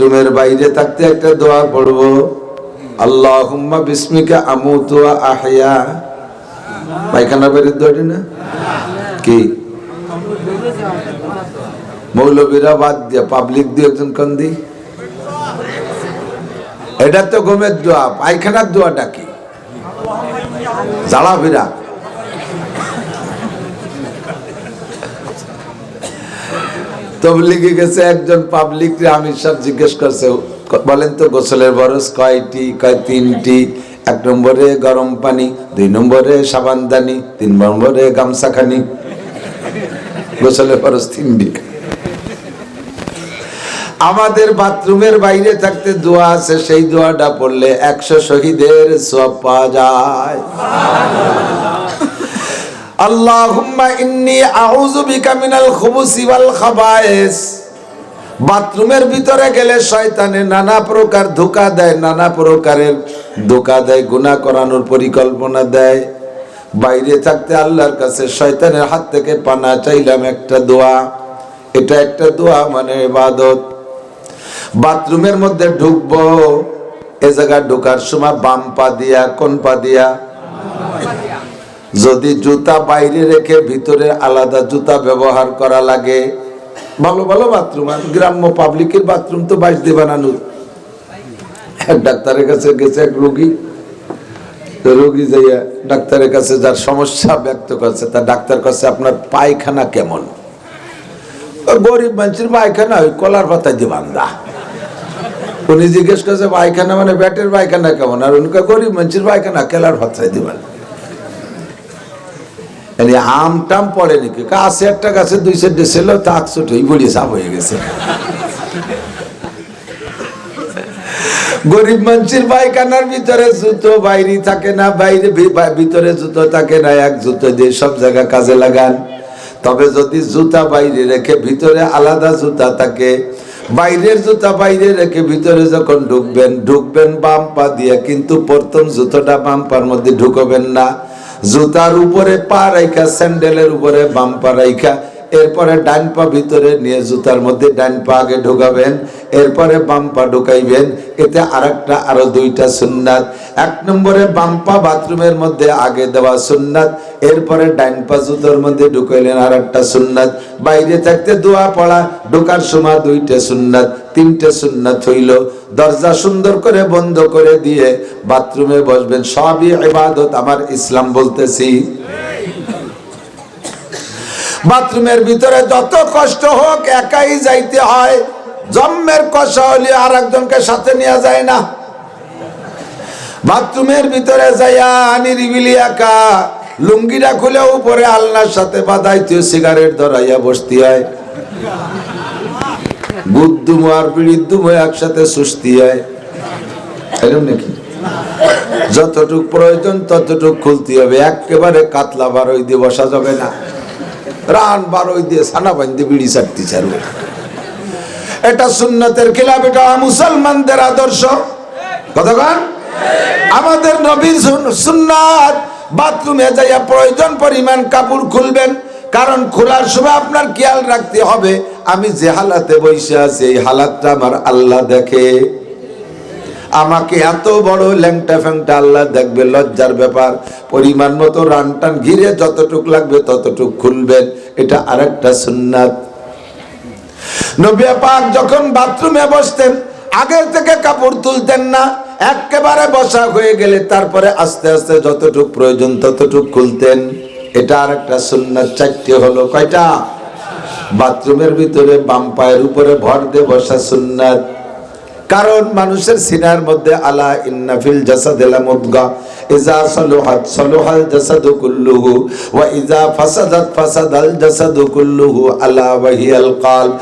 বাথরুমের বাইরে থাকতে একটা দোয়া পড়বো, আল্লাহুম্মা বিসমিকা আমুতু ওয়া আহইয়া। পায়খানার বাইরে দোয়াটি না কি? মৌলবীরা বাদ দিয়া পাবলিক দিয়ে একজন কোন দি? এটা তো ঘুমের দোয়া। পায়খানার দোয়াটা কি? জ্বালা ফিরা। তবলিগে গেছে একজন পাবলিক রে আমির সাহেব জিজ্ঞেস করছে, বলেন তো গোসলের বরস কয়টি? কয় 3টি। 1 নম্বরে গরম পানি, 2 নম্বরে সাবানদানি, 3 নম্বরে গামছাখানি। গোসলের বরস 3টি। আমাদের বাথরুমের বাইরে থাকতে দোয়া আছে, সেই দোয়াটা পড়লে 100 শহীদের সওয়াব পাওয়া যায়। আল্লাহুম্মা ইন্নী আউযু বিকা মিনাল খুবুসি ওয়াল খাবায়েস। বাথরুমের ভিতরে গেলে শয়তানে নানা প্রকার ধোঁকা দেয়, নানা প্রকারের ধোঁকা দেয়, গুনাহ করানোর পরিকল্পনা দেয়। বাইরে থাকতে আল্লাহর কাছে শয়তানের হাত থেকে পানা চাইলাম একটা দোয়া। এটা একটা দোয়া মানে ইবাদত। বাথরুমের মধ্যে ঢুকবো, এ জায়গা ঢোকার সময় বাম পা দিয়া, কোন পা দিয়া? যদি জুতা বাইরে রেখে ভিতরে আলাদা জুতা ব্যবহার করা লাগে, ভালো ভালো বাথরুম, আর গ্রাম্য পাবলিকের বাথরুম তো বাইশ দিয়ে বানানো। এক ডাক্তারের কাছে গেছে এক রোগী যাইয়া ডাক্তারের কাছে যার সমস্যা ব্যক্ত করছে, তার ডাক্তার কাছে আপনার পায়খানা কেমন? গরিব মানুষের পায়খানা ওই কলার পাতা দিয়ে বান্ধা। উনি জিজ্ঞেস করছে পায়খানা মানে ব্যাটের পায়খানা কেমন? আর উনি গরিব মানুষের পায়খানা কেলার পাতায় দিয়ে বান্ধা। আম টাম পড়ে নাকি? আছে একটা গাছে 2 সেট ছিল, তাক ছুটেই বলি সাপ হয়ে গেছে। গরিব মানুষের পায়খানার ভিতরে জুতো বাইরে থাকে না, বাইরে ভিতরে জুতো থাকে না। এক জুতো দিয়ে সব জায়গা কাজে লাগান। তবে যদি জুতা বাইরে রেখে ভিতরে আলাদা জুতা থাকে, বাইরের জুতা বাইরে রেখে ভিতরে যখন ঢুকবেন বাম পা দিয়ে, কিন্তু প্রথম জুতোটা বাম পার মধ্যে ঢুকবেন না। জুতার উপরে পা রাইখা, স্যান্ডেলের উপরে বাম পা রাইখা, এরপরে ডান পা ভিতরে নিয়ে জুতার মধ্যে ডান পা আগে ঢুকাবেন, এরপরে বাম পা ঢুকাইবেন। এতে আরো 2টা সুন্নাত। 1 নম্বরে বাম পা বাথরুমের মধ্যে আগে দেওয়া সুন্নাত, এরপরে ডান পা জুতার মধ্যে ঢুকাইলেন, আরেকটা সুন্নাত। বাইরে থাকতে দোয়া পড়া, ঢোকার সময় 2টা সুন্নাত, 3টে সুন্নাত হইল। দরজা সুন্দর করে বন্ধ করে দিয়ে বাথরুমে বসবেন। সবই ইবাদত, আমার ইসলাম বলতেছি। বাথরুমের ভিতরে যত কষ্ট হোক একাই যাইতে হয়। জম্মের কষা হলে আর একজনকে সাথে নেওয়া যায় না। বাথরুমের ভিতরে যাইয়া নিরিবিলি একা, লুঙ্গিটা খুলে উপরে আলনার সাথে বাঁধাইতে সিগারেট ধরাইয়া বসতে হয়। গুদ্দুম আর বিড়িদ্দুম একসাথে সুস্তি হয়, এরকম নাকি? যতটুক প্রয়োজন ততটুক খুলতে হবে। একেবারে কাতলা বারোই দিয়ে বসা যাবে না। রান বারোই দিয়ে সানা বান্ধে বিড়ি চাটতে চারবে, এটা সুন্নতের খিলাফ, এটা মুসলমানদের আদর্শ। কতক্ষণ আমাদের নবীর সুন্নাত। বাথরুমে যাইয়া প্রয়োজন পরিমাণ কাপড় খুলবেন, কারণ খোলার সময় আপনার খেয়াল রাখতে হবে আমি যে হালাতে বসে আছি এই হালাতটা আমার আল্লাহ দেখে। আমাকে এত বড় ল্যাংটা ফ্যাংটা আল্লাহ দেখবে, লজ্জার ব্যাপার। পরিমাণ মতো রান টান ঘিরে যতটুক লাগবে ততটুক খুলবেন, এটা আরেকটা সুন্নাত। নবী পাক যখন বাথরুমে বসতেন আগের থেকে কাপড় তুলতেন না, একেবারে বসা হয়ে গেলে তারপরে আস্তে আস্তে যতটুক প্রয়োজন ততটুক খুলতেন, এটা আরেকটা সুন্নাত। 4টে হলো, কয়টা? বাথরুমের ভিতরে বাম পায়ের উপরে ভর দিয়ে বসা সুন্নাত। কারণ মানুষের সিনার মধ্যে আলা ইন্না ফিল জাসাদিল মুদগা ইজা সালুহাত সালুহাল জাসাদু কুল্লুহু ওয়া ইজা ফাসাদাত ফাসাদাল জাসাদু কুল্লুহু আলা ওয়াহিয়াল কলব।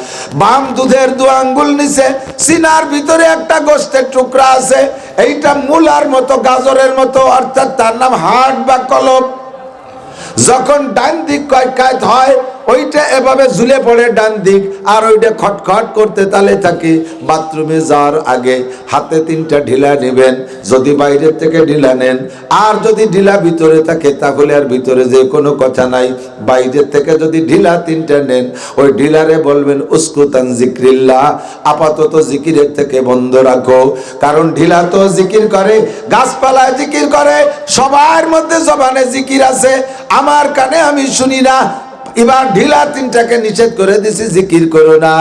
বাম দুধের 2 আঙ্গুল নিচে সিনার ভিতরে একটা গোশতের টুকরা আছে, এইটা মূলার মতো, গাজরের মতো, অর্থাৎ তার নাম হার্ট বা কলব। যখন ডান দিক কয়কাত হয় ওইটা এভাবে ঝুলে পড়ে ডান দিক, আর ওইটা খটখট করতে তালে থাকে। বাথরুমে যাওয়ার আগে হাতে 3টা ঢিলা নেবেন, যদি বাইরের থেকে ঢিলা নেন, আর যদি ঢিলা ভিতরে থাকে তাহলে আর ভিতরে যে কোনো কথা নাই। বাইরের থেকে যদি ঢিলা 3টা নেন, ওই ঢিলারে বলবেন উসকুতান জিক্রিল্লাহ, আপাতত জিকিরের থেকে বন্ধ রাখো। কারণ ঢিলা তো জিকির করে, গাছপালায় জিকির করে, সবার মধ্যে জবানে জিকির আছে, আমার কানে আমি শুনি না। এবার ঢিলা 3টাকে নিষেধ করে দিছি, জিকির করো না,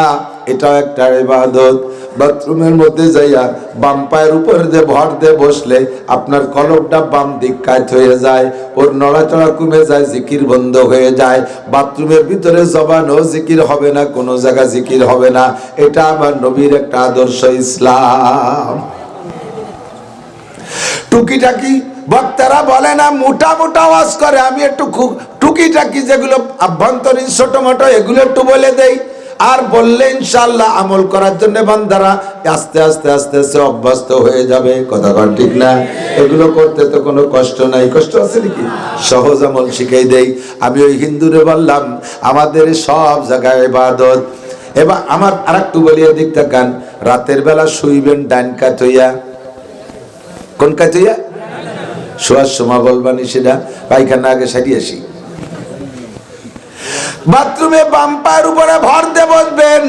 এটাও একটা ইবাদত। বাথরুমের মধ্যে যাইয়া বাম পায়ের উপর দিয়ে ভর দিয়ে বসলে আপনার কলমটা বাম দিক কাত হয়ে যায়, ওর নড়াচড়া কমে যায়, জিকির বন্ধ হয়ে যায়। বাথরুমের ভিতরে জবানও জিকির হবে না, কোনো জায়গা জিকির হবে না। এটা আমার নবীর একটা আদর্শ ইসলাম। টুকিটাকি বক্তারা বলে না, মোটা মোটা ওয়াজ করে, আমি একটু টুকিটাকি যেগুলো আভ্যন্তরীণ ছোট মোটো এগুলো একটু বলে দেই, আর বললে ইনশাআল্লাহ আমল করার জন্য বান্দারা আস্তে আস্তে আস্তে আস্তে অভ্যস্ত হয়ে যাবে। কথা কন ঠিক না? এগুলো করতে তো কোনো কষ্ট নাই, কষ্ট আছে নাকি? সহজ আমল শিখাই দেই। আমি ওই হিন্দুরে বললাম আমাদের সব জায়গায় ইবাদত। এবার আমার আরেকটু বলিয়া দিক তাকান, রাতের বেলা শুইবেন ডান কাত হইয়া। কোন কাত হইয়া? শোয়ার সময় বলবানি সেটা, পায়খানা আগে সারি আসি। বাথরুমে বাম পায়ের উপরে ভর দিয়ে বসবেন।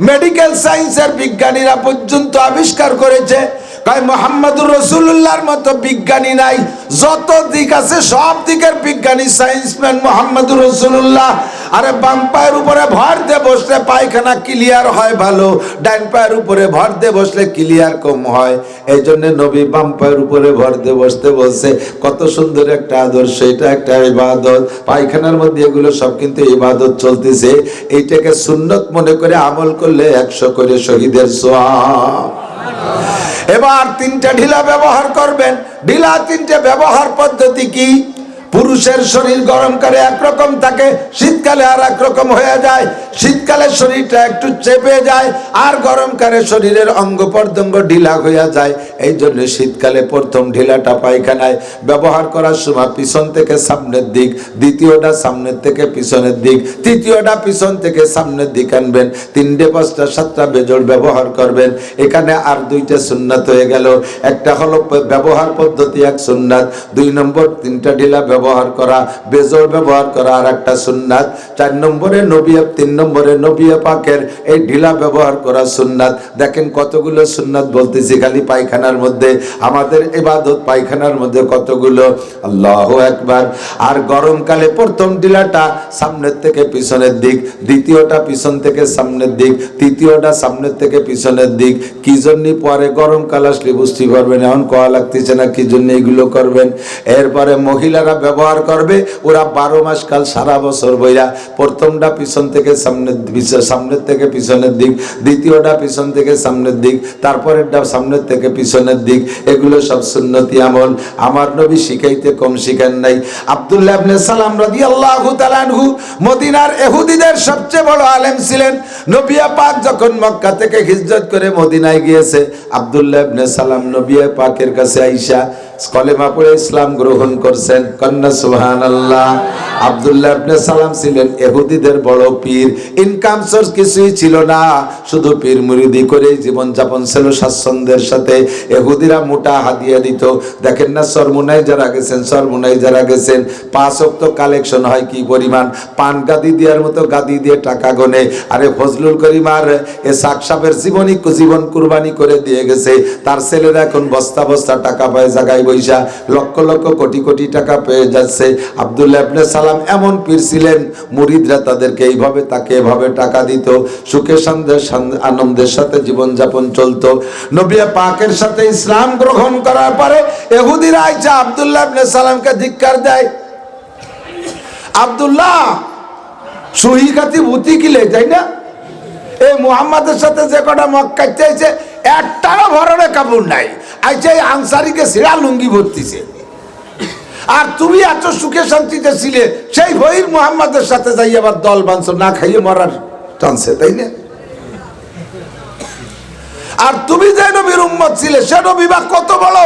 মেডিকেল সায়েন্সের বিজ্ঞানীরা পর্যন্ত আবিষ্কার করেছে, কয় মুহাম্মদুর রাসূলুল্লাহর মতো বিজ্ঞানী নাই। যত দিক আছে সব দিকের বিজ্ঞানী সায়েন্সম্যান মুহাম্মদুর রাসূলুল্লাহ। আরে বাম পায়ের উপরে ভর দিয়ে বসলে পায়খানা ক্লিয়ার হয় ভালো, ডান পায়ের উপরে ভর দিয়ে বসলে ক্লিয়ার কম হয়। এই জন্য নবী বাম পায়ের উপরে ভর দিয়ে বসতে বলছে। কত সুন্দর একটা আদর্শ, এটা একটা ইবাদত। পায়খানার মধ্যে এগুলো সব কিন্তু ইবাদত চলতেছে। এইটাকে সুন্নত মনে করে আমল করলে 100 করে শহীদের সওয়াব। এবার 3টা ঢিলা ব্যবহার করবেন। ঢিলা 3টে ব্যবহার পদ্ধতি কি? পুরুষের শরীর গরমকালে একরকম থাকে, শীতকালে আর একরকম হয়ে যায়। শীতকালে শরীরটা একটু চেপে যায়, আর গরমকালে শরীরের অঙ্গ প্রত্যঙ্গ ঢিলা হয়ে যায়। এই জন্য শীতকালে প্রথম ঢিলাটা পায়খানায় ব্যবহার করার সময় পিছন থেকে সামনের দিক, দ্বিতীয়টা সামনের থেকে পিছনের দিক, তৃতীয়টা পিছন থেকে সামনের দিক আনবেন। 3টে 5টা 7টা বেজোড় ব্যবহার করবেন। এখানে আর 2টা সুন্নাত হয়ে গেল। একটা হলো ব্যবহার পদ্ধতি, এক সুন্নাত। 2 নম্বর 3টা ঢিলা ব্যবহার করা, বেজোড় ব্যবহার করা আর একটা সুন্নাত। 4 নম্বরে নবী, 3 নম্বরে নবী পাকের এই ঢিলা ব্যবহার করা সুন্নাত। দেখেন কতগুলো সুন্নাত বলতেছি খালি পায়খানার মধ্যে। আমাদের ইবাদত পায়খানার মধ্যে কতগুলো, আল্লাহু আকবার। আর গরমকালে প্রথম ঢিলাটা সামনের থেকে পিছনের দিক, দ্বিতীয়টা পিছন থেকে সামনের দিক, তৃতীয়টা সামনের থেকে পিছনের দিক। কি জন্য পরে গরমকাল আসলে বুঝতে পারবেন, এখন কোয়া লাগতেছে না কি জন্য এগুলো করবেন। এরপরে মহিলারা ব্যবহার করবে, ওরা 12 মাস কাল সারা বছর বইরা প্রথমটা পিছন থেকে সামনের থেকে পিছনের দিক, দ্বিতীয়টা পিছন থেকে সামনের দিক, তারপরেরটা সামনের থেকে পিছনের দিক। এগুলো সব সুন্নতি আমল। আমার নবী শিখাইতে কম শিখান নাই। আব্দুল্লাহ ইবনে সালাম রাদিয়াল্লাহু তাআলা আনহু মদিনার ইহুদিদের সবচেয়ে বড় আলেম ছিলেন। নবী পাক যখন মক্কা থেকে হিজরত করে মদিনায় গিয়েছে, আব্দুল্লাহ ইবনে সালাম নবী পাকের কাছে আইসা কলেমা পড়ে ইসলাম গ্রহণ করছেন। কন্যা সুবহানাল্লাহ। আব্দুল্লাহ ইবনে সালাম ছিলেন ইহুদিদের বড় পীর। ইনকাম সোর্স কিছুই ছিল না, শুধু পীর মুরিদি করে জীবন যাপন ছিল স্বাচ্ছন্দ্যের সাথে। ইহুদিরা মোটা হাদিয়া দিত। দেখেন না সরমুনাই যারা গেছেন, সরমুনাই যারা গেছেন 5 ওয়াক্ত কালেকশন হয় কি পরিমাণ। পান গাদি দেওয়ার মতো গাদি দিয়ে টাকা গনে। আরে ফজলুল করিম আর এ সাকসাবের জীবন কুরবানি করে দিয়ে গেছে। তার ছেলেরা এখন বস্তা বস্তা টাকা পায়, জায়গায় বৈশা লক্ষ লক্ষ কোটি কোটি টাকা পেয়ে যাচ্ছে। আব্দুল্লাহ ইবনে সালাম এমন পীর ছিলেন, মুরিদরা তাদেরকে এইভাবে তাকে এভাবে টাকা দিত। সুখে আনন্দের সাথে জীবন যাপন চলতো। নবী পাকের সাথে ইসলাম গ্রহণ করার পরে ইহুদিরা আইসা আব্দুল্লাহ ইবনে সালামকে ধিক্কার দেয়। আব্দুল্লাহ সহিকাতি ভূতি কিলে, তাই না? এই মুহাম্মাদের সাথে যে কটা মক্কায় চাইছে একটারও ভরণে কাপড় নাই, আইছে আনসারিকে সিরা লুঙ্গি ভর্তিছে। আর তুমি এত সুখে শান্তিতে ছিলে, সেই ভয়ীর মুহাম্মাদের সাথে যাই আবার দল বাঁধছো, না খাইয়ে মরার টানছে, তাই না? আর তুমি যে নবীর উম্মত ছিলে সে নবী বা কত বড়,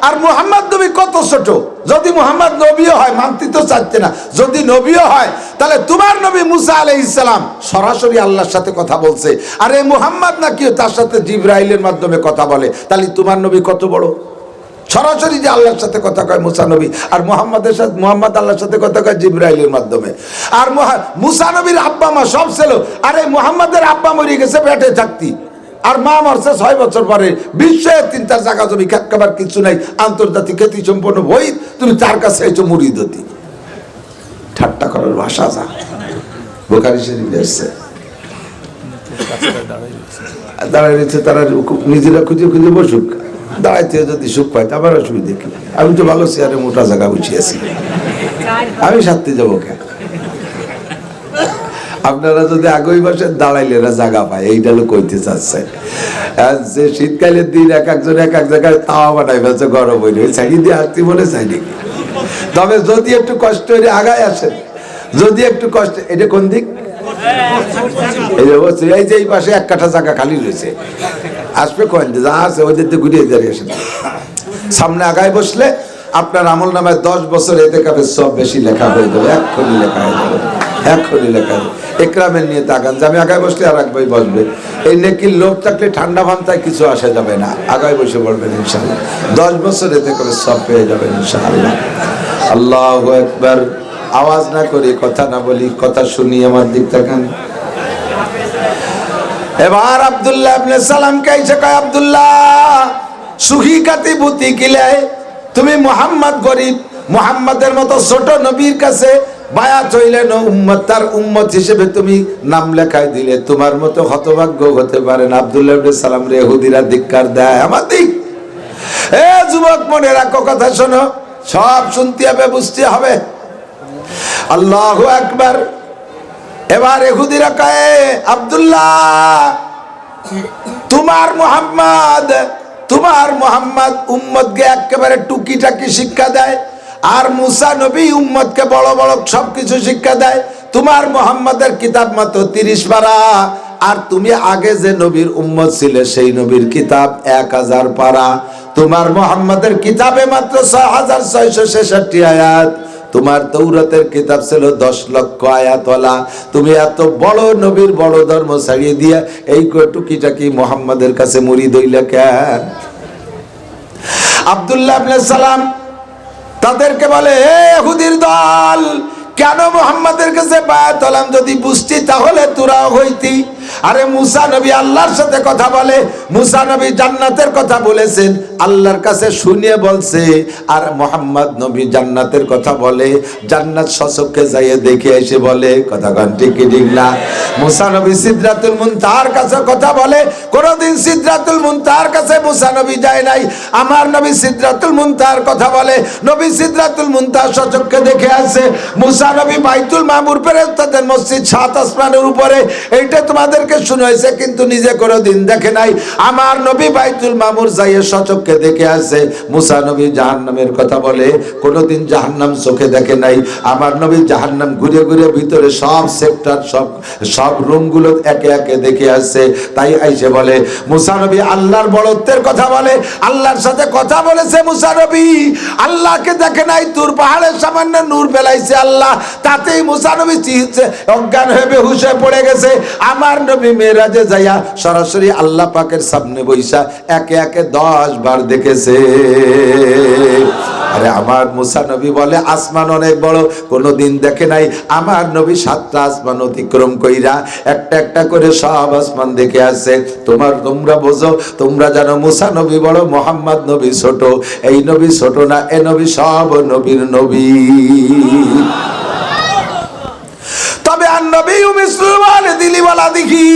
আর মুহাম্মদ নবী কত ছোট। যদি মুহাম্মদ নবীও হয়, মানতে তো চাচ্ছে না, যদি নবীও হয় তাহলে তোমার নবী মুসা আলাইহিস সালাম সরাসরি আল্লাহর সাথে কথা বলছে, আর এই মুহাম্মদ নাকি তার সাথে জিবরাইলের মাধ্যমে কথা বলে, তাহলে তোমার নবী কত বড়। সরাসরি যে আল্লাহর সাথে কথা কয় মুসা নবী, আর মুহাম্মদের সাথে মুহাম্মদ আল্লাহর সাথে কথা কয় জিবরাইলের মাধ্যমে। আর মুসা নবীর আব্বা মা সব ছিল, আর এই মুহাম্মদের আব্বা মরে গেছে পেটে থাকতি, আর মা মরছে 6 বছর পরে। বিশ্বে 3-4 জায়গা জমি খাবার কিছু নাই, আন্তর্জাতিক খ্যাতি সম্পন্ন বই, তুমি তার কাছে এসে মুরিদ হতি। ঠাট্টা করার ভাষা যা বুখারী শরীফে এসেছে। দাঁড়ায় রয়েছে, তারা নিজেরা খুঁজে খুঁজে বসুক, দাঁড়াইতে যদি সুখ পাই আবার অসুবিধা কি। আমি তো ভালো চেয়ারে মোটা জায়গা বসিয়েছি, আমি সাথে যাবো কেন? আপনারা যদি আগেই বসেন দাঁড়াইলে না জায়গা পায়, এইটা লোক কইতে চাচ্ছে। যে শীতকালের দিন এক একজন এক এক জায়গায় তাওয়া বানাই ফেলছে, গরম হইলে ছাড়িয়ে দিয়ে আসতে বলে চাই নাকি। তবে যদি একটু কষ্ট হইলে আগায় আসেন, যদি একটু কষ্ট। এটা কোন দিক? এই যে বলছি, এই যে এই পাশে 1 কাঠা জায়গা খালি রয়েছে, আসবে কয়েন যা আছে ওদের দিয়ে ঘুরিয়ে দাঁড়িয়ে আসেন। সামনে আগায় বসলে আপনার আমল নামায় 10 বছর এতেকাফের সব বেশি লেখা হয়ে যাবে, এক্ষুনি লেখা হয়ে যাবে, এক্ষুনি লেখা হবে। একরামের নিয়ে তাকান যে আমি আগায় বসলে আর এক ভাই বসবে, এই নেকির লোক থাকলে ঠান্ডা ভান্তায় কিছু আসা যাবে না, আগায় বসে পড়বেন ইনশাআল্লাহ, 10 বছর এতেকাফের সব পেয়ে যাবেন ইনশাআল্লাহ। আল্লাহু আকবার। আওয়াজ না করি, কথা না বলি, কথা শুনি, আমার দিক তাকান। এবার আব্দুল্লাহ ইবনে সালাম কাইছে কয়, আব্দুল্লাহ সুখী কাতি বুতি কিলে, তুমি মুহাম্মদ গরিব, মুহাম্মাদের মতো ছোট নবীর কাছে বায়াত হইলেন, উম্মত তার উম্মত হিসেবে তুমি নাম লেখাই দিলে, তোমার মতো হতভাগ্য হতে পারেন। আব্দুল্লাহ ইবনে সালাম রে ইহুদিরা ধিক্কার দেয়। আমার দিক এ যুবক মনে রাখো, কথা শোনো, সব শুনতে হবে, বুঝতে হবে। আল্লাহু আকবার। এবার ইহুদিরা কয়, আব্দুল্লাহ তোমার মুহাম্মদ উম্মতকে একেবারে টুকিটাকি শিক্ষা দেয়, আর মুসা নবী উম্মতকে বড় বড় সবকিছু শিক্ষা দেয়। তোমার মুহাম্মদের কিতাব মাত্র 30 পারা, আর তুমি আগে যে নবীর উম্মত ছিলে সেই নবীর কিতাব 1000 পারা। তোমার মুহাম্মদের কিতাবে মাত্র 6666 আয়াত, তোমার তৌরাতের কিতাব ছিল 10 লক্ষ আয়াতওয়ালা। তুমি এত বড় নবীর বড় ধর্ম ছাড়িয়ে দিয়া এই টুকিটাকি মুহাম্মাদের কাছে মুরিদ হইলা কেন? আব্দুল্লাহ ইবনে সালাম তাদেরকে বলে, হে ইহুদির দল, কেন মুহাম্মাদের কাছে বায়াত হলাম? যদি বুঝতি তাহলে তোরাও হইতি। আরে মুসা নবী আল্লাহর সাথে কথা বলে, মুসা নবী জান্নাতের কথা বলেছেন, আল্লাহর কাছে শুনিয়ে বলছে, আর মুহাম্মদ নবী জান্নাতের কথা বলে, জান্নাত সচক্ষে যাইয়ে দেখে এসে বলে। কথা কন ঠিক কি ঠিক না? মুসা নবী সিদরাতুল মুনতাহার কাছে কথা বলে, কোনদিন সিদরাতুল মুনতাহার কাছে মুসা নবী যায় নাই। আমার নবী সিদরাতুল মুনতাহার কথা বলে, নবী সিদরাতুল মুনতাহা সচক্ষে দেখে আসে। মুসা নবী বাইতুল মামুর ফেরেশতাদের মসজিদ 7 আসমানের উপরে, এইটা তোমাদেরকে শুনাইছে, কিন্তু নিজে কোনোদিন দেখে নাই। আমার নবী বাইতুল মামুর যাইয়ে সচক্ষে দেখে আসে। মুসা নবী জাহান্নামের কথা বলে, কোনোদিন জাহান্নাম চোখে দেখে নাই। আমার নবী জাহান্নাম ঘুরে ঘুরে ভিতরে সব সেক্টর, সব রুমগুলো একে একে দেখে আসে। তাই আইসে বলে, মুসা নবী আল্লাহর বড়ত্বের কথা বলে, আল্লাহর সাথে কথা বলেছে মুসা নবী, আল্লাহকে দেখে নাই। তুর পাহাড়ের সামান্য নূর ফেলাইছে আল্লাহ, তাতেই মুসা নবী অজ্ঞান হয়ে বেহুশ হয়ে পড়ে গেছে। আমার নবী মেরাজে যাইয়া সরাসরি আল্লাহ পাকের সামনে বইসা একে একে 10 বার দেখেছে। আরে আমার মুসা নবী বলে, আসমান অনেক বড়, কোনোদিন দেখে নাই। আমার নবী 7টা আসমান অতিক্রম কইরা একটা একটা করে সব আসমান দেখে আসে। তোমরা বোঝো, তোমরা জানো মুসা নবী বড়, মুহাম্মদ নবী ছোট। এই নবী ছোট না, এ নবী সব নবীর নবী। তবে আর নবী মুসলমান দিলিওয়ালা দেখি,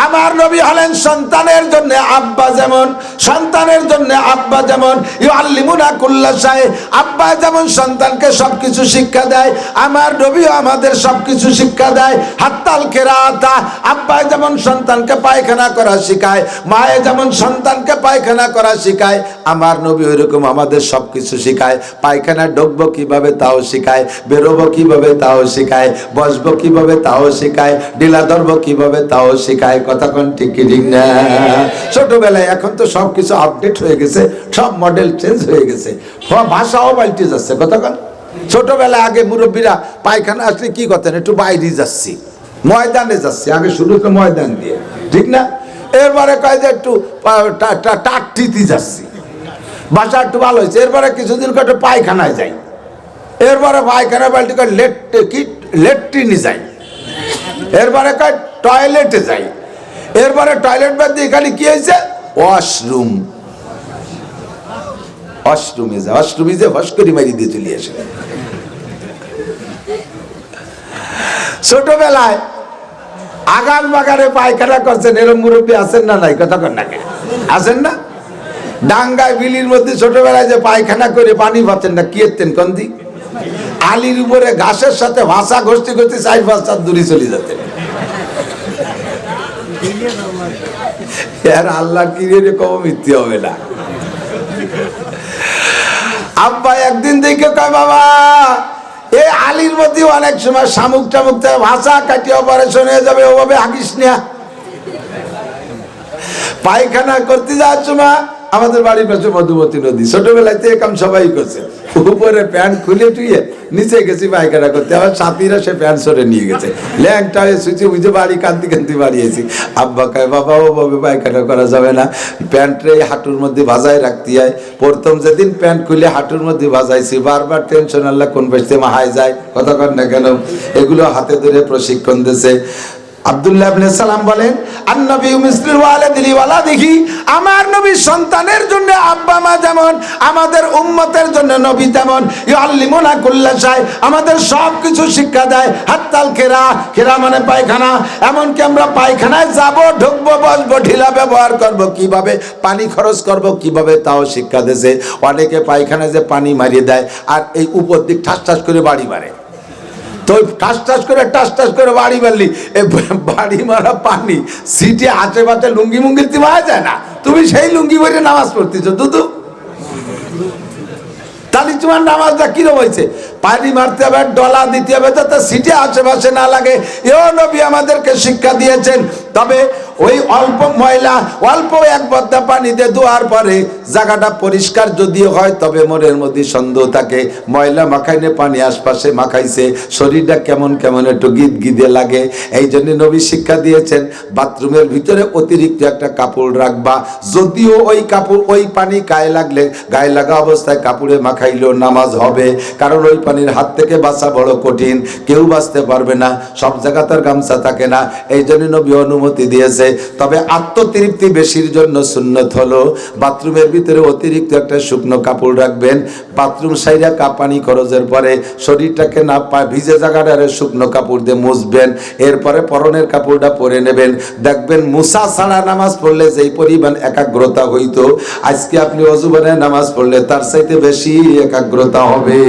আমার নবী হলেন সন্তানের জন্য আব্বা যেমন, সন্তানের জন্য আব্বা যেমন ইউআল্লিমুনা কুল্লা শাই, আব্বা যেমন সন্তানকে সবকিছু শিক্ষা দেয়, আমার নবীও আমাদের সবকিছু শিক্ষা দেয়। হাত্তাল কেরাতা, আব্বা যেমন সন্তানকে পায়খানা করা শিখায়, মায়ে যেমন সন্তানকে পায়খানা করা শিখায়, আমার নবী ওইরকম আমাদের সবকিছু শিখায়। পায়খানা ঢুকবো কিভাবে তাও শিখায়, বেরোবো কিভাবে তাও শিখায়, বসবো কিভাবে তাও শিখায়, ডিলা ধরবো কিভাবে তাও শিখায়। কথা কোন ঠিক কি ঠিক না? ছোটবেলায়, এখন তো সবকিছু আপডেট হয়ে গেছে, সব মডেল চেঞ্জ হয়ে গেছে, ভাষাও পাল্টে যাচ্ছে। কথা কোন? ছোটবেলায় আগে মুরব্বীরা পায়খানা আসলে কি করতেন, একটু বাইরে যাচ্ছি, ময়দানে যাচ্ছি, আগে শুরু করে ময়দান দিয়ে, ঠিক না? এরপরে কয় যে একটু টাকটিতে যাচ্ছি, বাসা একটু ভালো হয়েছে। এরপরে কিছুদিন একটু পায়খানায় যাই, এরপরে পায়খানা বাল্টি করে লেট্রিনে যাই, এরপরে কয় টয়লেটে যাই, এরপরে টয়লেট বাদ দিয়ে এখানে কি হয়েছে, ওয়াশরুম, ওয়াশরুমে যা, ওয়াশরুমে যে ফস করে মারি দিয়ে চলে আসে। ছোটবেলায় আগান বাগানে পায়খানা করছেন, এরকম মুরব্বী আছেন না নাই? কথা কন না, আছেন না? ডাঙ্গায় বিলির মধ্যে ছোটবেলায় যে পায়খানা করে পানি পাচ্ছেন না, কি এতেন কোন দিক? আলির উপরে ঘাসের সাথে ভাষা ঘষতে ঘষতে 4-5 দূরে চলে যেতেন। আল্লাহ কি রে, কম মিথ্যে হবে না। আব্বা একদিন দেখে কয়, বাবা এই আলির মধ্যে অনেক সময় শামুক টামুক ভাষা কাটিয়ে অপারেশন হয়ে যাবে, ওভাবে হাগিস না। পায়খানা করতে যাওয়ার সময় আমাদের বাড়ির পাশে মধুমতি নদী, ছোটবেলায় তো এরকম সবাই করছে, উপরে প্যান্ট খুলে টুয়ে নিচে গেছি পায়খানা করতে, আমার সাথীরা সে প্যান্ট সরে নিয়ে গেছে, ল্যাংটা হয়ে সুচি বুঝে বাড়ি কান্দি কান্দি বাড়িয়েছি। আব্বা কয়, বাবা ওভাবে পায়খানা করা যাবে না, প্যান্টে হাঁটুর মধ্যে ভাজায় রাখতে হয়। প্রথম যেদিন প্যান্ট খুলে হাঁটুর মধ্যে ভাজাইছি, বারবার টেনশন, আল্লাহ কোন বেশতে মাহায় যায়। কথা কন না কেন? এগুলো হাতে ধরে প্রশিক্ষণ দিয়েছে। আব্দুল্লাহ ইবনে সালাম বলেন, আন-নবী মিসলুল ওয়ালিদি ওয়ালাদিহি, আমার নবী সন্তানের জন্য আব্বা মা যেমন, আমাদের উম্মতের জন্য নবী তেমন। ইউআল্লিমুনা কুল্লা শাই, আমাদের সব কিছু শিক্ষা দেয়। হাত্তাল কেরা, কেরা মানে পায়খানা, এমনকি আমরা পায়খানায় যাব, ঢুকবো, বসবো, ঢিলা ব্যবহার করব কিভাবে, পানি খরচ করব কিভাবে, তাও শিক্ষা দিয়েছে। অনেকে পায়খানায় যে পানি মারিয়ে দেয় আর এই উপর দিক ঠাস ঠাস করে বাড়ি মারে, তো টাস টাস করে বাড়ি মারলি, বাড়ি মারা পানি সিটে আশেপাশে লুঙ্গি মুঙ্গি পাওয়া যায় না, তুমি সেই লুঙ্গি পরে নামাজ পড়তেছো দুদু, তাহলে তোমার নামাজটা কিরকম হয়েছে? পানি মারতে হবে, ডলা দিতে হবে, যাতে সিটে আশেপাশে না লাগে। এও নবী আমাদেরকে শিক্ষা দিয়েছেন। তবে ওই অল্প ময়লা, অল্প এক বদ্দা পানিতে ধোয়ার পরে জায়গাটা পরিষ্কার যদিও হয়, তবে মনের মধ্যে সন্দেহ থাকে, ময়লা মাখাইনে পানি আশপাশে মাখাইছে, শরীরটা কেমন কেমন একটু গিদ গিদে লাগে। এই জন্য নবী শিক্ষা দিয়েছেন, বাথরুমের ভিতরে অতিরিক্ত একটা কাপড় রাখবা, যদিও ওই কাপড়, ওই পানি গায়ে লাগলে, গায়ে লাগা অবস্থায় কাপড়ে মাখাইলেও নামাজ হবে, কারণ ওই পানির হাত থেকে বাঁচা বড় কঠিন, কেউ বাঁচতে পারবে না, সব জায়গা তার গামছা থাকে না। এই জন্য নবী অনুমতি দিয়েছে। তবে আত্মতৃপ্তি বেশির জন্য সুন্নত হলো বাথরুমের ভিতরে অতিরিক্ত একটা শুকনো কাপড় রাখবেন। বাথরুম সাইরা কাপানি খরচের পরে শরীরটাকে না ভিজে জায়গাটারে শুকনো কাপড় দিয়ে মুছবেন, এরপরে পরনের কাপড়টা পরে নেবেন। দেখবেন মুসা ছাড়া নামাজ পড়লে যেই পরিমাণ একাগ্রতা হইতো, আজকে আপনি অজু বানায় নামাজ পড়লে তার চাইতে বেশি একাগ্রতা হবে।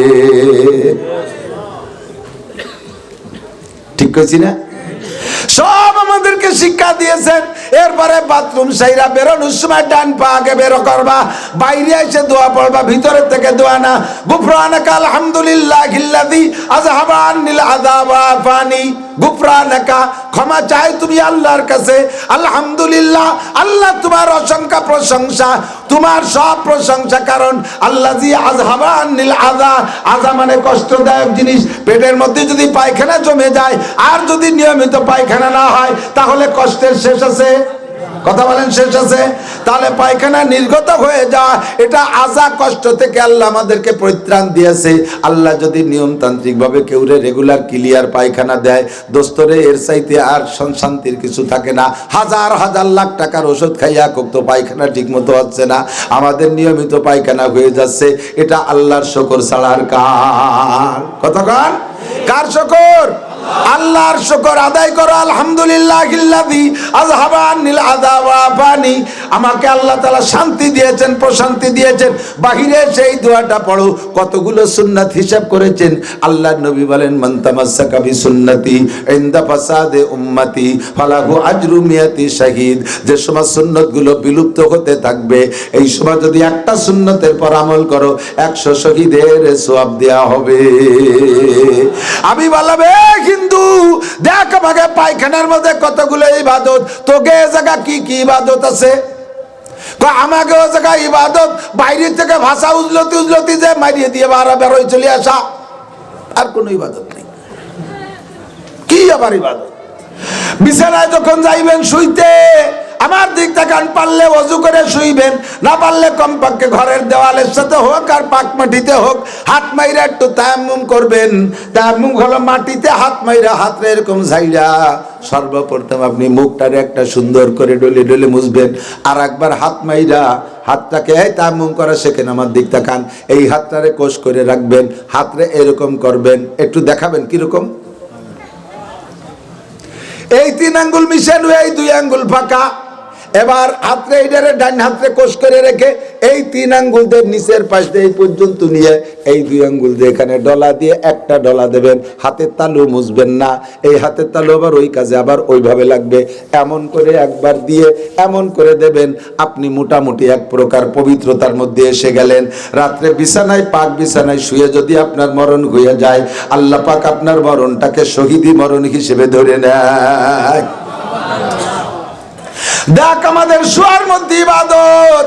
ঠিক কইছি না? সব আমাদেরকে শিক্ষা দিয়েছেন। এরপরে বাথরুম সাইরা বেরোনোর সময় ডান পা আগে বেরো করবা, বাইরে এসে দোয়া পড়বা, ভিতরের থেকে দোয়া না। গুফরানাকা আলহামদুলিল্লাহিল্লাযী আযহাবা আন্নিল আযাবা ফানি, গুফরানাকা, ক্ষমা চাই তুমি আল্লাহর কাছে। আলহামদুলিল্লাহ, আল্লাহ তোমার অসংখ্য প্রশংসা, তোমার সব প্রশংসা, কারণ আল্লাযী আযহাবা আন্নিল আযা, আযা মানে কষ্টদায়ক জিনিস। পেটের মধ্যে যদি পায়খানা জমে যায় আর যদি নিয়মিত পায়খানা না হয়, তাহলে কষ্টের শেষ আছে? কথা বলেন, শেষ আছে? তাহলে পায়খানা নির্গত হয়ে যাওয়া, এটা আজা, কষ্ট থেকে আল্লাহ আমাদেরকে পরিত্রাণ দিয়েছে। আল্লাহ যদি নিয়মতান্ত্রিক ভাবে কেউরে রেগুলার ক্লিয়ার পায়খানা দেয়, দোস্তরে এর চাইতে আর শান্তির কিছু থাকে না। হাজার হাজার লাখ টাকার ওষুধ খাইয়া তো পায়খানা ঠিক মতো হচ্ছে না, আমাদের নিয়মিত পায়খানা হয়ে যাচ্ছে, এটা আল্লাহর শকর ছাড়ার কার? কতক্ষণ কার শকর? আল্লাহর শুকর আদায় করো, আলহামদুলিল্লাহিল্লাযী আযহাবা আনিল আযা ওয়া আফানি। আমাকে আল্লাহ তাআলা শান্তি দিয়েছেন, প্রশান্তি দিয়েছেন। বাহিরে সেই দোয়াটা পড়ো। কতগুলো সুন্নাত হিসাব করেছেন আল্লাহর নবী বলেন, মান তামাসসাকা বিসুন্নতি ইনদা ফাসাদে উম্মতি ফালাহু আজরু মিয়াতি শাহীদ। যে সময় সুন্নতগুলো বিলুপ্ত হতে থাকবে, এই সময় যদি একটা সুন্নতের পর আমল করো, 100 শহীদের সওয়াব দেয়া হবে। আমি বললাম, এ হিন্দু দেখ আমাকে পায়খানার মধ্যে কতগুলো ইবাদত, তোকে এ জায়গা কি কি ইবাদত আছে? আমাকে ও জায়গা ইবাদত বাইরে থেকে ভাষা উজলতি উজলতি যে মারিয়ে দিয়ে বেরোয় চলে আসা, আর কোনো ইবাদত নেই। কি আবার ইবাদত? বিছানায় যখন যাইবেন শুইতে, আমার দিক তাকান, পারলে ওযু করে শুইবেন, না পারলে কমপক্ষে ঘরের দেওয়ালের সাথে হোক আর পাক মাটিতে হোক হাত মাইরা একটু তায়াম্মুম করবেন। তায়াম্মুম হলো মাটিতে হাত মাইরা, হাতরে এরকম ঝাইরা সর্বপ্রথম আপনি মুখটারে একটা সুন্দর করে ডলে ডলে মুছবেন, আর একবার হাত মাইরা হাতটাকে তায়াম্মুম করা শেখেন। আমার দিক তাকান, এই হাতটারে কোষ করে রাখবেন, হাতরে এরকম করবেন, একটু দেখাবেন কিরকম। এই 3 আঙ্গুল মিশানো, এই 2 আঙ্গুল ফাঁকা। এবার হাতরে এইটারে ডান হাতরে কোষ করে রেখে এই 3 আঙ্গুল দিয়ে নিচের পাশ দিয়ে এই পর্যন্ত নিয়ে এই 2 আঙ্গুল দিয়ে এখানে ডলা দিয়ে একটা ডলা দেবেন। হাতের তালু মুছবেন না, এই হাতের তালু আবার ওই কাজে আবার ওইভাবে লাগবে। এমন করে একবার দিয়ে এমন করে দেবেন, আপনি মোটামুটি এক প্রকার পবিত্রতার মধ্যে এসে গেলেন। রাত্রে বিছানায়, পাক বিছানায় শুয়ে যদি আপনার মরণ হয়ে যায়, আল্লাহ পাক আপনার মরণটাকে শহীদি মরণ হিসেবে ধরে নেয়। দেখ আমাদের শোয়ার মধ্যে ইবাদত।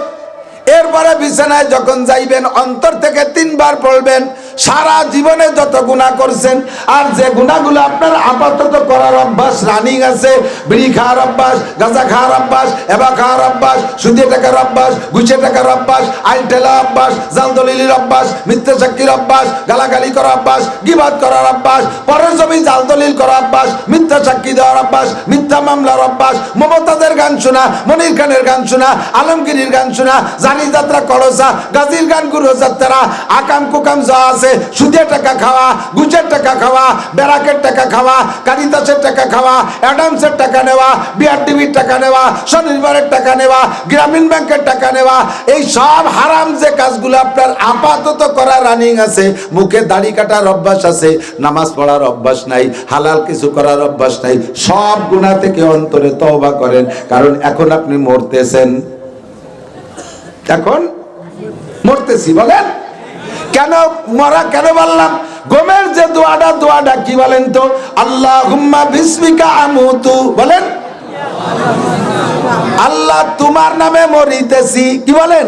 এরপরে বিছানায় যখন যাইবেন অন্তর থেকে 3 বার পড়বেন, সারা জীবনে যত গুনাহ করছেন আর যে গুনাহগুলো আপনার আপাতত করার অভ্যাস রানিং আছে, বিড়ি খাওয়ার অভ্যাস, গাঁজা খাওয়ার অভ্যাস, এবা খাওয়ার অভ্যাস, সুদে টাকার অভ্যাস, ঘুষে টাকার অভ্যাস, আইন ঠেলা অভ্যাস, জাল দলিলের অভ্যাস, মিথ্যা সাক্ষীর অভ্যাস, গালাগালি করার অভ্যাস, গীবাত করার অভ্যাস, পরের জমি জাল দলিল করার অভ্যাস, মিথ্যা সাক্ষী দেওয়ার অভ্যাস, মিথ্যা মামলার অভ্যাস, মমতাজের গান শোনা, মনির খানের গান শোনা, আলমগীরের গান শোনা, জানি যাত্রা করসা, গাজীর গান গুরু যাত্রা, আকাম কুকাম যা আছে, সুদের টাকা খাওয়া, ঘুষের টাকা খাওয়া, ব্যারাকের টাকা খাওয়া, কারিতাসের টাকা খাওয়া, অ্যাডামসের টাকা নেওয়া, বিআরটিভির টাকা নেওয়া, স্বনির্ভরের টাকা নেওয়া, গ্রামীণ ব্যাংকের টাকা নেওয়া, এই সব হারাম যে কাজগুলো আপনার আপাতত করা রানিং আছে, মুখে দাড়ি কাটার অভ্যাস আছে, নামাজ পড়ার অভ্যাস নাই, হালাল কিছু করার অভ্যাস নাই, সব গুনাহ থেকে অন্তরে তওবা করেন। কারণ এখন আপনি মরতেছেন, এখন মরতেছি। বলেন কেন মরা, কেন বললাম? গমের যে দোয়াটা কি বলেন তো? আল্লাহুম্মা বিসমিকা আমুতু। বলেন, আল্লাহ তোমার নামে মরিতেছি। কি বলেন?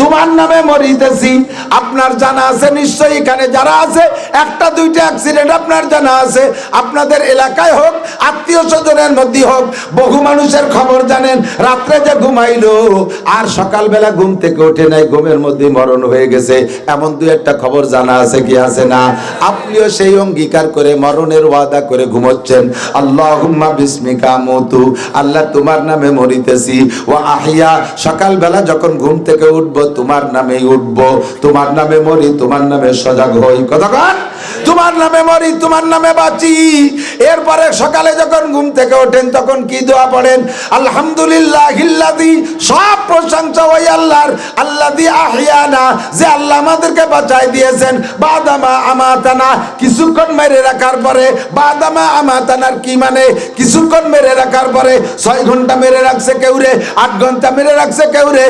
তোমার নামে মরিতেছি। আপনার জানা আছে নিশ্চয়ই, এখানে যারা আছে 1-2টা অ্যাক্সিডেন্ট আপনার জানা আছে। আপনাদের এলাকায় হোক, আত্মীয় স্বজনের মধ্যে হোক, বহু মানুষের খবর জানেন। রাত্রে যে ঘুমাইলো আর সকালবেলা ঘুম থেকে ওঠে নাই, ঘুমের মধ্যে মরণ হয়ে গেছে, এমন 2-1টা খবর জানা আছে কি আছে না? আপনিও সেই অঙ্গীকার করে মরণের ওয়াদা করে ঘুমোচ্ছেন। আল্লাহুম্মা বিসমিকা আমুতু, আল্লাহ তোমার নামে মরিতেছি। ওয়া আহিয়া, সকালবেলা যখন ঘুম থেকে উঠবো তোমার নামেই উঠবো, তোমার নামে মরি, তোমার নামে সজাগ হই। কতক্ষণ? তোমার নামে মরি, তোমার নামে বাঁচি। এরপরে সকালে যখন ঘুম থেকে ওঠেন তখন কি দোয়া পড়েন? আলহামদুলিল্লাহিল্লাযী, সব প্রশংসা ওই আল্লাহর, আল্লাযী আহিয়ানা, যে আল্লাহ আমাদেরকে বাঁচায় দিয়েছেন, বাদামা আমাতানা, কিছুক্ষণ মেরে রাখার পরে। বাদামা আমাতানার কি মানে? কিছুক্ষণ মেরে রাখার পরে। 6 ঘন্টা মেরে রাখছে কেউরে, 8 ঘন্টা মেরে রাখছে কেউরে,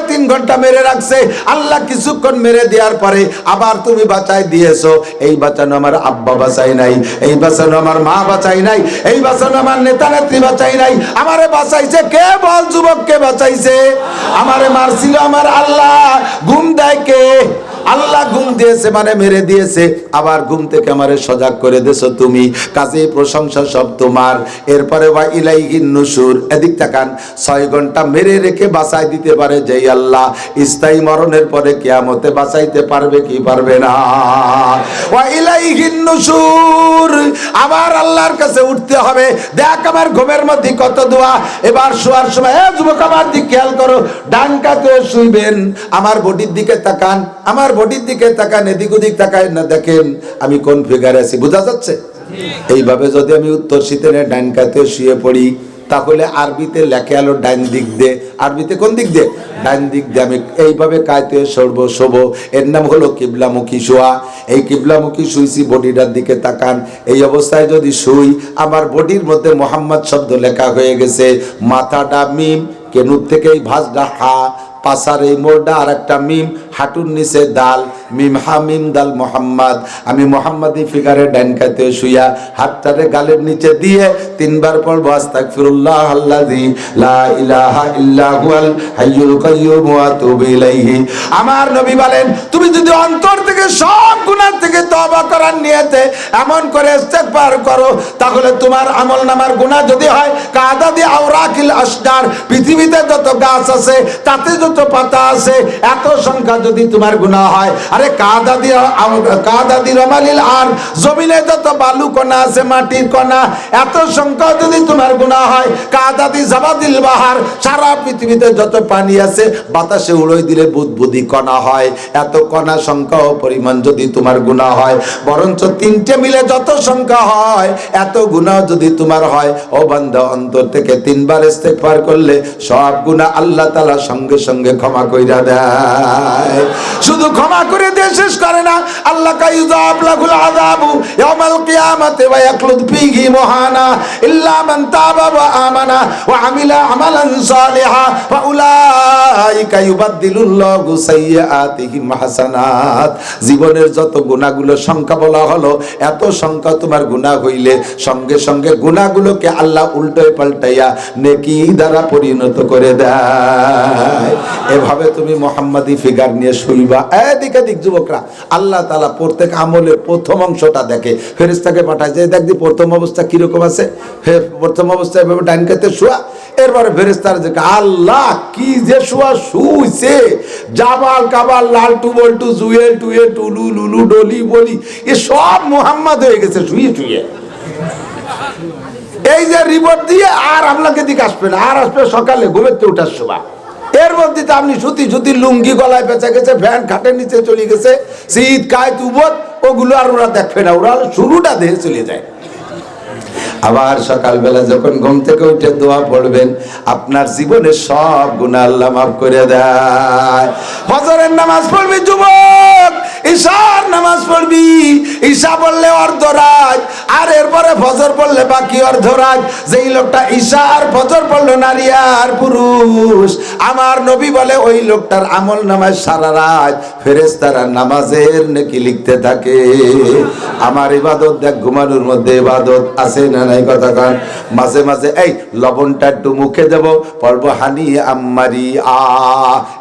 3 ঘন্টা মেরে রাখছে। আল্লাহ কিছুক্ষণ মেরে দেওয়ার পরে আবার তুমি বাঁচাই দিয়েছো। এই বাঁচানো আমার আব্বা বাঁচাই নাই, এই বাঁচানো আমার মা বাঁচাই নাই, এই বাঁচানো আমার নেতা নেত্রী বাঁচাই নাই। আমারে বাঁচাইছে কে? বল যুবক, কে বাঁচাইছে? আমারে মারছিল আমার আল্লাহ। ঘুম দেয় কে? আল্লাহ। ঘুম দিয়েছে মানে মেরে দিয়েছে, আবার ঘুম থেকে আমারে সজাগ করে দেছো তুমি। কাজে প্রশংসা সব তোমার। এরপরে ওয়া ইলাইহিন নুশুর, এদিক তাকান। 6 ঘন্টা মেরে রেখে বাঁচাই দিতে পারে যেই আল্লাহ, স্থায়ী মরণের পরে কিয়ামতে বাঁচাইতে পারবে কি পারবে না? ওয়া ইলাইহিন নুশুর, আবার আল্লাহর কাছে উঠতে হবে। দেখ আমার ঘুমের মধ্যে কত দোয়া। এবার শোয়ার সময়, এ যুবক আমার দিকে খেয়াল করো, ডান কাতে শুইবেন, আমার বডির দিকে তাকান, আমার বডির দিকে তাকান, এদিক ওদিক তাকায় না, দেখেন আমি কোন ফিগারে আছি, বোঝা যাচ্ছে? এইভাবে যদি আমি উত্তর শীতের ডাইন কাতে শুয়ে পড়ি, তাহলে আরবিতে লেখে আলো ডাইন দিক দিয়ে। আরবিতে কোন দিক দিয়ে? ডাইন দিক দিয়ে আমি এইভাবে কায়তে সরব শোব। এর নাম হলো কিবলামুখী শোয়া। এই কিবলামুখী শুইছি, বডিটার দিকে তাকান। এই অবস্থায় যদি শুই, আমার বডির মধ্যে মোহাম্মদ শব্দ লেখা হয়ে গেছে। মাথাটা মিম, কেনুর থেকে এই ভাঁজটা হা, পাশার এই মোড়টা আর একটা মিম, হাঁটুর নিচে দাল, মিম হা মিম দাল মোহাম্মদ। আমি মোহাম্মদি ফিগারে ডাইন কাতে শুইয়া হাতটারে গালের নিচে দিয়ে 3 বার পড়বো আস্তাগফিরুল্লাহ আল্লাযী লা ইলাহা ইল্লা হুয়াল হাইয়ুল কাইয়্যুম ওয়া আতুবু ইলাইহি। আমার নবী বলেন, তুমি যদি অন্তর থেকে সব গুনাহ থেকে তওবা করার নিয়তে এমন করে ইস্তেগফার করো, তাহলে তোমার আমলনামার গুনাহ যদি হয় কাদাদি আওরাকিল আসদার, পৃথিবীতে যত গাছ আছে তাতে যত পাতা আছে এত সংখ্যা যদি তোমার গুনাহ হয়, আরে কাদাদি রমালিল আর, জমিনে যত বালু কণা আছে, মাটির কণা, এত সংখ্যা যদি তোমার গুনাহ হয়, কাদাদি জাবাদিল বাহার, সারা পৃথিবীতে যত পানি আছে বাতাসে উড়াই দিলে বুদবুদি কণা হয়, এত কণা সংখ্যা ও পরিমাণ যদি তোমার গুনাহ হয়, বরঞ্চ 3টে মিলে যত সংখ্যা হয় এত গুনাহ যদি তোমার হয়, ও বান্দা অন্তর থেকে 3 বার ইস্তেগফার করলে সব গুনাহ আল্লাহ তাআলা সঙ্গে সঙ্গে ক্ষমা কইরা দেয়। শুধু ক্ষমা করে দিয়ে শেষ করে না, আল্লাহ কাইযাব লাহুল আযাবু ইয়াউমাল কিয়ামাতি ওয়া ইয়াখলুদ ফীহি মুহানা ইল্লা মান তাবা ওয়া আমানা ওয়া আমিলা আমালান সালিহা ফা উলাইকা ইউবাদদিলুল্লাহু সাইয়্যাতিহিম হাসানাত। জীবনের যত গুনাহগুলো সংখ্যা বলা হলো, এত সংখ্যা তোমার গুনাহ হইলে সঙ্গে সঙ্গে গুনাহগুলোকে আল্লাহ উল্টোয় পাল্টাইয়া নেকি দ্বারা পরিণত করে দেয়। এভাবে তুমি মোহাম্মদি ফিগার নিয়ে শুইবা। এদিকে দিক যুবকরা, আল্লাহ তাআলা প্রত্যেক আমলের প্রথম অংশটা দেখে, ফেরেশতাকে পাঠায় যে দেখদি প্রথম অবস্থা কিরকম আছে। প্রথম অবস্থায় এভাবে ডাইন কাতে শোয়া, এরপরে ফেরেশতার যে আল্লাহ কি যে শোয়া শুইছে, জাবাল কাবাল লালটু বল্টু জুয়েল টুয়েল টুলু লুলু ডলি বলি এ সব মুহাম্মদ হয়ে গেছে শুয়ে শুয়ে। এই যে রিপোর্ট দিয়ে আর আপনাকে দিকে আসবে না, আর আসবে সকালে ঘুমের থেকে উঠার সময়। এর মধ্যে তো আপনি সুতি সুতি লুঙ্গি গলায় পেঁচা গেছে, ফ্যান খাটের নিচে চলে গেছে, শীত কায় তুবত, ওগুলো আর ওরা দেখবে না, ওরা শুরুটা দিয়ে চলে যায়। আবার সকালবেলা যখন ঘুম থেকে উঠে দোয়া পড়বেন, আপনার জীবনের সব গুনাহ আল্লাহ মাফ করে দেয়। ফজরের নামাজ পড়বি যুবক, ঈশার নামাজ পড়বি, ঈশা পড়লে অর্ধরাত, আর এরপরে ফজর পড়লে বাকি অর্ধরাত। যেই লোকটা ঈশা আর ফজর পড়লো, নারী আর পুরুষ, আমার নবী বলে ওই লোকটার আমল নামায় সারা রাত ফেরেশতারা নামাজের নেকি লিখতে থাকে। আমার ইবাদত দেখ, ঘুমানোর মধ্যে ইবাদত আছে না নাই কথা কান। মাঝে মাঝে এই লবণটা একটু মুখে দেব, পড়বো হানি আম্মারি আ,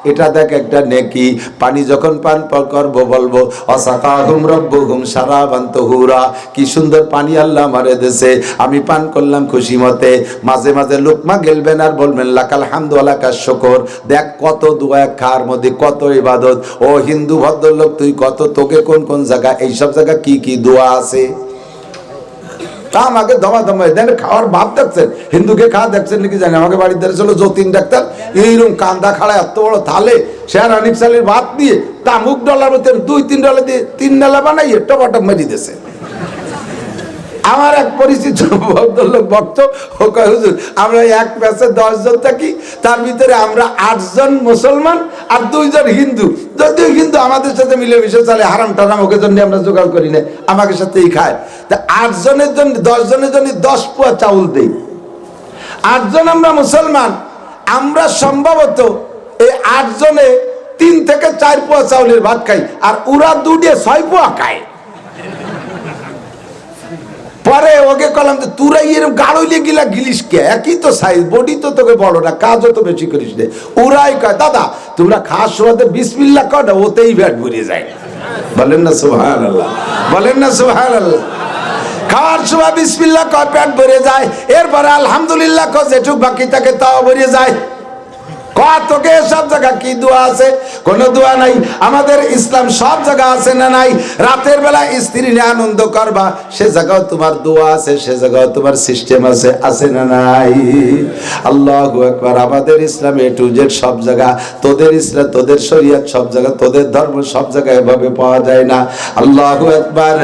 এটা দেখ একটা নেকি। পানি যখন পান করবো বলবো অসাকাহুম রব্বুহুম শারাবান তাহুরা, কি সুন্দর পানি আল্লাহ আমারে দেশে, আমি পান করলাম খুশি মতে। মাঝে মাঝে লুকমা গেলবেন আর বলবেন লাকাল হামদু ওয়া লাকাশ শুকর। দেখ কত দোয়া খার মধ্যে, কত ইবাদত। ও হিন্দু ভদ্রলোক, তুই কত, তোকে কোন কোন জায়গা, এইসব জায়গা কি কি দোয়া আছে আমাকে দমা দমা দেন। খাওয়ার ভাব দেখছেন, হিন্দুকে খাওয়া দেখছেন নাকি জানি। আমাকে বাড়িতে ছিল যতীন ডাক্তার, এইরকম কান্দা খাড়া এত বড় থালে শেয়ার আনিক চালের ভাত দিয়ে তা মুখ ডলার মধ্যে $2-3 দিয়ে 3 ডালা বানাইয়ে টপাটপ মেরি দিয়েছে। আমার এক পরিচিত ভদ্রলোক ভক্ত, ও কয় হুজুর আমরা এক ব্যাচে 10 জন থাকি, তার ভিতরে আমরা 8 জন মুসলমান আর 2 জন হিন্দু। যদিও হিন্দু আমাদের সাথে মিলেমিশে চলে, হারাম টারাম ওকে জন্য আমরা জোগাড় করি না, আমাকে সাথেই খায়। তা 8 জনের জন্য 10 জনের জন্য 10 পোয়া চাউল দেই। 8 জন আমরা মুসলমান, আমরা সম্ভবত এই 8 জনে 3 থেকে 4 পোয়া চাউলের ভাত খাই, আর ওরা 2 দিয়ে 6 পোয়া খায়। পরে ওকে কলাম যে তুরা এরকম গাড়ইলে গিলা গিলিস কে, একই তো সাইজ, বডি তো তোকে বড় না, কাজও তো বেশি করিস নে। ওরাই কয় দাদা তোমরা খাস সময় বিসমিল্লাহ কও না, ওতেই পেট ভরে যায়। বলেন না সুবহানাল্লাহ, বলেন না সুবহানাল্লাহ। খাওয়ার সময় বিসমিল্লাহ কয় পেট ভরে যায়, এরপরে আলহামদুলিল্লাহ কয় যেটুক বাকি থাকে তাও ভরে যায়। তোকে সব জায়গা কি দোয়া আছে? কোনো দোয়া নাই। আমাদের ইসলাম সব জায়গা আছে না নাই? রাতের বেলা স্ত্রী নিয়ে আনন্দ করবা, সে জায়গাও তোমার দোয়া আছে, সে জায়গাও তোমার সিস্টেম আছে, আছে না নাই? আল্লাহু আকবার। আমাদের ইসলাম এ টু জেড সব জায়গা, তোদের ইসলাম, তোদের শরীয়ত সব জায়গা, তোদের ধর্ম সব জায়গায় এভাবে পাওয়া যায় না। আল্লাহু আকবার।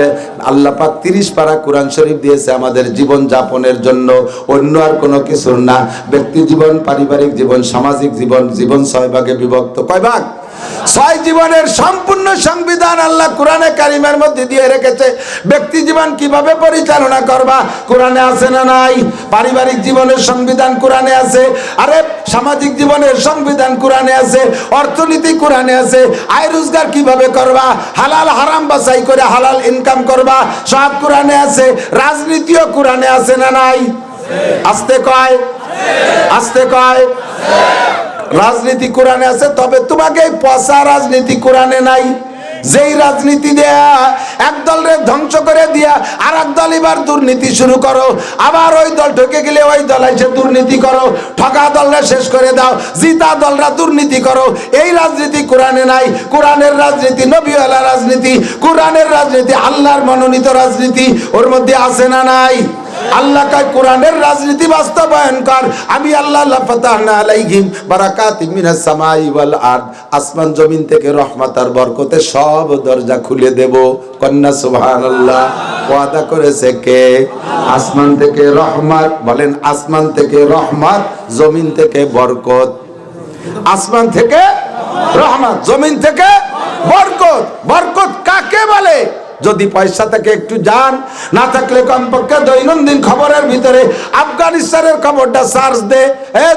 আল্লাহ পাক 30 পারা কোরআন শরীফ দিয়েছে আমাদের জীবন যাপনের জন্য, অন্য আর কোনো কিছুর না। ব্যক্তি জীবন, পারিবারিক জীবন, সামাজিক জীবন, জীবন 6 ভাগে বিভক্ত। কয় ভাগ? 6 জীবনের সম্পূর্ণ সংবিধান আল্লাহ কোরআনে কারিমের মধ্যে দিয়ে রেখেছে। ব্যক্তি জীবন কিভাবে পরিচালনা করবা কোরআনে আছে না নাই? পারিবারিক জীবনের সংবিধান কোরআনে আছে, আরে সামাজিক জীবনের সংবিধান কোরআনে আছে, অর্থনীতি কোরআনে আছে, আয় রোজগার কিভাবে করবা, হালাল হারাম বাছাই করে হালাল ইনকাম করবা, সব কোরআনে আছে। রাজনীতিও কোরআনে আছে না নাই? আস্তে কয়, আস্তে কয়। রাজনীতি কোরআনে আছে, তবে তোমাকে এই পচা রাজনীতি কোরআনে নাই। যেই রাজনীতি দেয়া এক দলের ধ্বংস করে দিয়া আর এক দল এবার দুর্নীতি শুরু করো, আবার ওই দল ঠকে গেলে ওই দল এসে দুর্নীতি করো, ঠকা দলরা শেষ করে দাও, জিতা দলরা দুর্নীতি করো। এই রাজনীতি কোরআনে নাই। কোরআনের রাজনীতি নবীওয়ালা রাজনীতি, কোরআনের রাজনীতি আল্লাহর মনোনীত রাজনীতি, ওর মধ্যে আছে না নাই? আল্লাহ কয় কোরআনের রাজনীতি বাস্তবায়ন কর, আমি আল্লাহ লাফাতাহনা আলাইহিম বারাকাতিম মিনাস সামাই ওয়াল আরদ, আসমান জমিন থেকে রহমত আর বরকতে সব দরজা খুলে দেব। কন্যা সুবহানাল্লাহ। ওয়াদা করেছে কে? আসমান থেকে রহমত। বলেন আসমান থেকে রহমত, জমিন থেকে বরকত। আসমান থেকে রহমত, জমিন থেকে বরকত। বরকত কাকে বলে? যদি পয়সা থাকে একটু যান, না থাকলে কমপক্ষে দৈনন্দিন খবরের ভিতরে আফগানিস্তানের খবরটা সার্চ দে।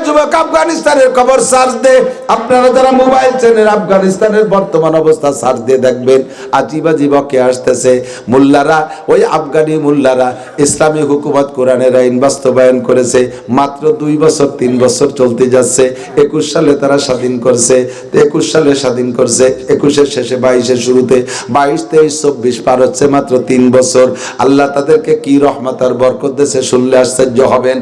যুবক, আফগানিস্তানের খবর সার্চ দে। আপনারা যারা মোবাইল চেনেন, আফগানিস্তানের বর্তমান অবস্থা সার্চ দিয়ে দেখবেন। আজিব আজিব কে আসতেছে। মোল্লারা, ওই আফগানি মোল্লারা ইসলামী হুকুমত কোরআনের আইন বাস্তবায়ন করেছে। মাত্র 2 বছর 3 বছর চলতে যাচ্ছে। 21 সালে তারা স্বাধীন করছে। 21 সালে স্বাধীন করছে, 21-এর শেষে 22-এর শুরুতে, 22, 23, 24 পার হচ্ছে মাত্র 3 বছর। আল্লাহ তাদেরকে কি রহমত আর বরকত দেশে শুনলে আশ্চর্য হবেন।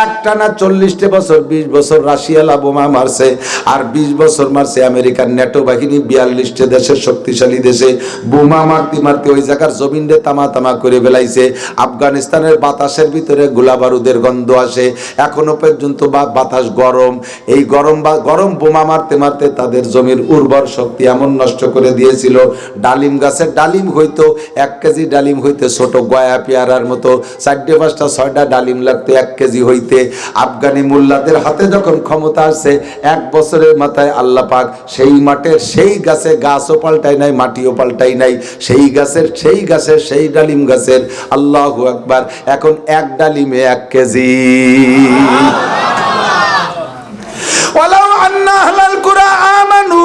একটানা 40 বছর, 20 বছর রাশিয়ালা বোমা মারছে, আর 20 বছর মারছে আমেরিকার ন্যাটো বাহিনী 42 দেশের শক্তিশালী দেশে। বোমা মারতে মারতে ওই জায়গার জমিনে তামা তামা করে ফেলাইছে। আফগানিস্তানের বাতাসের ভিতরে গোলা বারুদের গন্ধ আসে, এখনো পর্যন্ত বাতাস গরম। এই গরম বোমা মারতে মারতে তাদের জমির উর্বর শক্তি এমন নষ্ট করে দিয়েছিল। ডালিম গাছের ডালিম হইতো, 1 কেজি ডালিম হইতে ছোট গয়া পেয়ারার মতো, 4টে 5টা 6টা ডালিম লাগতো 1 কেজি হইতে। আফগানি মোল্লাদের হাতে যখন ক্ষমতা আসছে, 1 বছরের মাথায় আল্লাহ পাক সেই মাঠের সেই গাছে, গাছও পাল্টাই নাই, মাটিও পাল্টাই নাই, সেই গাছের সেই ডালিম গাছের, আল্লাহু আকবার, এখন 1 ডালিমে 1 কেজি। ওয়ালাউ আন্না আহলাল কুরা আমানু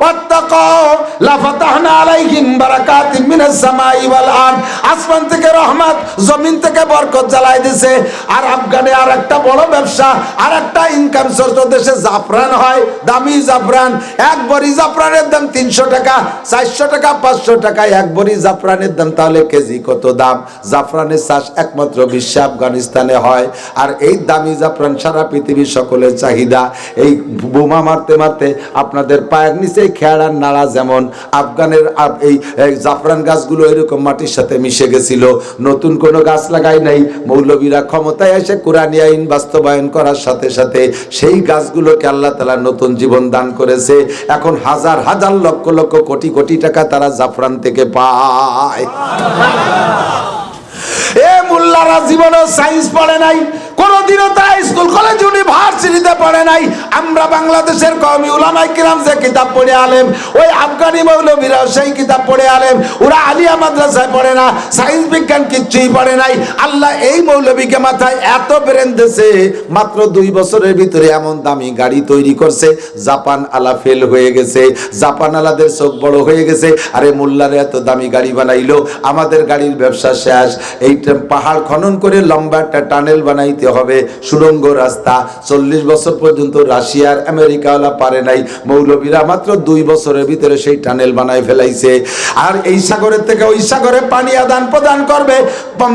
ওয়াত্তাকাউ লাফাতাহনা আলাইহিম বারাকাতিম মিনাস সামাই ওয়াল আরদ। আসমান থেকে রহমত, জমিন থেকে বরকত জ্বালাই দিয়েছে। আর আফগানে আর একটা বড় ব্যবসা, আর একটা ইনকাম সোর্স, দেশে জাফরান হয়, দামি জাফরান। 1 বড়ি জাফরানের দাম 300 টাকা, 400 টাকা, 500 টাকা 1 বড়ি জাফরানের দাম। তাহলে কেজি কত দাম? জাফরানের চাষ একমাত্র বিশ্বে আফগানিস্তানে হয়। আর এই দামি জাফরান সারা পৃথিবীর সকলের চাহিদা। এই বোমা মারতে মারতে আপনাদের পায়ের নিচে খেয়াড়ার নাড়া যেমন, আফগানের এই জাফরান গাছগুলো এরকম মাটির সাথে মিশে গেছিল। নতুন কোনো গাছ লাগাই নাই। মৌলবীরা ক্ষমতায় এসে কোরআনী আইন বাস্তবায়ন করার সাথে সাথে সেই গাছগুলোকে আল্লাহ তাআলা নতুন জীবন দান করেছে। এখন হাজার হাজার লক্ষ লক্ষ কোটি কোটি টাকা তারা জাফরান থেকে পায়। এ মোল্লারা জীবনে সায়েন্স পড়ে নাই, কোনদিনও তারা স্কুল কলেজ ইউনিভার্সিটিতে পড়ে নাই। আমরা বাংলাদেশের কওমি উলামায়ে কিরাম যে কিতাব পড়ে আলেম, ওই আফগানি মৌলবীরা সেই কিতাব পড়ে আলেম। ওরা আলিয়া মাদ্রাসায় পড়ে না, সায়েন্স বিজ্ঞান কিচ্ছুই পড়ে নাই। আল্লাহ এই মৌলবীকে মাথায় এত ব্রেন দিয়েছে, মাত্র 2 বছরের ভিতরে এমন দামি গাড়ি তৈরি করছে, জাপান আলা ফেল হয়ে গেছে। জাপান আলাদের চোখ বড় হয়ে গেছে। আরে মোল্লারে এত দামি গাড়ি বানাইলো, আমাদের গাড়ির ব্যবসা শেষ। এই পাহাড় খনন করে লম্বা একটা টানেল বানাইতে যাইতে হবে সুড়ঙ্গ রাস্তা। 40 বছর পর্যন্ত রাশিয়ার আমেরিকাওয়ালা পারে নাই, মৌলবীরা মাত্র 2 বছরের ভিতরে সেই টানেল বানায় ফেলাইছে। আর এই সাগরের থেকে ওই সাগরে পানি আদান প্রদান করবে,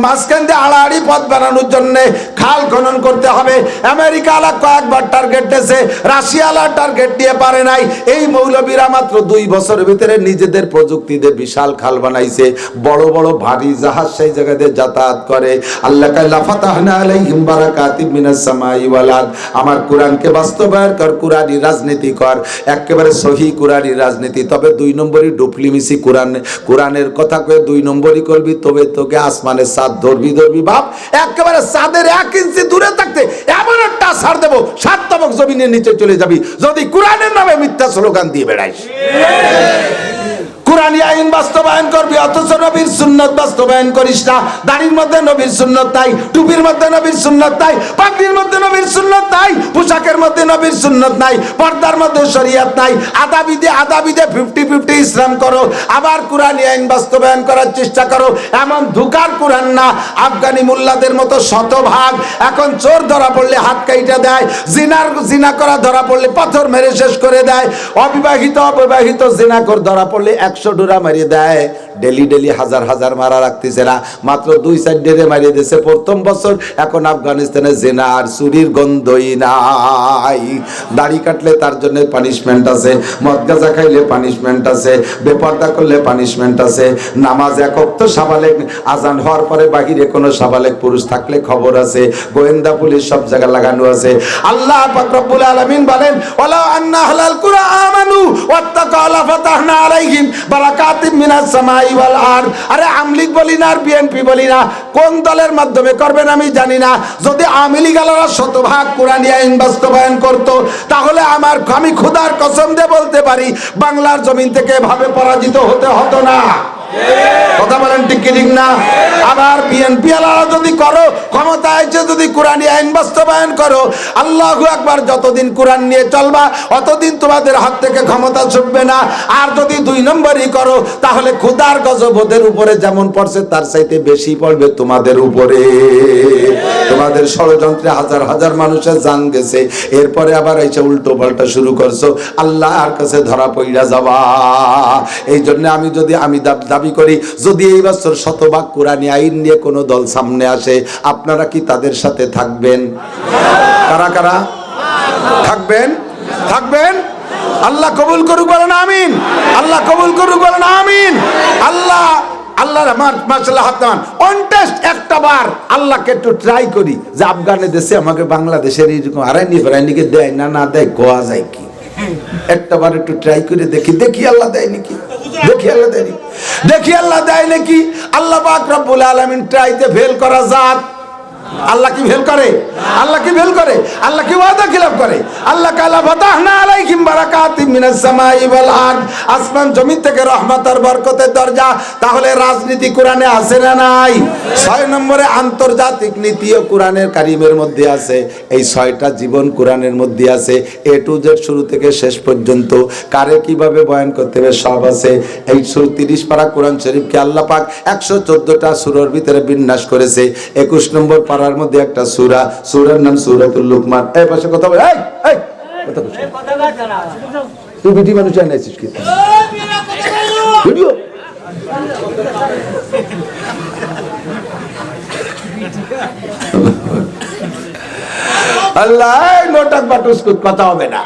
মাঝখান দিয়ে আড়াআড়ি পথ বানানোর জন্য খাল খনন করতে হবে। আমেরিকাওয়ালা কয়েকবার টার্গেট দিয়েছে, রাশিয়াওয়ালা টার্গেট দিয়ে পারে নাই। এই মৌলবীরা মাত্র 2 বছরের ভিতরে নিজেদের প্রযুক্তি দিয়ে বিশাল খাল বানাইছে, বড় বড় ভারী জাহাজ সেই জায়গাতে যাতায়াত করে। আল্লাহ কাল্লা ফাতাহনা আলাইহিম বারাকাতিম মিনাস সামাই ওয়াল আরদ। আমার কোরআনকে বাস্তবায়ন কর, কোরআনী রাজনীতি কর, একেবারে সহি কোরআনী রাজনীতি। তবে 2 নম্বরই ডুপ্লিমিসি, কোরআনের কথা কয়ে 2 নম্বরই করবি, তবে তোকে আসমানের চাঁদ ধরবি বাপ, একেবারে চাঁদের 1 ইঞ্চি দূরে থাকতে এমন একটা ছাড় দেবো 7 তবক জমিনের নিচে চলে যাবি যদি কোরআনের নামে মিথ্যা স্লোগান দিয়ে বেড়াইস। কোরআনী আইন বাস্তবায়ন করবি, অথচ নবীর সুন্নাত বাস্তবায়ন করিস না। দাড়ির মধ্যে নবীর সুন্নাত নাই, টুপির মধ্যে নবীর সুন্নাত নাই, পাগড়ির মধ্যে নবীর সুন্নাত নাই, পোশাকের মধ্যে নবীর সুন্নাত নাই, পর্দার মধ্যে শরীয়ত নাই। আদাবিদে 50-50 ইসলাম করো, আবার কোরআনী আইন বাস্তবায়ন করার চেষ্টা করো। এমন ধোঁকার কোরআন না, আফগানি মোল্লাদের মতো শতভাগ। এখন চোর ধরা পড়লে হাত কাইটা দেয়, জিনা করা ধরা পড়লে পাথর মেরে শেষ করে দেয়, অবিবাহিত জিনাকর ধরা পড়লে 100 ডোরা মারিয়ে দেয়। ডেলি হাজার হাজার মারা রাখতেছে না, মাত্র 2-4 ডেরে মারিয়ে দিয়েছে প্রথম বছর। এখন আফগানিস্তানে জেনা আর চুরির গন্ধই নাই। দাড়ি কাটলে তার জন্য পানিশমেন্ট আছে, মদ গাঁজা খাইলে পানিশমেন্ট আছে, বেপর্দা করলে পানিশমেন্ট আছে। নামাজ 1 ওয়াক্ত সাবালেক, আজান হওয়ার পরে বাহিরে কোনো সাবালেক পুরুষ থাকলে খবর আছে, গোয়েন্দা পুলিশ সব জায়গায় লাগানো আছে। আল্লাহ পাক রব্বুল আলামিন বলেন, ওয়ালা আন্না আহলাল কুরআন আমানু ওয়াত্তাকাউ লাফাতাহনা আলাইহিম বারাকাতিম মিনাস সামাই ওয়াল আরদ। আরে আমলিগ বলি না আর বিএনপি বলি না, কোন দলের মাধ্যমে করবেন আমি জানি না। যদি আওয়ামী লীগালারা শতভাগ কোরআনী আইন বাস্তবায়ন করত, তাহলে আমি খোদার কসম দিয়ে বলতে পারি বাংলার জমিন থেকে এভাবে পরাজিত হতে হতো না। কথা বলেন ঠিক কি ঠিক না? আবার বিএনপি আলারা যদি করো, ক্ষমতায় এসে যদি কোরআনী আইন বাস্তবায়ন করো, আল্লাহু আকবার, যতদিন কোরআন নিয়ে চলবা অতদিন তোমাদের হাত থেকে ক্ষমতা ছুটবে না। আর যদি 2 নম্বরই করো, তাহলে খোদার গজব ওদের উপরে যেমন পড়ছে তার চাইতে বেশি পড়বে তোমাদের উপরে। তোমাদের ষড়যন্ত্রে হাজার হাজার মানুষের জান গেছে, এরপরে আবার এসে উল্টো পাল্টা শুরু করছো, আল্লাহর কাছে ধরা পড়া যাবা। এই জন্য আমি দাবি করি, যদি এই বছর শতভাগ কোরআনী আইন নিয়ে কোনো দল সামনে আসে, আপনারা কি তাদের সাথে থাকবেন? কারা কারা থাকবেন? আল্লাহ কবুল করুক, বলেন আমিন। আল্লাহ কবুল করুক, বলেন আমিন। আল্লাহর মাশাআল্লাহ হাত নামান। কন্টেস্ট একটা বার আল্লাহকে একটু ট্রাই করি যে আফগানে দেশে আমাকে বাংলাদেশের এইরকম আড়াইনিকে দেয় না দেয়, কোয়া যায় কি? একটা বার একটু ট্রাই করে দেখি আল্লাহ দেয় নাকি, দেখি আল্লাহ দেয় নাকি। আল্লাহ পাক রব্বুল আলামিন ট্রাইতে ফেল করা জাত। আল্লাহ কি ফেল করে? আল্লাহ কি ওয়াদা খিলাফ করে? আল্লাহ কালা ফাতাহনা আলাইহিম বারাকাতিম মিনাস সামাই ওয়াল আরদ। আসমান জমিন থেকে রহমত আর বরকতের দরজা। তাহলে রাজনীতি কোরআনে আছে না নাই? 6 নম্বরে আন্তর্জাতিক নীতিও কোরআনের কারিমের মধ্যে আছে। এই 6টা জীবন কোরআনের মধ্যে আছে, A to Z শুরু থেকে শেষ পর্যন্ত। কারে কিভাবে বয়ান করতে হবে সব আছে। এই 30 পারা কোরআন শরীফকে আল্লাহ পাক 114টা সূরার ভিতরে বিন্যাস করেছে। 21 নম্বর পারার মধ্যে একটা সূরার নাম সূরাতুল লুকমান। এই পাশে কথা বল, এই কথা বল, তুই বিটি মানুষ আনাইছিস কি ভিডিও? আল্লাহ নোটাক বাটুস কথা হবে না,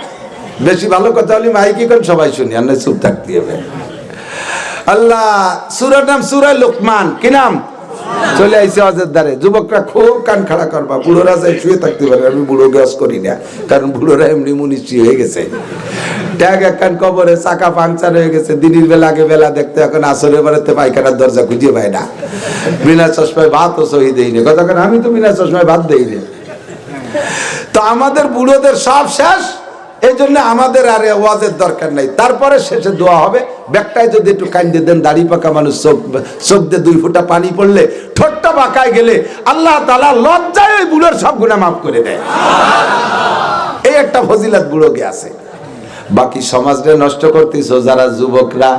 বেশি ভালো কথা হলে মাইকি করে সবাই শুনি, আর চুপ থাকতে হবে। আল্লাহ সূরার নাম সূরা লুকমান। কি নাম? চলে আইসে অজের দ্বারে। যুবকরা খুব কান খাড়া করবা, বুড়োরা যাই শুয়ে থাকতে পারে। আমি বুড়ো গ্যাস করি না, কারণ বুড়োরা এমনি মুনিশি হয়ে গেছে। ট্যাগ একখান কবরে চাকা পাংচার হয়ে গেছে। দিনের বেলা আগে বেলা দেখতে, এখন আসরের বেলাতে পায়খানার দরজা খুঁজে পায় না। বিনা চশমায় ভাতও সহি দেই না। কতক্ষণ আমি তো বিনা চশমায় ভাত দেই না। তো আমাদের বুড়োদের সব শেষ, এই জন্য আমাদের আর ওয়াজের দরকার নাই। তারপরে শেষে দোয়া হবে। ব্যাগটায় যদি একটু কান্দে দেন, দাড়ি পাকা মানুষ চোখ দিয়ে 2 ফোঁটা পানি পড়লে, ঠোঁটটা বাঁকায় গেলে আল্লাহ তাআলা লজ্জায় ওই বুড়োর সব গুনাহ মাফ করে দেয়। এই একটা ফজিলত বুড়োকে আছে। বাকি সমাজকে নষ্ট করতেছ যারা যুবকরা,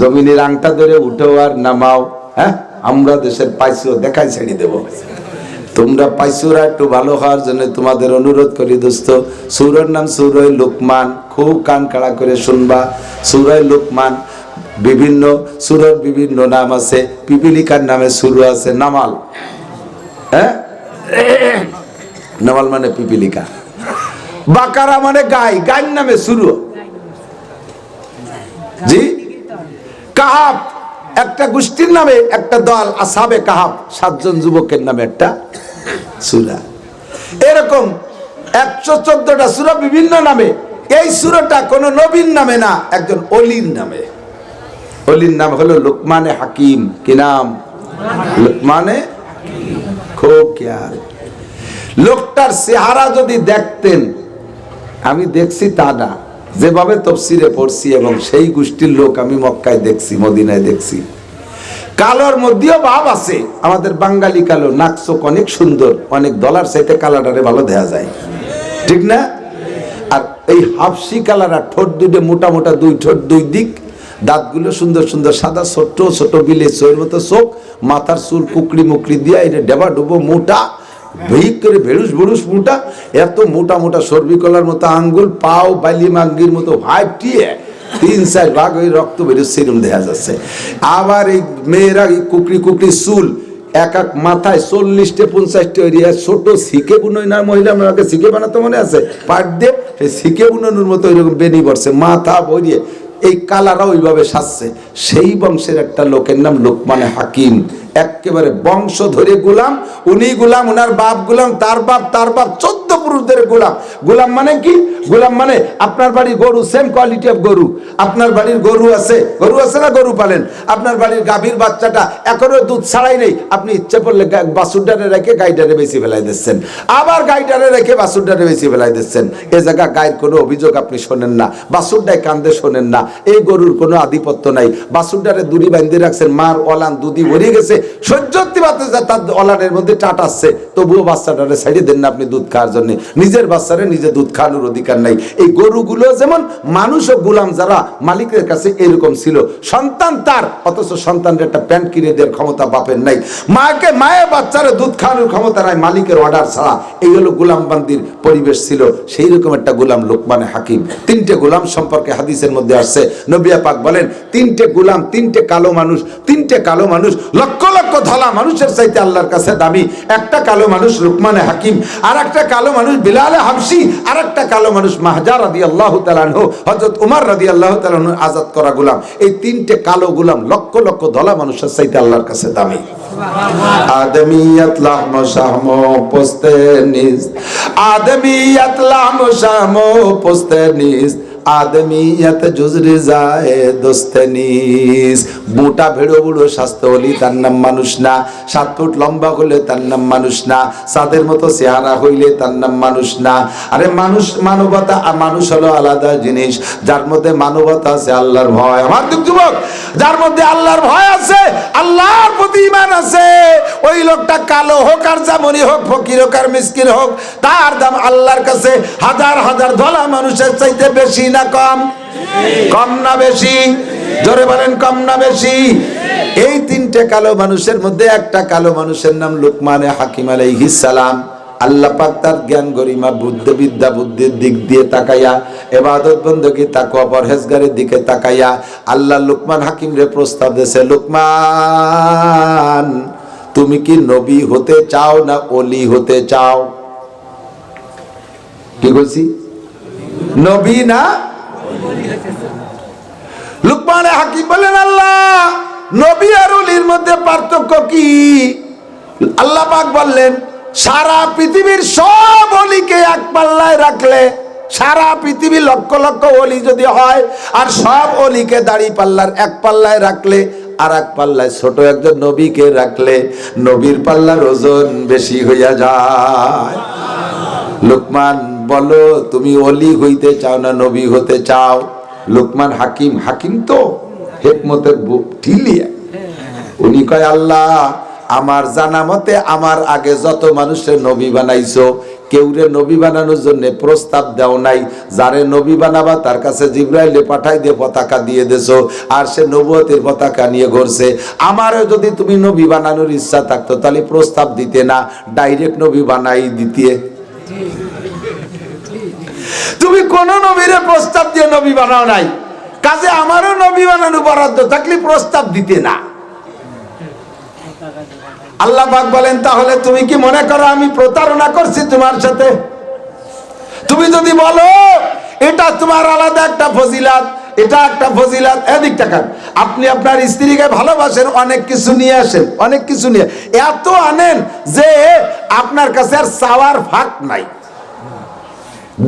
জমিনের আংটা ধরে উঠো আর নামাও। হ্যাঁ, আমরা দেশের পাইছো দেখাই ছেড়ে দেব। তোমরা পাইছুরা একটু ভালো হওয়ার জন্য তোমাদের অনুরোধ করি দোস্ত, সূরার নাম সূরা লোকমান, খুব কান কাড়া করে শুনবা। সূরা লোকমান বিভিন্ন সূরার বিভিন্ন নাম আছে, পিপিলিকার নামে শুরু আছে নামাল, হ্যাঁ নামাল মানে পিপিলিকা, বাকারা মানে গাই, গাইর নামে শুরু, জি কাহাব একটা গোষ্ঠীর নামে একটা দল, আসহাবে কাহাব 7 জন যুবকের নামে একটা সূরা। এরকম 114টা সূরা বিভিন্ন নামে। এই সূরাটা কোন নবীর নামে না, একজন ওলির নামে। ওলির নাম হলো লোকমানে হাকিম। কি নাম? লোকমানে। খুব খেয়াল, লোকটার চেহারা যদি দেখতেন, আমি দেখছি তা না, যেভাবে তফসিরে পড়ছি এবং সেই গোষ্ঠীর লোক আমি মক্কায় দেখছি, মদিনায় দেখছি, কালোর মধ্যেও ভাব আছে। আমাদের বাঙালি কালো, নাক চোখ অনেক সুন্দর, অনেক ডলার চাইতে কালাটারে ভালো দেখা যায়, ঠিক না? আর এই হাফসি কালারা ঠোঁট দুটো মোটা মোটা, 2 ঠোঁট 2 দিক, দাঁতগুলো সুন্দর সুন্দর সাদা, ছোট্ট ছোট বিলে চোর মতো চোখ, মাথার চুল কুকড়ি মুকড়ি দিয়া, এটা ডেবা ডুবো মোটা, ভেইক করে ভেড়ুস ভেড়ুস মোটা, এত মোটা মোটা সর্বি কলার মতো আঙ্গুল, পাও বালি মাঙ্গির মতো ভাইটিয়ে 3-4 ভাগ ওই রক্ত বেরোস, সেরম দেখা যাচ্ছে। আবার এই মেয়েরা কুকড়ি কুকড়ি চুল, এক এক মাথায় 40-50 এরিয়া ছোট শিখে বুনই না, মহিলা আমাকে শিখে বানাতে মনে আছে, পাট দিয়ে সেই শিখে বুনানোর মতো ওইরকম বেনি পড়ছে, মাথা বইয়ে এই কালারা ওইভাবে সাজছে। সেই বংশের একটা লোকের নাম লোকমানে হাকিম, একেবারে বংশ ধরে গোলাম, উনি গোলাম, ওনার বাপ গোলাম, তার বাপ, তার বাপ, 14 পুরুষ ধরে গোলাম। গোলাম মানে কি? গোলাম মানে আপনার বাড়ির গরু, সেম কোয়ালিটি অফ গরু, আপনার বাড়ির গরু আছে, গরু আছে না, গরু পালেন, আপনার বাড়ির গাভীর বাচ্চাটা এখনো দুধ ছাড়াই নেই, আপনি ইচ্ছে করলে বাছুরটারে রেখে গাইটারে বেশি ফেলাই দিচ্ছেন, আবার গাইটারে রেখে বাছুরটারে বেশি ফেলাই দিচ্ছেন। এ জায়গা গায়ের কোনো অভিযোগ আপনি শোনেন না, বাছুরটায় কান্দে শোনেন না, এই গরুর কোনো আধিপত্য নাই, বাছুরটারে দড়ি বাঁধে রাখছেন, মার অলান দুধি ভরিয়ে গেছে, সহ্যতি বাতে তার অলানের মধ্যে টাট আসছে, তবুও বাচ্চাটারে ছাড়িয়ে দেন না আপনি দুধ খাওয়ার জন্য, নিজের বাচ্চারে নিজে দুধ খাওয়ানোর অধিকার নাই। এই গরুগুলো যেমন মানুষ ও গোলাম যারা মালিকের কাছে এরকম ছিল, সন্তান তার, অথচ সন্তানের একটা প্যান্ট কিনে দেওয়ার ক্ষমতা বাপের নাই, মাকে মায়ের বাচ্চারে দুধ খাওয়ানোর ক্ষমতা নাই মালিকের অর্ডার ছাড়া। এই হলো গোলামবান্দির পরিবেশ ছিল। সেই রকম একটা গোলাম লোকমানে হাকিম। 3টে গোলাম সম্পর্কে হাদিসের মধ্যে আসছে, নবী পাক বলেন 3টে গোলাম, 3টে কালো মানুষ, 3টে কালো মানুষ লক্ষ লক্ষ ধলা মানুষের চাইতে আল্লাহর কাছে দামি। একটা কালো মানুষ লোকমানে হাকিম, আর একটা কালো মানুষ বিলালে হাবশি, আর একটা কালো মানুষ মাহজা রাদিয়াল্লাহু তাআলা আনহু, হযরত উমর রাদিয়াল্লাহু তাআলা আনহু আজাদ করা গোলাম। এই 3টে কালো গোলাম লক্ষ লক্ষ ধলা মানুষের চাইতে আল্লাহর কাছে দামি। আদমিয়াত লাহম শাহম পোস্তে নিজ, আদমিয়াত লাহম শাহম পোস্তে নিজ, আদমিয়াত জুজরি যায় দোস্তানিস। মোটা ভেড়ো বুড়ো স্বাস্থ্য হলি তার নাম মানুষ না, 7 ফুট লম্বা হলে তার নাম মানুষ না, সাদের মতো চেহারা হইলে তার নাম মানুষ না। আরে মানুষ, মানবতা, মানুষ হলো আলাদা জিনিস। যার মধ্যে মানবতা আছে, আল্লাহর ভয়, আমার যুবক, যার মধ্যে আল্লাহর ভয় আছে, আল্লাহর প্রতি ঈমান আছে, ওই লোকটা কালো হোক আর যেমনই হোক, ফকির হোক আর মিসকিন হোক, তার দাম আল্লাহর কাছে হাজার হাজার ধলা মানুষের চাইতে বেশি না কম? কম না বেশি? জোরে বলেন, কম না বেশি? এই 3টে কালো মানুষের মধ্যে একটা কালো মানুষের নাম লোকমানে হাকিম আলাইহিস সালাম। আল্লাহ পাক তার জ্ঞান গরিমা বিদ্যা বুদ্ধির দিক দিয়ে তাকাইয়া, ইবাদত বندگی তাকওয়া পরহেজগারের দিকে তাকাইয়া আল্লাহ লোকমান হাকিম রে প্রস্তাব দিয়েছে, লোকমান তুমি কি নবী হতে চাও না ওলি হতে চাও? কি বলছি? নবী না লোকমান হাকিম বলেন, আল্লাহ নবী আর ওলির মধ্যে পার্থক্য কি? আল্লাহ পাক বললেন, সারা পৃথিবীর সব ওলিকে এক পাল্লায় রাখলে, সারা পৃথিবী লক্ষ লক্ষ ওলি যদি হয়, আর সব ওলিকে দাড়ি পাল্লার এক পাল্লায় রাখলে, আর এক পাল্লায় ছোট একজন নবীকে রাখলে, নবীর পাল্লার ওজন বেশি হইয়া যায়। লোকমান বলো, তুমি ওলি হইতে চাও না নবী হতে চাও? লোকমান হাকিম, হাকিম তো হিকমতের ঢিলিয়া, উনি কয়, আল্লাহ আমার জানা মতে আমার আগে যত মানুষের নবী বানাইছো, কেউরে নবী বানানোর জন্য প্রস্তাব দাও নাই, যারে নবী বানাবা তার কাছে জিবরাইল পাঠাই দিয়ে পতাকা দিয়ে দেছো, আর সে নবুয়তের পতাকা নিয়ে ঘুরছে। আমারও যদি তুমি নবী বানানোর ইচ্ছা থাকতো তাহলে প্রস্তাব দিতে না, ডাইরেক্ট নবী বানাই দিতে। তুমি কোন নবীরে প্রস্তাব দিয়ে নবী বানাও নাই, কাজে আমারও নবী বানানো বরাদ্দ থাকলে প্রস্তাব দিতে না। আল্লাহ পাক বলেন, তাহলে তুমি কি মনে করো আমি প্রতারণা করছি তোমার সাথে? তুমি যদি বলো এটা তোমার আলাদা একটা ফজিলাত, এটা একটা ফজিলাত, এদিক টাকান আপনি আপনার স্ত্রীকে ভালোবাসেন, অনেক কিছু নিয়ে আসেন, অনেক কিছু নিয়ে এত আনেন যে আপনার কাছে আর চাওয়ার ফাঁক নাই,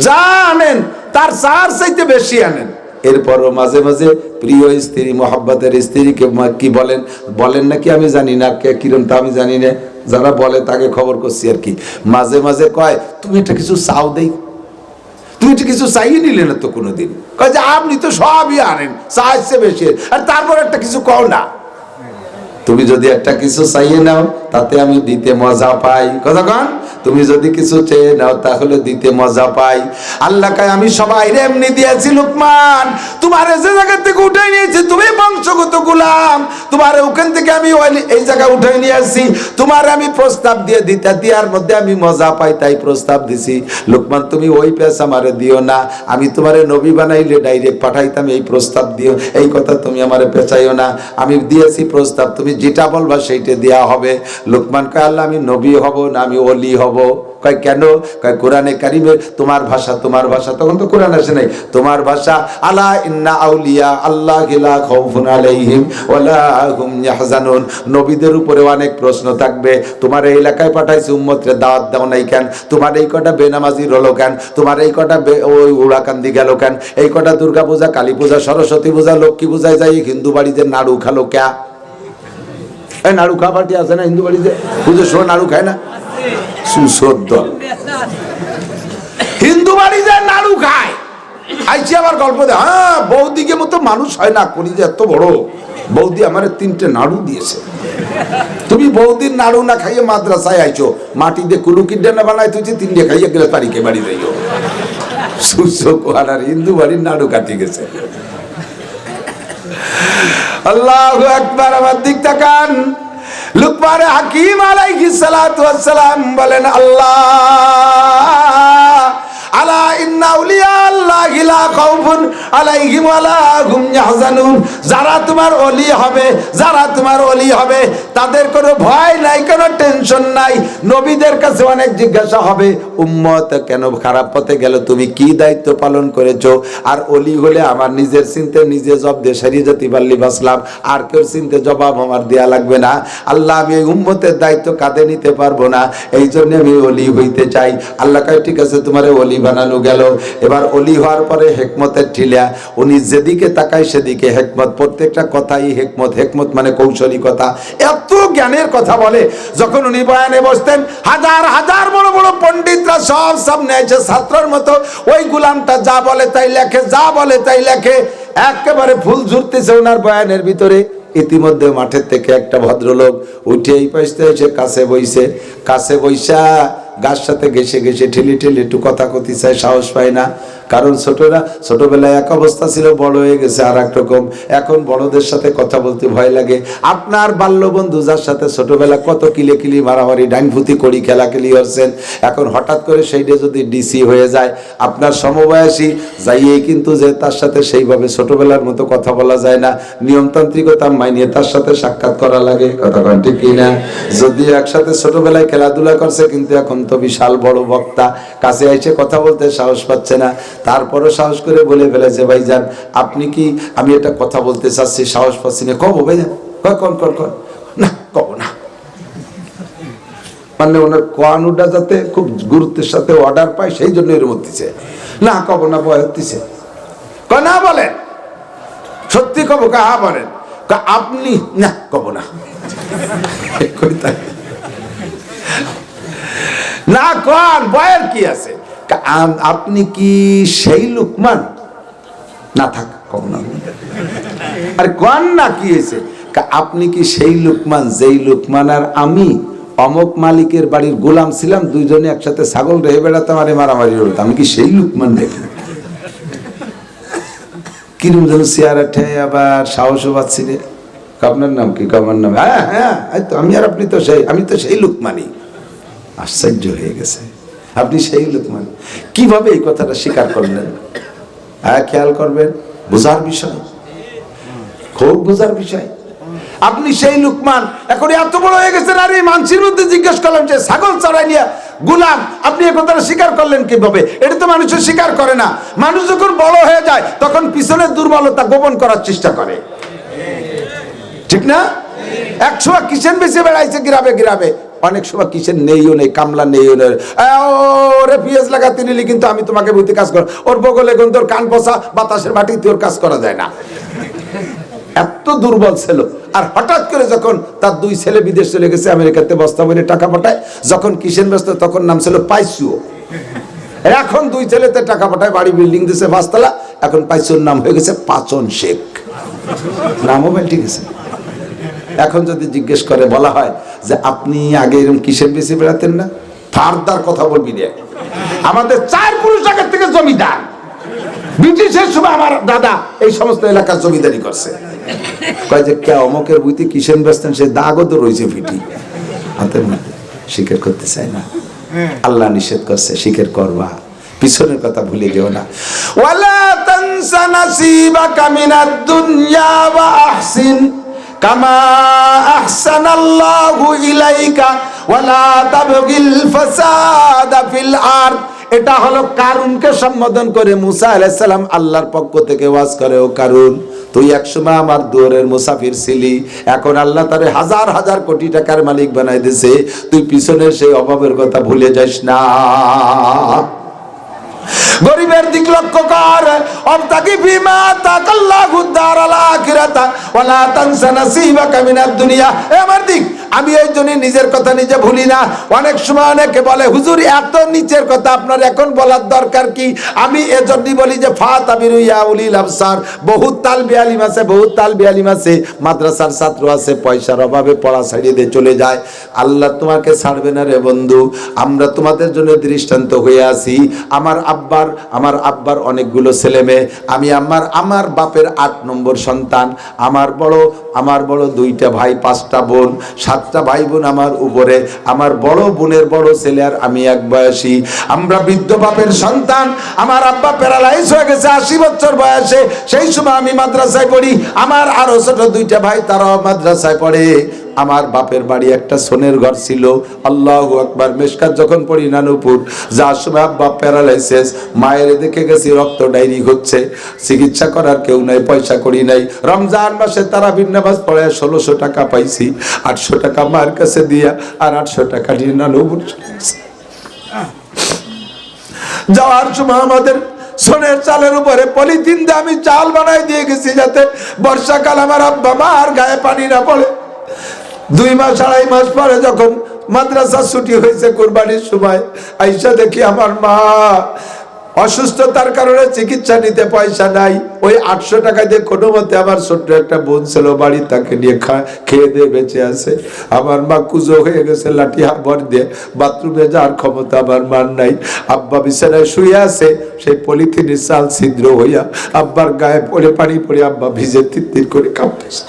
যা আনেন তার চার চাইতে বেশি আনেন। এরপরও মাঝে মাঝে প্রিয় স্ত্রী, মোহাব্বতের স্ত্রীকে কি বলেন, বলেন নাকি আমি জানি না, কে কিরম তা আমি জানি না, যারা বলে তাকে খবর করছি আর কি। মাঝে মাঝে কয় তুমি এটা কিছু চাও দেই, তুমি এটা কিছু চাইয়ে নিলে না তো কোনোদিন, কয় যে আপনি তো সবই আনেন, চাইছে বেশি, আর তারপর একটা কিছু কও না। তুমি যদি একটা কিছু চাইয়ে নাও তাতে আমি দিতে মজা পাই, কথা কন, তুমি যদি কিছু চেয়ে নাও তাহলে দিতে মজা পাই। আল্লাহ কয় আমি সবাই এমনি দিয়েছি লোকমান, তোমার যে জায়গা থেকে উঠাই নিয়েছি, তুমি বংশগত গোলাম, তোমার ওখান থেকে আমি এই জায়গা উঠাই নিয়ে আসছি, তোমার আমি প্রস্তাব দিয়ে দিতে দেওয়ার মধ্যে আমি মজা পাই, তাই প্রস্তাব দিছি। লোকমান তুমি ওই পেশ আমারে দিও না, আমি তোমারে নবী বানাইলে ডাইরেক্ট পাঠাইতাম, এই প্রস্তাব দিও, এই কথা তুমি আমারে পেঁচাইও না, আমি দিয়েছি প্রস্তাব, তুমি যেটা বলবা সেইটা দেয়া হবে। লোকমান কয় আল্লাহ আমি নবী হব না আমি ওলি হব? কয় কেন? কয় কোরআনে কারিমের তোমার ভাষা, তোমার ভাষা, তখন তো কোরআন আসে নাই, তোমার ভাষা আলা ইন্না আউলিয়া আল্লাহি লা খাউফুন আলাইহিম ওয়ালা হুম ইয়াহজানুন, নবীদের উপরে অনেক প্রশ্ন থাকবে, তোমার এই এলাকায় পাঠাইছে উম্মতরে দাওয়াত দাও নাই কেন, তোমার এই কটা বেনামাজি হলো কেন, তোমার এই কটা ওই উড়াকান্দি গেল কেন, এই কটা দুর্গা পূজা, কালী পূজা, সরস্বতী পূজা, লক্ষ্মী পূজায় যাই হিন্দু বাড়িতে নাড়ু খালো ক্যা? এই নাড়ু খাওয়া পার্টি আছে না হিন্দু বাড়িতে, পুজোর সময় নাড়ু খায় না? সুসদ্দ হিন্দু বাড়িতে নাড়ু খায়, আইছি আবার গল্প দেয়, হ্যাঁ বৌদিকে মতো মানুষ হয় না, করি যে এত বড় বৌদি আমার 3টে নাড়ু দিয়েছে। তুমি বৌদির নাড়ু না খাইয়ে মাদ্রাসায় আইছো, মাটি দিয়ে কুলুকির ডানা বানাই তুই 3টে খাইয়ে গেলে তারিখে বাড়ি যাইও। সুসো কোহানার হিন্দু বাড়ির নাড়ু কাটি গেছে। আল্লাহু আকবার, আমার দিক তাকান। লুকমান হাকিম আলাইহিস সালাতু ওয়াস সালাম বলেন, আল্লাহ আলা ইন্না আউলিয়া আল্লাহি লা খাউফুন আলাইহিম ওয়ালা হুম ইয়াহজানুন, যারা তোমার ওলি হবে, যারা তোমার ওলি হবে তাদের কোনো ভয় নাই, কোনো টেনশন নাই। নবীদের কাছে অনেক জিজ্ঞাসা হবে, উম্মত কেন খারাপ পথে গেল, তুমি কি দায়িত্ব পালন করেছো? আর ওলি হলে আমার নিজের চিনতে নিজে জব দিয়ে সারিয়ে যেতে পারলি বাসলাম, আর কেউ চিনতে জবাব আমার দেয়া লাগবে না। আল্লাহ আমি এই উম্মতের দায়িত্ব কাঁধে নিতে পারবো না, এই জন্য আমি ওলি হইতে চাই। আল্লাহ কয় ঠিক আছে তোমার ওলি বানানো গেল। এবার ওলি হওয়ার পরে হেকমতের ঠিলা, উনি যেদিকে তাকায় সেদিকে হেকমত, প্রত্যেকটা কথাই হেকমত, হেকমত মানে কৌশলী কথা, এত জ্ঞানের কথা বলে। যখন উনি বয়ানে বসতেন হাজার হাজার বড় বড় পণ্ডিতরা সব সামনে এসে ছাত্রের মতো ওই গোলামটা যা বলে তাই লেখে, যা বলে তাই লেখে, একেবারে ফুল ঝুরতেছে ওনার বয়ানের ভিতরে। ইতিমধ্যে মাঠের থেকে একটা ভদ্রলোক উঠে এই পাশে এসে কাছে বইছে, কাছে বইসা গাছ সাথে ঘেসে ঘেসে ঠেলে ঠেলে একটু কথা কতি চায়, সাহস পায় না, কারণ ছোটবেলায় এক অবস্থা ছিল, বড় হয়ে গেছে আর এক রকম, এখন বড়দের সাথে কথা বলতে ভয় লাগে। আপনার বাল্য বন্ধু যার সাথে ছোটবেলা কত কিলে কিলি মারামারি ডাইনভূতি করি খেলাখেলি হচ্ছেন, এখন হঠাৎ করে সেইটা যদি ডিসি হয়ে যায়, আপনার সমবয়সী যাইয়ে কিন্তু যে তার সাথে সেইভাবে ছোটবেলার মতো কথা বলা যায় না, নিয়মতান্ত্রিকতা মাইনিয়ে তার সাথে সাক্ষাৎ করা লাগে, কথা কন ঠিক কিনা? যদিও একসাথে ছোটবেলায় খেলাধুলা করছে, কিন্তু এখন তো বিশাল বড় বক্তা, কাছে এসে কথা বলতে সাহস পাচ্ছে না, তারপরও সাহস করে বলে ফেলেছে, ভাইজান আপনি কি, আমি এটা কথা বলতে চাচ্ছি সাহস পাচ্ছি না। কব ভাইজান? কন না, কব না, মানে ওনার কোয়ানুটা যাতে খুব গুরুত্বের সাথে অর্ডার পায় সেই জন্য এর মধ্যে না, কব না, ভয় হচ্ছে, না বলেন সত্যি কব, হ্যাঁ বলেন, আপনি না, কব না, না কন, ভয়ের কি আছে? আপনি কি সেই লুকমান? না থাক, কব না। আর কন না কি হয়েছে? আপনি কি সেই লুকমান যেই লুকমান আর আমি অমুক মালিকের বাড়ির গোলাম ছিলাম, দুইজনে একসাথে ছাগল রেহে বেড়াতাম আর মারামারি হতো। আমি কি সেই লুকমান দেখি? কিরম যেন চেয়ারা ঠেয়ে আবার সাহসও পাচ্ছি রে। আপনার নাম কি? আমার নাম, হ্যাঁ হ্যাঁ তো আমি আর আপনি তো সেই, আমি তো সেই লুকমানই। আশ্চর্য হয়ে গেছে, আপনি সেই লুকমান, কিভাবে এই কথাটা স্বীকার করলেন? হ্যাঁ, খেয়াল করবেন, বোঝার বিষয়, খুব বোঝার বিষয়। আপনি সেই লুকমান, এখন এত বড় হয়ে গেছেন, আর এই মানুষের মধ্যে জিজ্ঞেস করলাম যে ছাগল চড়াই নিয়ে গোলাম, আপনি এই কথাটা স্বীকার করলেন কিভাবে? এটা তো মানুষের স্বীকার করে না। মানুষ যখন বড় হয়ে যায় তখন পিছনের দুর্বলতা গোপন করার চেষ্টা করে, ঠিক না? 100 কিসেন বেশি বেড়াইছে গ্রামে গ্রামে, অনেক সময় কিসেন নেইও নেই, কামলা নেইও নেই, ওরে পিএস লাগাতে নিলি কিন্তু আমি তোমাকে বইতে কাজ কর, ওর বগলে এখন তোর কান পচা, বাতাসের মাটিতে ওর কাজ করা যায় না, এত দুর্বল ছিল। আর হঠাৎ করে যখন তার 2 ছেলে বিদেশ চলে গেছে, আমেরিকাতে বস্তা ভরে টাকা পাঠায়, যখন কিসেন ব্যস্ত তখন নাম ছিল পাইসুও। এখন 2 ছেলেতে টাকা পাঠায়, বাড়ি বিল্ডিং দিছে 5 তলা, এখন পাইসুর নাম হয়ে গেছে পাচন শেখ, নামও ঠিক আছে। এখন যদি জিজ্ঞেস করে বলা হয় যে আপনি আগে এরকম কিসের বেশি বেড়াতেন না, ফারদার কথা বলবি রে, আমাদের 4 পুরুষ আগের থেকে জমিদার, ব্রিটিশের সময় আমার দাদা এই সমস্ত এলাকার জমিদারি করছে। কয় যে কে অমকের বুঝতে কিসেন বেচতেন, সে দাগও তো রয়েছে ফিটি হাতের মধ্যে, স্বীকার করতে চায় না। আল্লাহ নিষেধ করছে, স্বীকার করবা, পিছনের কথা ভুলে যেও না। ওয়ালা তানসা নাসিবাকা মিনাদ দুনিয়া ওয়া আহসিন কামা আহসানাল্লাহু ইলাইকা ওয়ালা তাবগিল ফাসাদা ফিল আরদ। এটা হলো কারুনকে সম্বোধন করে মুসা আলাইহিস সালাম আল্লাহর পক্ষ থেকে ওয়াজ করে, ও কারুন, তুই একসময় আমার দুয়ারের মুসাফির ছিলি, এখন আল্লাহ তারে হাজার হাজার কোটি টাকার মালিক বানাই দিয়েছে, তুই পিছনের সেই অভাবের কথা ভুলে যাস না। গরিবের দিক লক্ষ্য কর, অবতাগি ফিমা আতাকাল্লাহু দারাল আখিরাতা ওয়ালা তানসা নাসিবাকা মিনাদ দুনিয়া। আমার দিক, আমি এই জন্য নিজের কথা নিজে ভুলি না। অনেক সময় অনেকে বলে হুজুর এত নিচের কথা আপনার এখন বলার দরকার কি? আমি এজন্যই বলি যে ফাতাবিরু ইয়া উলিল আবসার, বহুত তালবি আলিম আছে, বহুত তালবি আলিম আছে, মাদ্রাসার ছাত্র আছে, পয়সার অভাবে পড়া ছাড়িয়ে দিয়ে চলে যায়। আল্লাহ তোমাকে ছাড়বে না রে বন্ধু, আমরা তোমাদের জন্য দৃষ্টান্ত হয়ে আছি। আমার আব্বার অনেকগুলো ছেলে মেয়ে, আমি আমার বাপের 8 নম্বর সন্তান, আমার বড় 2টা ভাই, 5টা বোন, 7টা ভাই বোন আমার উপরে, আমার বড় বোনের বড় ছেলে আর আমি এক বয়সী, আমরা বৃদ্ধ বাপের সন্তান। আমার আব্বা প্যারালাইজ হয়ে গেছে 80 বছর বয়সে, সেই সময় আমি মাদ্রাসায় পড়ি, আমার আরো ছোট 2টা ভাই তারাও মাদ্রাসায় পড়ে। আমার বাপের বাড়ি একটা সোনের ঘর ছিল, আল্লাহু আকবার। মেশকাত যখন পড়ি নানুপুর, যার সময় আব্বা প্যারালাইসিস, মায়ের দেখে গেছি রক্ত ডায়রি হচ্ছে, চিকিৎসা করার কেউ নাই, পয়সা করি নাই। রমজান মাসে তারাবির নামাজ পড়ে 1600 টাকা পাইছি, 800 টাকা মায়ের কাছে দিয়া আর 800 টাকা নিয়ে নানুপুর যাওয়ার সময় আমাদের সোনের চালের উপরে পলিথিন দিয়ে আমি চাল বানাই দিয়ে গেছি, যাতে বর্ষাকাল আমার আব্বা মার গায়ে পানি না পড়ে। 2 মাস 2.5 মাস পরে যখন মাদ্রাসা ছুটি হয়েছে কুরবানির সময়, আইসা দেখি আমার মা অসুস্থতার কারণে চিকিৎসা নিতে পয়সা নাই। ওই 800 টাকা দিয়ে কোনো মতে আমার ছোট্ট একটা বোন ছিল বাড়ি, তাকে নিয়ে খেয়ে দিয়ে বেঁচে আছে। আমার মা কুজো হয়ে গেছে, লাঠি হাবর দিয়ে, বাথরুমে যাওয়ার ক্ষমতা আমার মার নাই। আব্বা বিছানায় শুয়ে আছে, সেই পলিথিনের চাল ছিদ্র হইয়া আব্বার গায়ে পড়ে, পানি পড়ে আব্বা ভিজে তির করে কাঁপতেছে।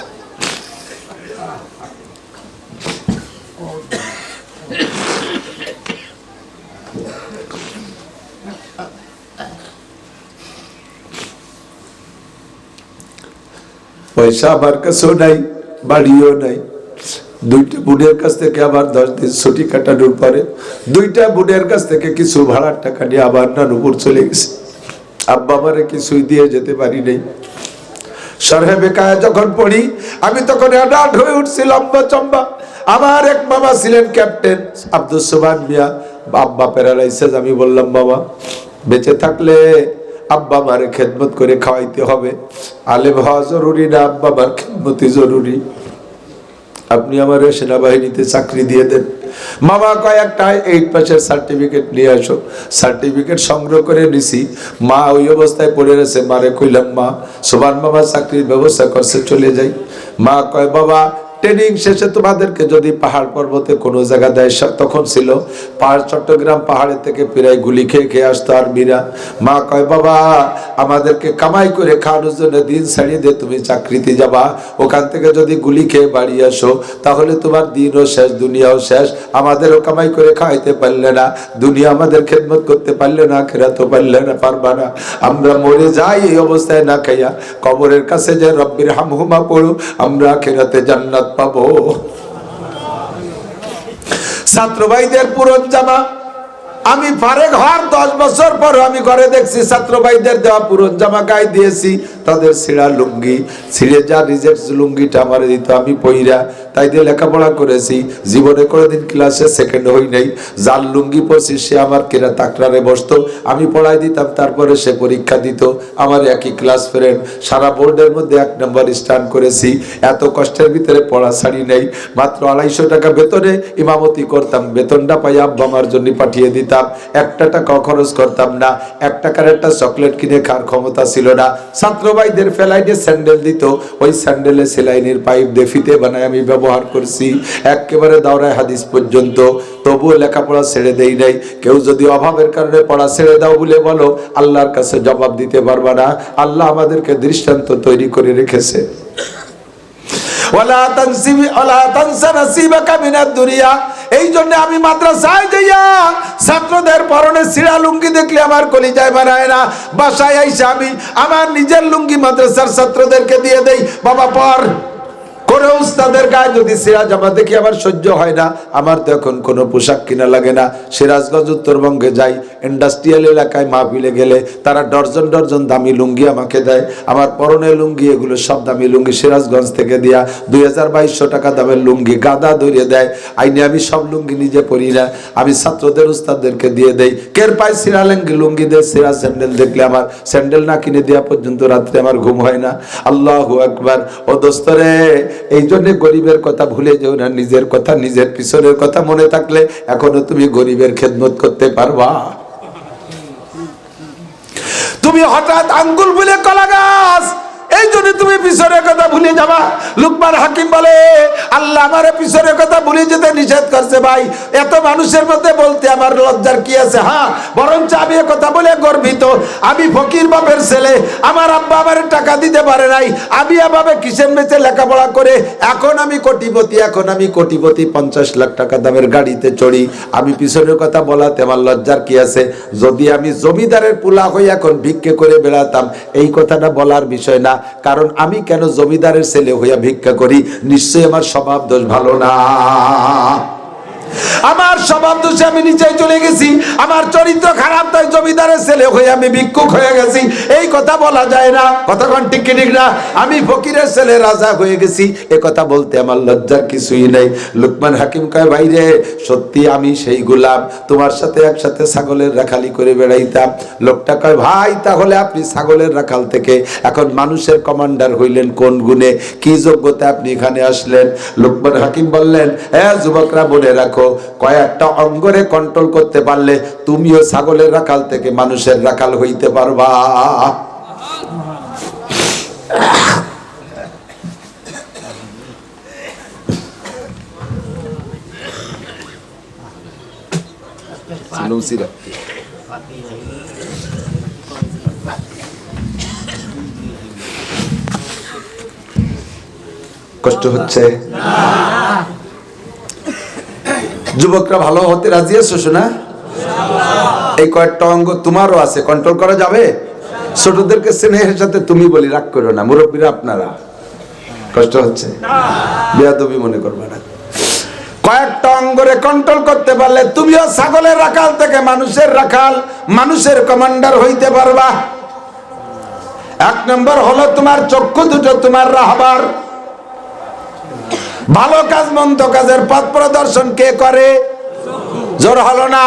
পয়সা আমার কাছেও নাই, বাড়িও নাই। 2টা বোনের কাছ থেকে আবার 10 দিন ছুটি কাটানোর পরে 2টা বোনের কাছ থেকে কিছু ভাড়ার টাকা নিয়ে আবার নানুপুর চলে গেছে। আব্বা আমারে কিছুই দিয়ে যেতে পারি নাই। শরহে বেকায়া যখন পড়ি আমি তখন অ্যাডাল্ট হয়ে উঠছি, লম্বা চম্বা। আমার এক মামা ছিলেন ক্যাপ্টেন আব্দুল সুবহান মিয়া, আব্বা প্যারালাইসিস। আমি বললাম বাবা, বেঁচে থাকলে আব্বা মারে খেদমত করে খাওয়াইতে হবে, আলেম হওয়া জরুরি না, আব্বা মার খেদমতি জরুরি। আপনি আমার সেনাবাহিনীতে চাকরি দিয়ে দেন। মামা কয় একটা 8 পাসের সার্টিফিকেট নিয়ে আসো। সার্টিফিকেট সংগ্রহ করে নিছি। মা ওই অবস্থায় পড়ে রয়েছে। মারে কইলাম মা, সুবহান মামা চাকরির ব্যবস্থা করছে, চলে যাই। মা কয় বাবা ট্রেনিং শেষে তোমাদেরকে যদি পাহাড় পর্বতে কোনো জায়গা দেয়, তখন ছিল পাহাড়, চট্টগ্রাম পাহাড়ের থেকে প্রায় গুলি খেয়ে খেয়ে আসতো আর্মিরা। মা কয় বাবা আমাদেরকে কামাই করে খাওয়ানোর জন্য দিন ছাড়িয়ে দিয়ে তুমি চাকরিতে যাবা, ওখান থেকে যদি গুলি খেয়ে বাড়ি আসো তাহলে তোমার দিনও শেষ দুনিয়াও শেষ। আমাদেরও কামাই করে খাওয়াইতে পারলে না, দুনিয়া আমাদের খেদমত করতে পারলে না, আখিরাতও পারলে না, পারবা না। আমরা মরে যাই এই অবস্থায় না খাইয়া, কবরের কাছে যে রব্বির হামহুমা পড়ো, আমরা আখিরাতে জান্নাত পাবো। ছাত্র ভাইদের পুরন জামা আমি ফারেক হওয়ার 10 বছর পর আমি ঘরে দেখছি ছাত্র ভাইদের দেওয়া পুরন জামা গায়ে দিয়েছি, তাদের ছিঁড়া লুঙ্গি, ছিঁড়ে যা রিজেক্ট লুঙ্গিটা আমার দিত, আমি পইরা তাই দিয়ে লেখাপড়া করেছি। জীবনে কোনোদিন ক্লাসে সেকেন্ড হই নাই। যার লুঙ্গি পরছি সে আমার কেনা তাকরারে বসতো, আমি পড়াই দিতাম, তারপরে সে পরীক্ষা দিত। আমার একই ক্লাস ফ্রেন্ড, সারা বোর্ডের মধ্যে 1 নম্বর স্ট্যান্ড করেছি। এত কষ্টের ভিতরে পড়া ছাড়ি নাই। মাত্র 250 টাকা বেতনে ইমামতি করতাম, বেতনটা পাই আব্বা আমার জন্য পাঠিয়ে দিতাম। 1 টাকা খরচ করতাম না, 1 টাকার একটা চকলেট কিনে খাওয়ার ক্ষমতা ছিল না। ছাত্র ভাইদের ফেলাইনে স্যান্ডেল দিত, ওই স্যান্ডেলে সেলাইনের পাইপ দিয়ে ফিতে বানায় আমি ব্যবহার করছি একেবারে দাওরায় হাদিস পর্যন্ত। তবুও লেখাপড়া ছেড়ে দেই নাই। কেউ যদি অভাবের কারণে পড়া ছেড়ে দাও বলে বলো, আল্লাহর কাছে জবাব দিতে পারবা না। আল্লাহ আমাদেরকে দৃষ্টান্ত তৈরি করে রেখেছে। এই জন্য আমি মাদ্রাসায় যাইয়া ছাত্রদের পরনে ছিঁড়া লুঙ্গি দেখলে আমার কলিজায় বানায় না। বাসায় আইসা আমি আমার নিজের লুঙ্গি মাদ্রাসার ছাত্রদেরকে দিয়ে দেই, বাবা পর করে। উস্তাদের গায়ে যদি ছিঁড়া জামা দেখি আমার সহ্য হয় না। আমার তো এখন কোনো পোশাক কিনা লাগে না। সিরাজগঞ্জ উত্তরবঙ্গে যাই, ইন্ডাস্ট্রিয়াল এলাকায় মাহফিলে গেলে তারা ডর্জন ডর্জন দামি লুঙ্গি আমাকে দেয়। আমার পরনের লুঙ্গি এগুলো সব দামি লুঙ্গি, সিরাজগঞ্জ থেকে দিয়া 2200 টাকা দামের লুঙ্গি গাদা ধরিয়ে দেয়। আইনে আমি সব লুঙ্গি নিজে পরি না, আমি ছাত্রদের উস্তাদদেরকে দিয়ে দেই। কের পাই ছিঁড়া লুঙ্গি দেয়, ছিঁড়া স্যান্ডেল দেখলে আমার স্যান্ডেল না কিনে দেওয়া পর্যন্ত রাত্রে আমার ঘুম হয় না। আল্লাহু আকবার। ও দোস্তরে, এই জন্য গরিবের কথা ভুলে যেও না, নিজের কথা, নিজের পিছনের কথা মনে থাকলে এখনো তুমি গরিবের খেদমত করতে পারবা। তুমি হঠাৎ আঙ্গুল বলে কলা গাছ, এই জন্য তুমি পিছনের কথা ভুলে যাবা। লুকমান হাকিম বলে আল্লাহ আমারে পিছনের কথা ভুলে যেতে নিষেধ করছে। ভাই এত মানুষের মধ্যে বলতে আমার লজ্জার কি আছে? হ্যাঁ, বরঞ্চ আমি কথা বলে গর্বিত। আমি ফকির বাপের ছেলে, আমার আব্বা আমার টাকা দিতে পারে নাই, আমি এভাবে কিসেন বেচে লেখাপড়া করে এখন আমি কোটিপতি। এখন আমি কোটিপতি, 50 লাখ টাকা দামের গাড়িতে চড়ি। আমি পিছনের কথা বলাতে আমার লজ্জার কি আছে? যদি আমি জমিদারের পোলা হয়ে এখন ভিক্ষে করে বেড়াতাম, এই কথাটা বলার বিষয় না। কারণ আমি কেন জমিদারের ছেলে হইয়া ভিক্ষা করি? নিশ্চয়ই আমার স্বভাব দোষ ভালো না। আমার স্বভাব দোষে আমি নিচে চলে গেছি, আমার চরিত্র খারাপ, তাই জমিদারের ছেলে হয়ে আমি ভিক্ষুক হয়ে গেছি। এই কথা বলা যায় না। কতক্ষণ ঠিক কি ঠিক না? আমি ফকিরের ছেলে রাজা হয়ে গেছি, এ কথা বলতে আমার লজ্জার কিছুই নেই। লুকমান হাকিম কয় ভাই রে, সত্যি আমি সেই গোলাম, তোমার সাথে একসাথে ছাগলের রাখালি করে বেড়াইতাম। লোকটা কয় ভাই তাহলে আপনি ছাগলের রাখাল থেকে এখন মানুষের কমান্ডার হইলেন কোন গুণে? কি যোগ্যতা আপনি এখানে আসলেন? লুকমান হাকিম বললেন, হ্যাঁ যুবকরা বলে রাখো, কয়েকটা অঙ্গরে কন্ট্রোল করতে পারলে তুমিও ছাগলের রাখাল থেকে মানুষের রাখাল হইতে পারবা। কষ্ট হচ্ছে? যুবকরা ভালো হতে রাজি আছো শোনা? এই কয়েকটা অঙ্গ তোমারও আছে, কন্ট্রোল করা যাবে? ছোটদেরকে স্নেহের সাথে তুমি বলি, রাগ করো না। মুরব্বীরা আপনারা, কষ্ট হচ্ছে? বেয়াদবি মনে করবে না। কয়েকটা অঙ্গরে কন্ট্রোল করতে পারলে তুমিও ছাগলের রাখাল থেকে মানুষের রাখাল, মানুষের কমান্ডার হইতে পারবা। 1 নম্বর হলো তোমার চক্ষু দুটো তোমার রাহবার। ভালো কাজ মন্দ কাজের পথ প্রদর্শন কে করে? জোর হলো না?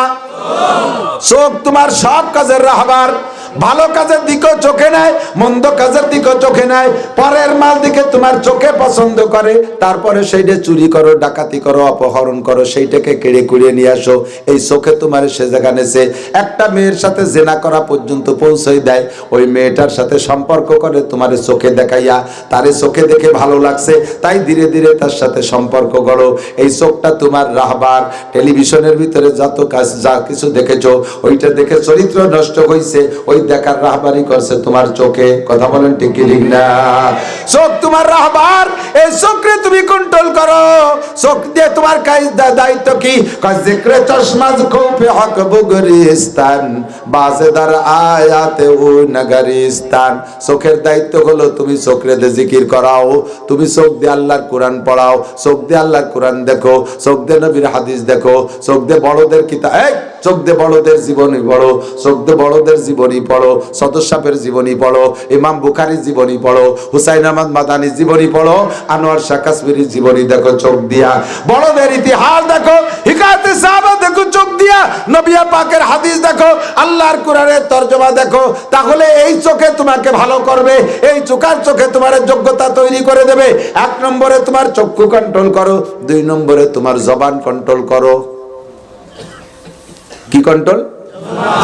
চোখ তোমার সব কাজের রাহবার। ভালো কাজের দিকেও চোখে নাই, মন্দ কাজের দিকেও চোখে নাই। পরের মাল দিকে তোমার চোখে পছন্দ করে, তারপরে সেইটা চুরি করো, ডাকাতি করো, অপহরণ করো, সেইটাকে কেড়ে কুড়িয়ে নিয়ে আসো। এই চোখে তোমার সে জায়গা নেছে। একটা মেয়ের সাথে জেনা করা পর্যন্ত পৌঁছাই দেয়, ওই মেয়েটার সাথে সম্পর্ক করে তোমার চোখে দেখাইয়া, তারে চোখে দেখে ভালো লাগছে, তাই ধীরে ধীরে তার সাথে সম্পর্ক গড়ো। এই চোখটা তোমার রাহবার। টেলিভিশনের ভিতরে যত কাজ যা কিছু দেখেছো, ওইটা দেখে চরিত্র নষ্ট হয়েছে, ওই দেখার রাহবারি করছে তোমার চোখে। কথা বলেন ঠিক কি ঠিক না? চোখ তোমার রাহবার, এই চোখে তুমি কন্ট্রোল করো। চোখ দিয়ে তোমার কাজ দায়িত্ব কি? জিক্রে চশমাজ খুফে হক বুগরিস্তান বাজেদার আয়াতে ও নগরিস্তান। চোখের দায়িত্ব হলো তুমি চোখে দিয়ে জিকির করাও, তুমি চোখ দিয়ে আল্লাহর কোরআন পড়াও, চোখ দিয়ে আল্লাহর কোরআন দেখো, চোখ দিয়ে নবীর হাদিস দেখো, চোখ দিয়ে বড়দের কিতাব, চোখ দিয়ে বড়দের জীবনী পড়ো, চোখ দিয়ে বড়দের জীবনী পড়ো, সদস্যের জীবনী পড়ো, ইমাম বুখারীর জীবনী পড়ো, হুসাইন আহমদ মাদানির জীবনী পড়ো, আনোয়ার শাহ কাশ্মীরির জীবনী দেখো চোখ দিয়া, বড়দের ইতিহাস দেখো, হিকায়াতে সাহাবা দেখো চোখ দিয়া, নবী পাকের হাদিস দেখো, আল্লাহর কোরআনের তরজমা দেখো। তাহলে এই চোখে তোমাকে ভালো করবে, এই চোখের চোখে তোমার যোগ্যতা তৈরি করে দেবে। 1 নম্বরে তোমার চক্ষু কন্ট্রোল করো, 2 নম্বরে তোমার জবান কন্ট্রোল করো। কি কন্ট্রোল?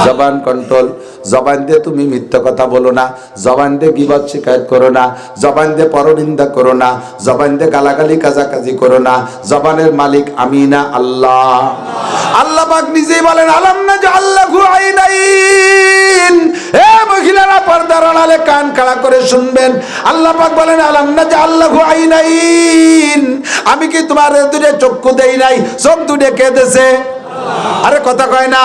জবান কন্ট্রোল। জবান দিয়ে তুমি মিথ্যা কথা বলো না, জবান দিয়ে গীবত শিকায়ত করো না, জবান দিয়ে পরনিন্দা করো না, জবান দিয়ে গালাগালি কাজাকাজি করো না। জবানের মালিক আমি না, আল্লাহ। আল্লাহ পাক নিজেই বলেন, আলাম নাজআল লাহু আইনাইন। এ মহিলারা পর্দার আড়ালে কান খাড়া করে শুনবেন, আল্লাহ পাক বলেন, আলাম নাজআল লাহু আইনাইন। আমি কি তোমার দুটো চক্ষু দেই নাই? চোখ দুটো কে দেছে? আরে কথা কয় না।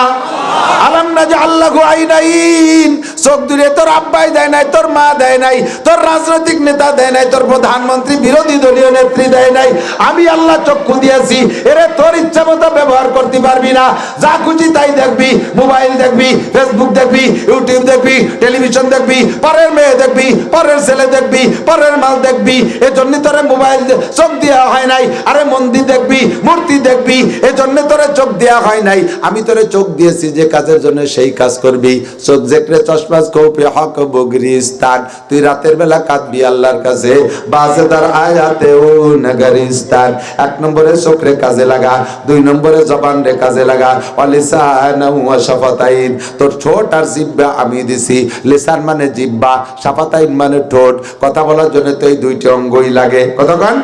আলাম নাজআল লাহু আইনাইন। চোখ দুটো তোর আব্বাই দেয় নাই, তোর মা দেয় নাই, তোর রাজনৈতিক নেতা দেয় নাই, তোর প্রধানমন্ত্রী বিরোধী দলীয় নেত্রী দেয় নাই, আমি আল্লাহ চক্ষু দিয়েছি। এরে তোর ইচ্ছা মতো ব্যবহার করতে পারবি না, যা খুশি তাই দেখবি, মোবাইল দেখবি, ফেসবুক দেখবি, ইউটিউব দেখবি, টেলিভিশন দেখবি, পরের মেয়ে দেখবি, পরের ছেলে দেখবি, পরের মাল দেখবি। এজন্য তোরে মোবাইল চোখ দেওয়া হয় নাই। আরে মন্দির দেখবি, মূর্তি দেখবি, এজন্য তোরে চোখ দেওয়া হয় নাই। আমি তোরে চোখ দিয়েছি যে কাজের জন্য সেই কাজ করবি। চোখ দেখলে চশমাজ কৌপে হক বগরিস্তান। তুই রাতের বেলা কাঁদবি আল্লাহর কাছে, বাজেদার আয়াতে ও নগরিস্তান। 1 নম্বরে চোখরে কাজে লাগা, 2 নম্বরে জবান রে কাজে লাগা। অলিসানাহু ওয়া শাফাতাইন। তোর ঠোঁট আর জিহ্বা আমি দিছি। লিসান মানে জিহ্বা, শাফাতাইন মানে ঠোঁট। কথা বলার জন্য তো এই 2টি অঙ্গই লাগে। কতক্ষণ?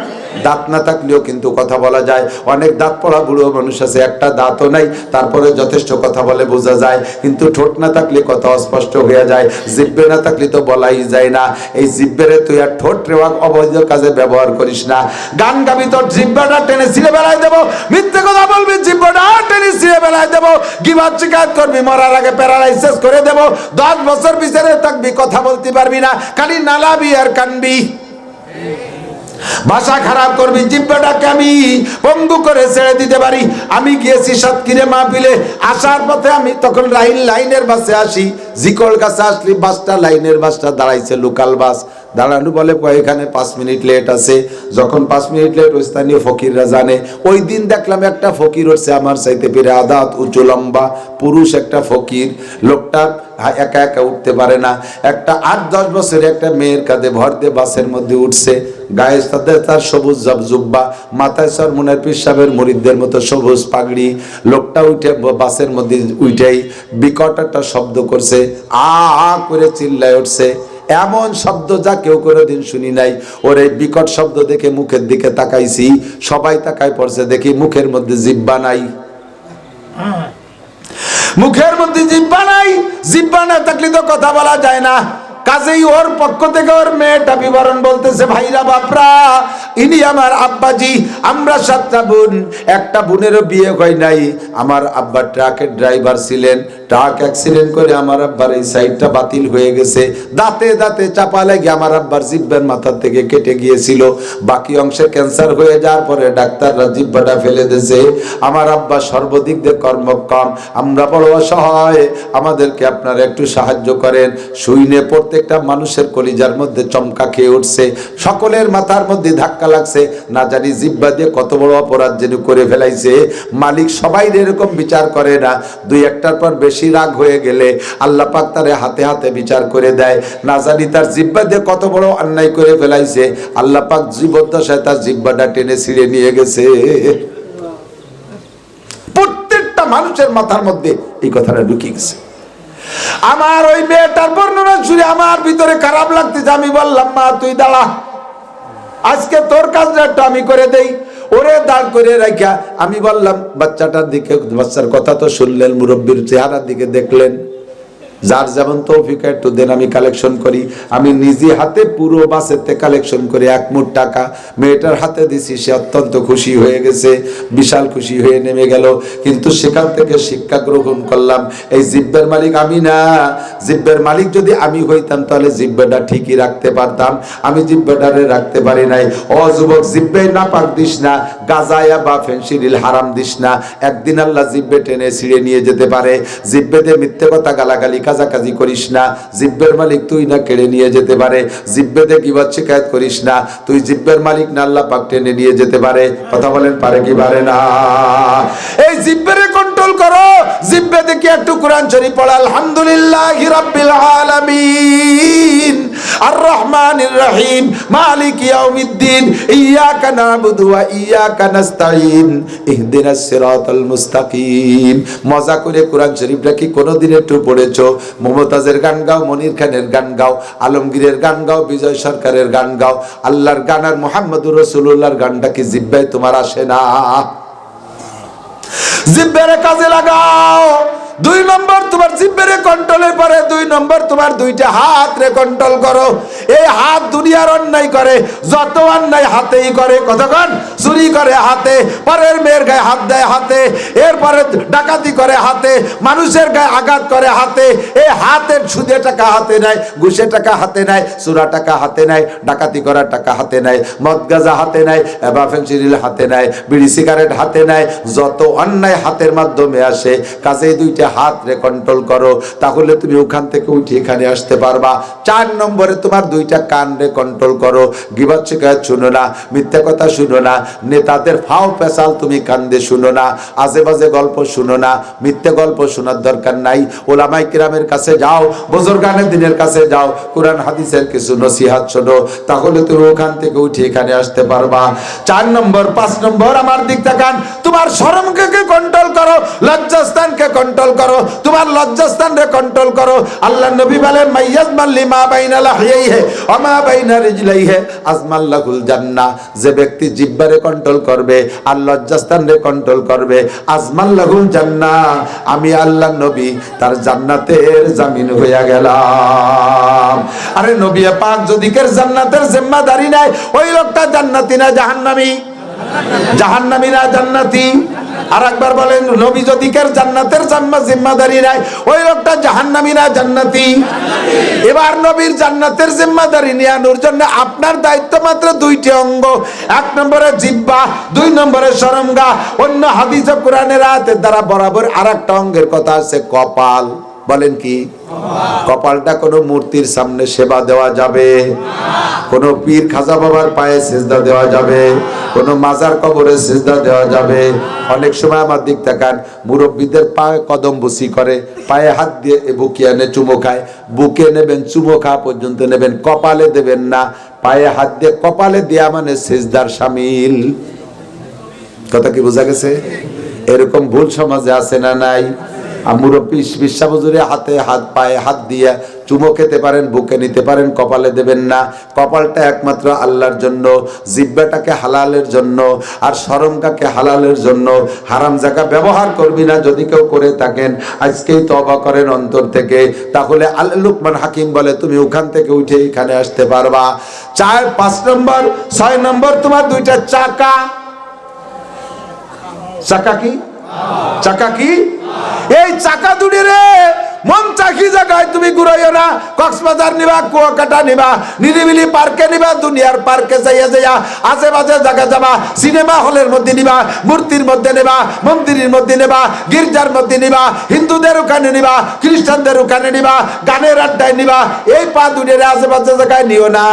দাঁত না থাকলেও কিন্তু কথা বলা যায়। অনেক দাঁত পড়া বুড়ো মানুষ আছে, একটা দাঁতও নাই, তারপরে যথেষ্ট কথা বলে বোঝা যায়। কিন্তু ঠোঁট না থাকলে কথা অস্পষ্ট হয়ে যায়, জিহ্বে না থাকলে তো বলাই যায় না। এই জিহ্বেরে তুই আর ঠোঁট রেওয়াক অবৈধ কাজে ব্যবহার করিস না। গান গাবি, তোর জিহ্বাটা টেনে ছিঁড়ে বেলায় দেবো। মিথ্যে কথা বলবি, জিহ্বাটা টেনে ছিঁড়ে বেলায় দেবো। গীবত শিকায়ত করবি, মরার আগে প্যারালাইসিস করে দেবো। 10 বছর বিচারে থাকবি, কথা বলতে পারবি না, খালি নালাবি আর কানবি। ভাষা খারাপ করবি, জিহ্বাটাকে আমি পঙ্গু করে ছেড়ে দিতে পারি। আমি গিয়েছি সাতক্ষীরে মাহফিলে, আসার পথে আমি তখন লাইনের বাসে আসি, জিকল কাছে আসলি বাসটা, লাইনের বাসটা দাঁড়াইছে, লোকাল বাস দাঁড়ানো, বলে এখানে 5 মিনিট লেট আছে। যখন 5 মিনিট লেট, ওই স্থানীয় ফকিররা জানে। ওই দিন দেখলাম একটা ফকির হচ্ছে আমার চাইতে পেরে আদাত উঁচু লম্বা পুরুষ একটা ফকির। লোকটা একা একা উঠতে পারে না। একটা 8-10 বছরের একটা মেয়ের কাঁধে ভর দিয়ে বাসের মধ্যে উঠছে। গায়ে সাথে তার সবুজ জুব্বা, মাথায় সরমুনের পীর সাহেবের মুরিদদের মতো সবুজ পাগড়ি। লোকটা উঠে বাসের মধ্যে উঠেই বিকট একটা শব্দ করছে, আ করে চিল্লায় উঠছে। এমন শব্দ যা কেউ কোনোদিন শুনি নাই। ওর এই বিকট শব্দ দেখে মুখের দিকে তাকাইছি, সবাই তাকাই পড়ছে, দেখি মুখের মধ্যে জিহ্বা নাই। মুখের মধ্যে জিহ্বা নাই। জিহ্বা না থাকলে তো কথা বলা যায় না। কাজেই ওর পক্ষ থেকে ওর মেয়েটা বিবরণ বলতেছে, ভাইরা বাপরা, ইনি আমার আব্বাজি। আমরা 7টা বোন, একটা বোনেরও বিয়ে হয় নাই। আমার আব্বা ট্রাকের ড্রাইভার ছিলেন, ট্রাক অ্যাক্সিডেন্ট করে আমার আব্বার এই সাইডটা বাতিল হয়ে গেছে। দাঁতে দাঁতে চাপা লেগে আমার আব্বার জিহ্বার মাথার থেকে কেটে গিয়েছিল। বাকি অংশে ক্যান্সার হয়ে যাওয়ার পরে ডাক্তাররা জিহ্বাটা ফেলে দিয়েছে। আমার আব্বা সর্বদিক দিয়ে কর্মক্ষম, আমরা বড় অসহায়, আমাদেরকে আপনারা একটু সাহায্য করেন। শুইনে প্রত্যেকটা মানুষের কলিজার মধ্যে চমকা খেয়ে উঠছে, সকলের মাথার মধ্যে ধাক্কা লাগছে। না জানি জিহ্বা দিয়ে কত বড় অপরাধ যেন করে ফেলাইছে। মালিক সবাই এরকম বিচার করে না, 2-1টার পর বেশি বেশি রাগ হয়ে গেলে আল্লাহ পাক তারে হাতে হাতে বিচার করে দেয়। না জানি তার জিহ্বা দিয়ে কত বড় অন্যায় করে ফেলাইছে, আল্লাহ পাক জীবদ্দশায় তার জিহ্বাটা টেনে ছিঁড়ে নিয়ে গেছে। প্রত্যেকটা মানুষের মাথার মধ্যে এই কথাটা ঢুকে গেছে। আমার ওই মেয়েটার বর্ণনা শুনে আমার ভিতরে খারাপ লাগতেছে। আমি বললাম, মা তুই দাঁড়া, আজকে তোর কাজটা একটু আমি করে দেই। ওরে দাঁড় করে রাখা আমি বললাম, বাচ্চাটার দিকে, বাচ্চার কথা তো শুনলেন, মুরব্বীর চেহারার দিকে দেখলেন, যার যেমন তৌফিক একটু দেন, আমি কালেকশন করি। আমি নিজে হাতে পুরো বাসেতে কালেকশন করে 1 মুঠ টাকা মেয়েটার হাতে দিছি। সে অত্যন্ত খুশি হয়ে গেছে, বিশাল খুশি হয়ে নেমে গেল। কিন্তু সেখান থেকে শিক্ষা গ্রহণ করলাম, এই জিব্বের মালিক আমি না। জিব্বের মালিক যদি আমি হইতাম তাহলে জিব্বাটা ঠিকই রাখতে পারতাম। আমি জিব্বাটারে রাখতে পারি নাই। ও যুবক, জিব্বে না পাক দিস না, গাজায়া বা ফেন্সিডিল হারাম দিস না। একদিন আল্লাহ জিব্বে টেনে ছিঁড়ে নিয়ে যেতে পারে। জিব্বেতে মিথ্যে কথা গালাগালি কাজাকাজি করিস না, জিব্বের মালিক তুই না, কেড়ে নিয়ে যেতে পারে। জিব্বেতে গীবত শিকায়াত করিস না, তুই জিব্বের মালিক না, আল্লাহ পাক টেনে নিয়ে যেতে পারে। কথা বলেন, পারে কি পারে না? এই জিব্বেরে কন্ট্রোল করো। জিব্বে দেখি একটু কোরআন শরীফ পড়ো। আলহামদুলিল্লাহি রাব্বিল আলামিন আর রহমানির রহিম মালিক ইয়াউমিদ্দিন ইয়্যাকা না'বুদু ওয়া ইয়্যাকা নাস্তাঈন ইহদিনাস সিরাতাল মুস্তাকিম। মজা করে কোরআন শরীফটা কি কোনোদিন একটু পড়েছো? মমতাজের গান গাও, মনির খানের গান গাও, আলমগীরের গান গাও, বিজয় সরকারের গান গাও, আল্লাহর গান আর মুহাম্মদুর রাসূলুল্লাহর গানটা কি জিহ্বায় তোমার আসে না? জিহ্বারে কাজে লাগাও। 2 নম্বর তোমার জিহ্বারে কন্ট্রোলে পারে। 2 নম্বর তোমার 2টা হাত রে কন্ট্রোল করো। এই হাত দুনিয়ার অন্যায় করে, যত অন্যায় হাতেই করে। কতক্ষণ চুরি করে হাতে, পরের মেয়ের গায়ে হাত দেয় হাতে, এরপরে ডাকাতি করে হাতে, মানুষের গায়ে আঘাত করে হাতে। এই হাতের সুদে টাকা হাতে নেয়, ঘুষে টাকা হাতে নেয়, চুরা টাকা হাতে নেয়, ডাকাতি করার টাকা হাতে নেয়, মদ গাঁজা হাতে নেয়, এবা ফেন্সিডিল হাতে নেয়, বিড়ি সিগারেট হাতে নেয়। যত অন্যায় হাতের মাধ্যমে আসে, কাজেই 2টা হাত রে কন্ট্রোল করো, তাহলে তুমি ওখান থেকে উঠে এখানে আসতে পারবা। 4 নম্বরে তোমার 2টা কান রে কন্ট্রোল করো। গীবত শিকায়াত শুনো না, মিথ্যা কথা শুনো না, নেতাদের ফাও পেশাল তুমি কান দিয়ে শুনো না, আজে বাজে গল্প শুনো না, মিথ্যে গল্প শোনার দরকার নাই। ওলামায়ে কিরামের কাছে যাও, বুজুর্গানে দিনের কাছে যাও, কোরআন হাদিসের কিছু নসিহত শোনো, তাহলে তুমি ওখান থেকে উঠে এখানে আসতে পারবা। 4 নম্বর 5 নম্বর আমার দিক তাকান, তোমার শরমকে কন্ট্রোল করো, লজ্জাস্থানকে কন্ট্রোল করো, তোমার লজ্জাস্থান রে কন্ট্রোল করো। আল্লাহ নবী বলেন, মাইয়াজমাল লিমা বাইনা লাহিয়াইহি ওয়া মা বাইনা রিজলাইহি আজমাল্লাহুল জান্নাহ। যে ব্যক্তি জিহ্বারে কন্ট্রোল করবে আর লজ্জাস্থান রে কন্ট্রোল করবে, আজমাল্লাহুল জান্নাহ, আমি আল্লাহ নবী তার জান্নাতের জামিন হইয়া গেলাম। আরে নবী পাক যদি কের জান্নাতের জিম্মাদারি নাই, ওই লোকটা জান্নাতি না জাহান্নামী? জাহান্নামী না জান্নাতি? আর একবার বলেন, নবী যদি কের জান্নাতের জিম্মাদারি নাই, ওই লোকটা জাহান্নামী না জান্নাতি? এবার নবীর জান্নাতের জিম্মাদারি নেওয়ার জন্য আপনার দায়িত্ব মাত্র 2টি অঙ্গ। 1 নম্বরে জিহ্বা, 2 নম্বরে শরমগা। অন্য হাদিস ও কোরআনের আয়াতের দ্বারা বরাবর আরেকটা অঙ্গের কথা আছে, কপাল। বলেন কি? কপালটা কোনো মূর্তির সামনে সেবা দেওয়া যাবে, কোনো পীর খাজা বাবার পায়ে সিজদা দেওয়া যাবে, কোনো মাজার কবরে সিজদা দেওয়া যাবে। অনেক সময় আমার দিক তাকান, মুরব্বীদের পায়ে কদম বুসি করে, পায়ে হাত দিয়ে বুকে এনে চুমো খায়। বুকে নেবেন, চুমো খাওয়া পর্যন্ত নেবেন, কপালে দেবেন না। পায়ে হাত দিয়ে কপালে দেয়া মানে সিজদার শামিল। কথা কি বোঝা গেছে? এরকম ভুল সমাজে আছে না নাই? মুরব্বী বিশ্বাবজুরে হাতে হাত, পায়ে হাত দিয়ে চুমো খেতে পারেন, বুকে নিতে পারেন, কপালে দেবেন না। কপালটা একমাত্র আল্লাহর জন্য, জিহ্বাটাকে হালালের জন্য, আর শরমটাকে হালালের জন্য। হারাম জায়গা ব্যবহার করবি না, যদি কেউ করে থাকেন আজকেই তওবা করেন অন্তর থেকে, তাহলে লুকমান হাকিম বলে তুমি ওখান থেকে উঠে এখানে আসতে পারবা। 4, 5 নম্বর, 6 নম্বর তোমার 2টা চাকা। চাকা কি? চাকা কি? এই চাকা দুটি রে মন চাকি জায়গায় তুমি ঘুরাইও না। কক্সবাজার নিবা, কুয়াকাটা নিবা, নিরিবিলি পার্কে নিবা, দুনিয়ার পার্কে যাইয়া যাইয়া আজে বাজে জায়গা যাবা, সিনেমা হলের মধ্যে নিবা, মূর্তির মধ্যে নেবা, মন্দিরের মধ্যে নেবা, গির্জার মধ্যে নিবা, হিন্দুদের ওখানে নিবা, খ্রিস্টানদের ওখানে নিবা, গানের আড্ডায় নিবা। এই পা দুটের আজে বাজে জায়গায় নিও না।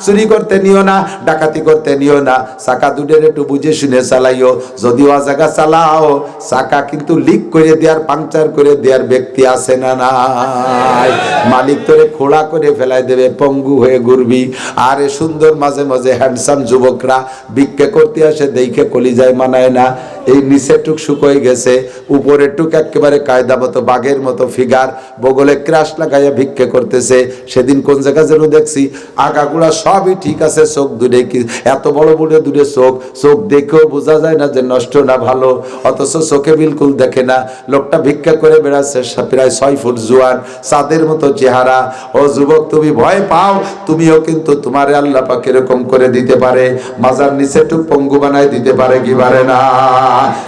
চুরি করতে নিও না, ডাকাতি করতে নিও না। চাকা দুটের একটু বুঝে শুনে চালাইও। যদিও জায়গা চালাও, চাকা কিন্তু লিক করে দেওয়ার, পাংচার করে দেওয়ার ব্যক্তি আছে না নাই? মালিক তোরে খোড়া করে ফেলাই দেবে, পঙ্গু হয়ে ঘুরবি। আর এ সুন্দর মাঝে মাঝে হ্যান্ডসাম যুবকরা ভিক্ষা করতে আসে, দেখে কলিজায় মানায় না। এই নিচের টুক শুকোয় গেছে, উপরের টুক একেবারে কায়দা মতো বাঘের মতো ফিগার, বগলে ক্রাশ লাগাইয়া ভিক্ষা করতেছে। সেদিন কোন জায়গা যেন দেখছি, আগাগুলা সবই ঠিক আছে, চোখ দূরে কি এত বড় বড় দূরে চোখ, চোখ দেখেও বোঝা যায় না যে নষ্ট না ভালো, অথচ চোখে বিলকুল দেখে না। লোকটা ভিক্ষা করে বেড়াচ্ছে, প্রায় 6 ফুট জোয়ান, চাঁদের মতো চেহারা। ও যুবক, তুমি ভয় পাও, তুমিও কিন্তু তোমারে আল্লাহ পাক এরকম করে দিতে পারে, মাজার নিচে টুক পঙ্গু বানায় দিতে পারে কি পারে না?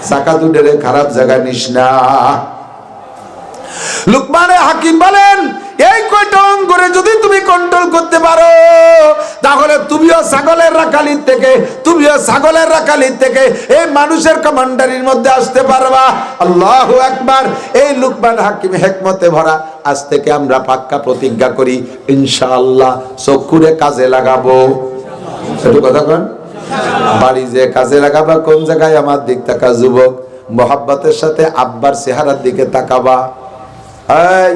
চাকা দুটের খারাপ জায়গা নিস না। লুকমানে হাকিম বলেন, এই কয়টা অঙ্গরে যদি তুমি কন্ট্রোল করতে পারো, তাহলে তুমিও ছাগলের রাখালির থেকে, তুমিও ছাগলের রাখালির থেকে এই মানুষের কমান্ডারির মধ্যে আসতে পারবা। আল্লাহু আকবার। এই লুকমান হাকিম হিকমতে ভরা। আজ থেকে আমরা পাক্কা প্রতিজ্ঞা করি, ইনশাআল্লাহ চক্ষুরে কাজে লাগাবো। একটু কথা কন, বাড়ি যে কাজে লাগাবা, কোন জায়গায় আমার দিক তাকা যুবক, মোহাব্বতের সাথে আব্বার চেহারার দিকে তাকাবা। এই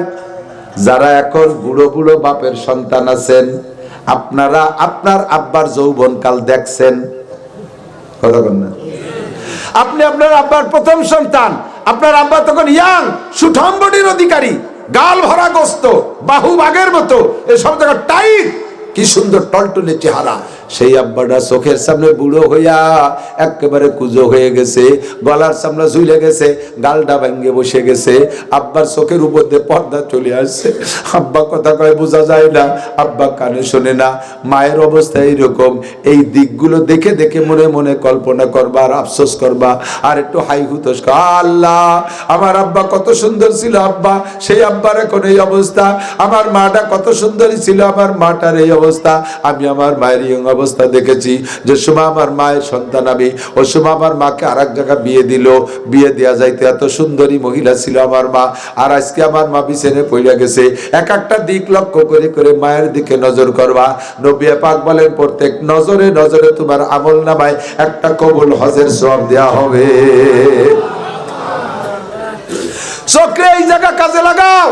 যারা এখন বুড়ো বুড়ো বাপের সন্তান আছেন, আপনারা আপনার আব্বার যৌবনকাল দেখছেন? কথা বল না। আপনি আপনার আব্বার প্রথম সন্তান, আপনার আব্বা তখন ইয়াং, সুঠাম বডির অধিকারী, গাল ভরা গোস্ত, বাহু বাগের মতো, এসব জায়গা টাইট, কি সুন্দর টলটলে চেহারা। সেই আব্বাটা চোখের সামনে বুড়ো হইয়া একেবারে কুজো হয়ে গেছে, গলার সামনে ঝুলে গেছে, গালটা ভেঙে বসে গেছে, আব্বার চোখের উপর দিয়ে পর্দা চলে আসছে। আব্বা কথা কয় বোঝা যায় না, আব্বা কানে শোনে না। মায়ের অবস্থা এইরকম। এই দিকগুলো দেখে দেখে মনে মনে কল্পনা করবা আর আফসোস করবা, আর একটু হাই হুতোষ, আল্লাহ আমার আব্বা কত সুন্দর ছিল, আব্বা সেই আব্বার এখন এই অবস্থা। আমার মাটা কত সুন্দরী ছিল, আমার মাটার এই অবস্থা। আমি আমার মায়ের এই অবস্থা দেখেছি, যে সময় আমার মায়ের সন্তান আমি, ওই সময় আমার মাকে আর এক জায়গায় বিয়ে দিল, বিয়ে দেওয়া যাইতে এত সুন্দরী মহিলা ছিল আমার মা, আর আজকে আমার মা বিছানে পড়ে গেছে। এক একটা দিক লক্ষ্য করে করে মায়ের দিকে নজর করবা। নবী পাক বলেন, প্রত্যেক নজরে নজরে তোমার আমল নামায় একটা কবুল হজের সওয়াব দেয়া হবে। চোখে এই জায়গা কাজে লাগাও,